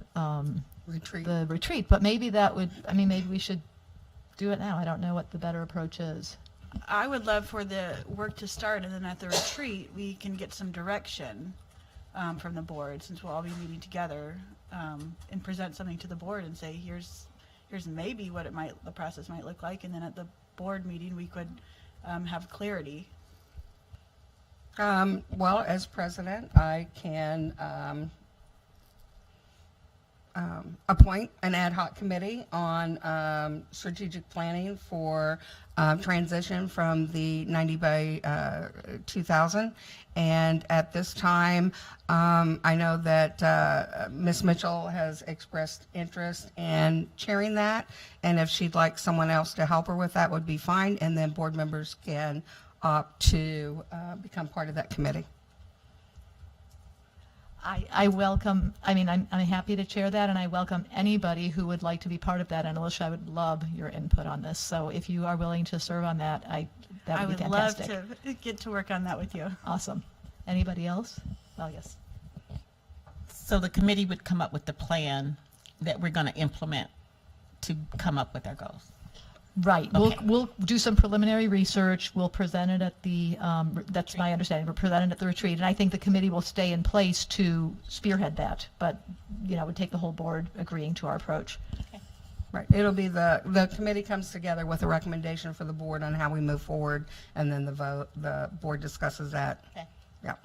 retreat, but maybe that would, I mean, maybe we should do it now. I don't know what the better approach is. I would love for the work to start, and then at the retreat we can get some direction from the board, since we'll all be meeting together, and present something to the board and say, here's maybe what the process might look like, and then at the board meeting we could have clarity. Well, as president, I can appoint an ad hoc committee on strategic planning for transition from the 90 by 2000. And at this time, I know that Ms. Mitchell has expressed interest in chairing that, and if she'd like someone else to help her with that would be fine, and then board members can opt to become part of that committee. I welcome, I mean, I'm happy to chair that, and I welcome anybody who would like to be part of that. And Alicia, I would love your input on this. So if you are willing to serve on that, that would be fantastic. I would love to get to work on that with you. Awesome. Anybody else? Well, yes. So the committee would come up with the plan that we're going to implement to come up with our goals. Right. Okay. We'll do some preliminary research. We'll present it at the, that's my understanding, we'll present it at the retreat. And I think the committee will stay in place to spearhead that. But, you know, it would take the whole board agreeing to our approach. Okay. Right. It'll be the committee comes together with a recommendation for the board on how we move forward, and then the board discusses that. Okay. Yeah.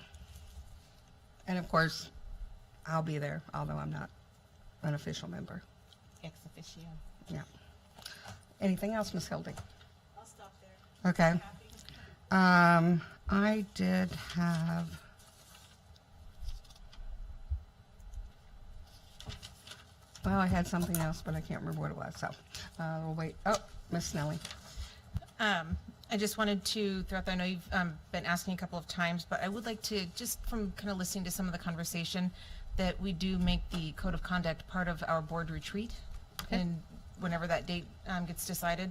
And of course, I'll be there, although I'm not an official member. Ex officio. Yeah. Anything else, Ms. Hildy? I'll stop there. Okay. I did have, well, I had something else, but I can't remember what it was, so we'll wait. Oh, Ms. Snelly. I just wanted to throw out there, I know you've been asking a couple of times, but I would like to, just from kind of listening to some of the conversation, that we do make the code of conduct part of our board retreat. Okay. And whenever that date gets decided,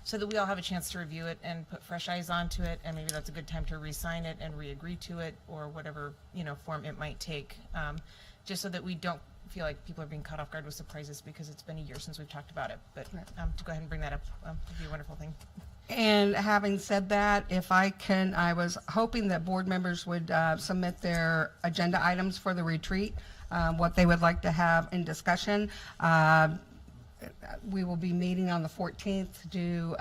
so that we all have a chance to review it and put fresh eyes onto it, and maybe that's a good time to re-sign it and re-agree to it, or whatever, you know, form it might take, just so that we don't feel like people are being caught off guard with surprises, because it's been a year since we've talked about it. But to go ahead and bring that up would be a wonderful thing. And having said that, if I can, I was hoping that board members would submit their agenda items for the retreat, what they would like to have in discussion. We will be meeting on the 14th to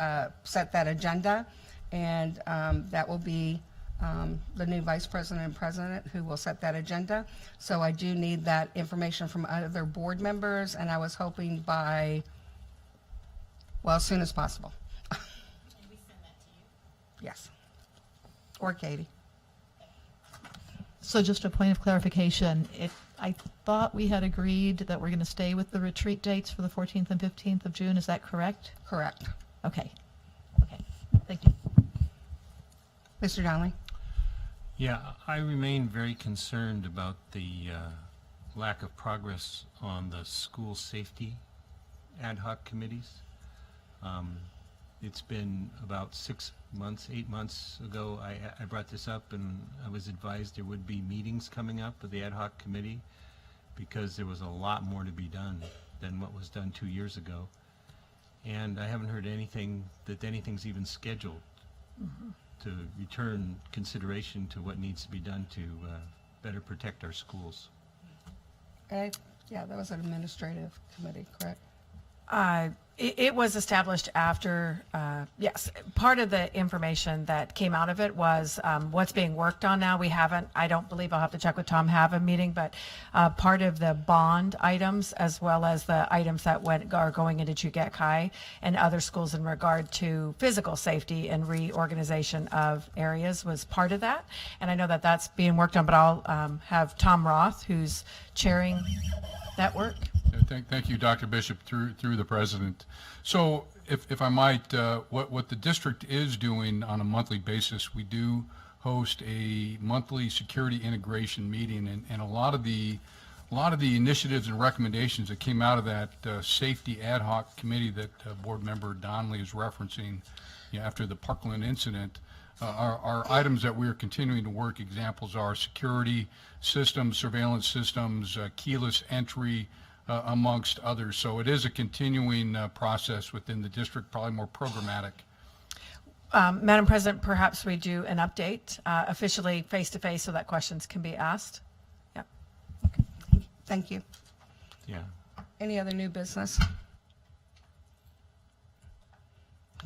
set that agenda, and that will be the new vice president and president who will set that agenda. So I do need that information from other board members, and I was hoping by, well, as soon as possible. Can we send that to you? Yes. Or Katie. So just a point of clarification, I thought we had agreed that we're going to stay with the retreat dates for the 14th and 15th of June. Is that correct? Correct. Okay. Okay. Thank you. Mr. Donnelly? Yeah, I remain very concerned about the lack of progress on the school safety ad hoc committees. It's been about 6 months, 8 months ago, I brought this up, and I was advised there would be meetings coming up with the ad hoc committee because there was a lot more to be done than what was done 2 years ago. And I haven't heard anything that anything's even scheduled to return consideration to what needs to be done to better protect our schools. Okay, yeah, that was an administrative committee, correct? It was established after, yes, part of the information that came out of it was what's being worked on now. We haven't, I don't believe, I'll have to check with Tom, have a meeting, but part of the bond items as well as the items that are going into Chuquette High and other schools in regard to physical safety and reorganization of areas was part of that. And I know that that's being worked on, but I'll have Tom Roth, who's chairing that work. Thank you, Dr. Bishop, through the president. So if I might, what the district is doing on a monthly basis, we do host a monthly security integration meeting, and a lot of the initiatives and recommendations that came out of that safety ad hoc committee that board member Donnelly is referencing, after the Parkland incident, are items that we're continuing to work. Examples are security systems, surveillance systems, keyless entry, amongst others. So it is a continuing process within the district, probably more programmatic. Madam President, perhaps we do an update officially face-to-face so that questions can be asked. Yeah. Okay. Thank you. Yeah. Any other new business?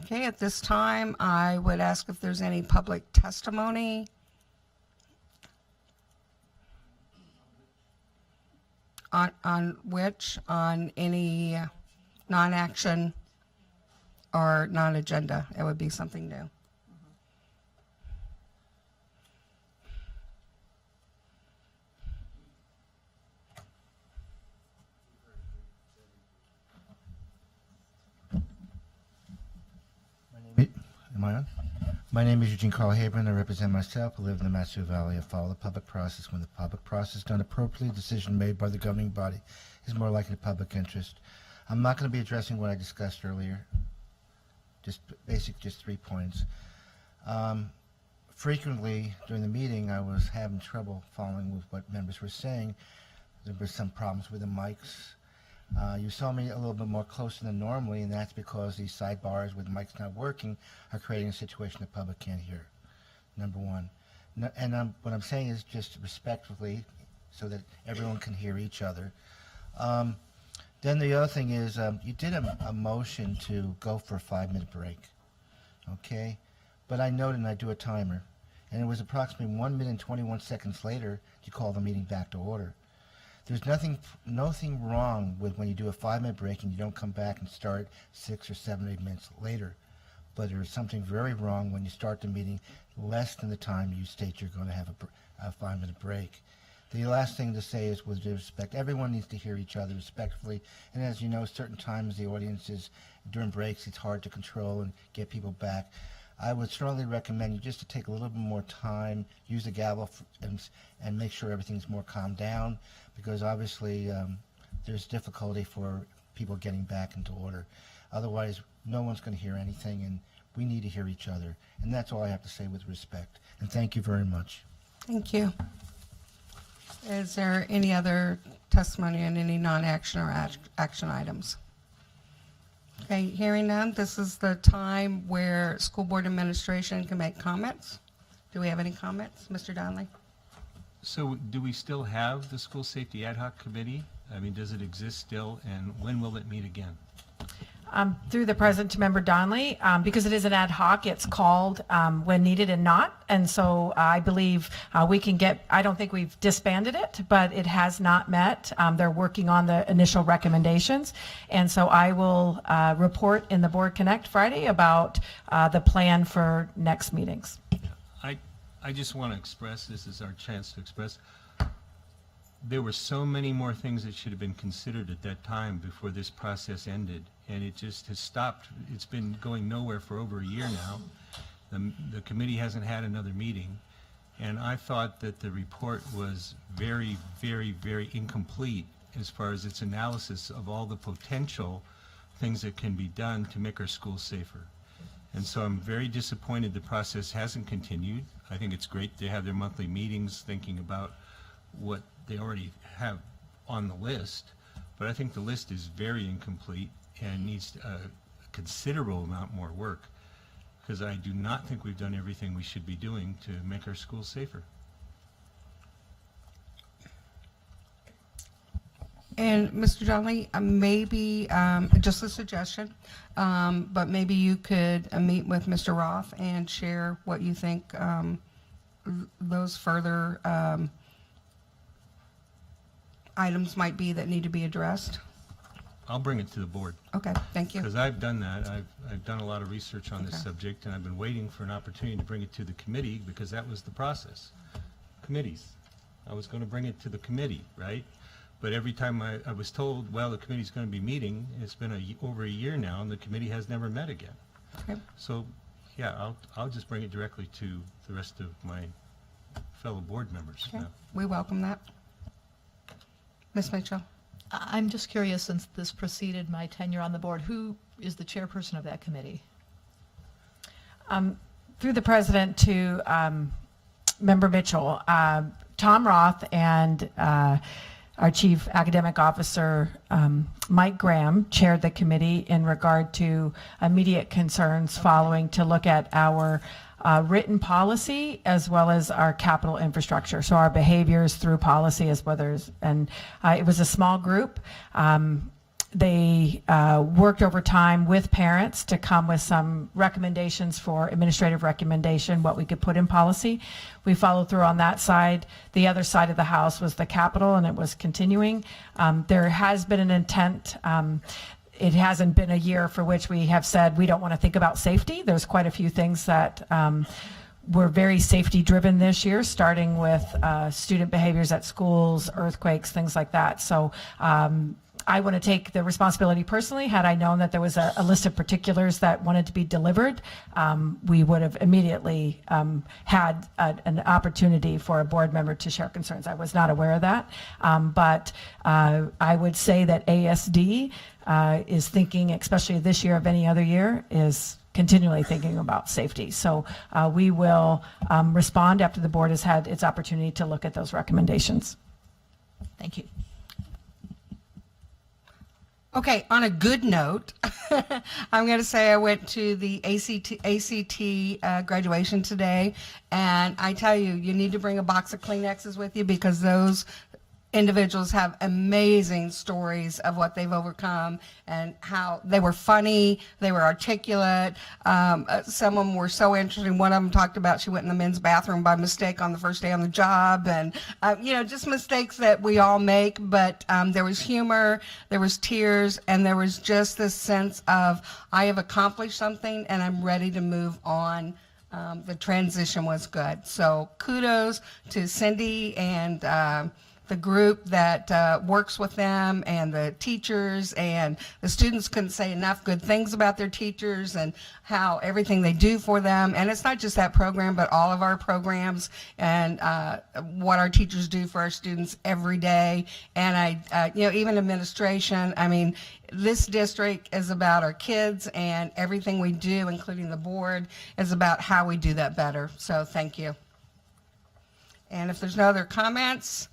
Okay, at this time, I would ask if there's any public testimony. On which? On any non-action or non-agenda? It would be something new. Am I on? My name is Eugene Carl Habron. I represent myself. I live in the Matsu Valley. I follow the public process. When the public process is done appropriately, the decision made by the governing body is more likely to public interest. I'm not going to be addressing what I discussed earlier. Just 3 points. Frequently during the meeting, I was having trouble following with what members were saying. There were some problems with the mics. You saw me a little bit more closer than normally, and that's because these sidebars with mics not working are creating a situation the public can't hear, number one. And what I'm saying is just respectfully so that everyone can hear each other. Then the other thing is you did a motion to go for a 5-minute break, okay? But I noted, and I do a timer, and it was approximately 1 minute and 21 seconds later you call the meeting back to order. There's nothing wrong with when you do a 5-minute break and you don't come back and start 6 or 7 or 8 minutes later. But there is something very wrong when you start the meeting less than the time you state you're going to have a 5-minute break. The last thing to say is, with due respect, everyone needs to hear each other respectfully. And as you know, certain times the audience is, during breaks, it's hard to control and get people back. I would strongly recommend you just to take a little bit more time, use the gavel and make sure everything's more calmed down, because obviously there's difficulty for people getting back into order. Otherwise, no one's going to hear anything, and we need to hear each other. And that's all I have to say with respect. And thank you very much. Thank you. Is there any other testimony on any non-action or action items? Okay, hearing none, this is the time where school board administration can make comments. Do we have any comments? Mr. Donnelly? So do we still have the School Safety Ad Hoc Committee? I mean, does it exist still, and when will it meet again? Through the president to member Donnelly, because it is an ad hoc, it's called when needed and not. And so I believe we can get, I don't think we've disbanded it, but it has not met. They're working on the initial recommendations. And so I will report in the Board Connect Friday about the plan for next meetings. I just want to express, this is our chance to express, there were so many more things that should have been considered at that time before this process ended, and it just has stopped. It's been going nowhere for over a year now. The committee hasn't had another meeting, and I thought that the report was very, very, very incomplete as far as its analysis of all the potential things that can be done to make our schools safer. And so I'm very disappointed the process hasn't continued. I think it's great they have their monthly meetings thinking about what they already have on the list, but I think the list is very incomplete and needs a considerable amount more work, because I do not think we've done everything we should be doing to make our schools safer. And Mr. Donnelly, maybe, just a suggestion, but maybe you could meet with Mr. Roth and share what you think those further items might be that need to be addressed. I'll bring it to the board. Okay, thank you. Because I've done that. I've done a lot of research on this subject, and I've been waiting for an opportunity to bring it to the committee, because that was the process. Committees. I was going to bring it to the committee, right? But every time I was told, well, the committee's going to be meeting, it's been over a year now, and the committee has never met again. Okay. So, yeah, I'll just bring it directly to the rest of my fellow board members. Okay. We welcome that. Ms. Mitchell? I'm just curious, since this preceded my tenure on the board, who is the chairperson of that committee? Through the president to Member Mitchell, Tom Roth and our chief academic officer, Mike Graham, chaired the committee in regard to immediate concerns following to look at our written policy as well as our capital infrastructure. So our behaviors through policy as well as, and it was a small group. They worked over time with parents to come with some recommendations for administrative recommendation, what we could put in policy. We followed through on that side. The other side of the house was the capital, and it was continuing. There has been an intent. It hasn't been a year for which we have said we don't want to think about safety. There's quite a few things that were very safety driven this year, starting with student behaviors at schools, earthquakes, things like that. So I want to take the responsibility personally. Had I known that there was a list of particulars that wanted to be delivered, we would have immediately had an opportunity for a board member to share concerns. I was not aware of that, but I would say that ASD is thinking, especially this year of any other year, is continually thinking about safety. So we will respond after the board has had its opportunity to look at those recommendations. Thank you. Okay, on a good note, I'm going to say I went to the ACT graduation today, and I tell you, you need to bring a box of Kleenexes with you, because those individuals have amazing stories of what they've overcome and how they were funny, they were articulate. Some of them were so interesting. One of them talked about she went in the men's bathroom by mistake on the first day on the job, and just mistakes that we all make. But there was humor, there was tears, and there was just this sense of, I have accomplished something and I'm ready to move on. The transition was good. So kudos to Cindy and the group that works with them, and the teachers, and the students couldn't say enough good things about their teachers and how everything they do for them. And it's not just that program, but all of our programs, and what our teachers do for our students every day. And even administration, I mean, this district is about our kids, and everything we do, including the board, is about how we do that better. So thank you. And if there's no other comments,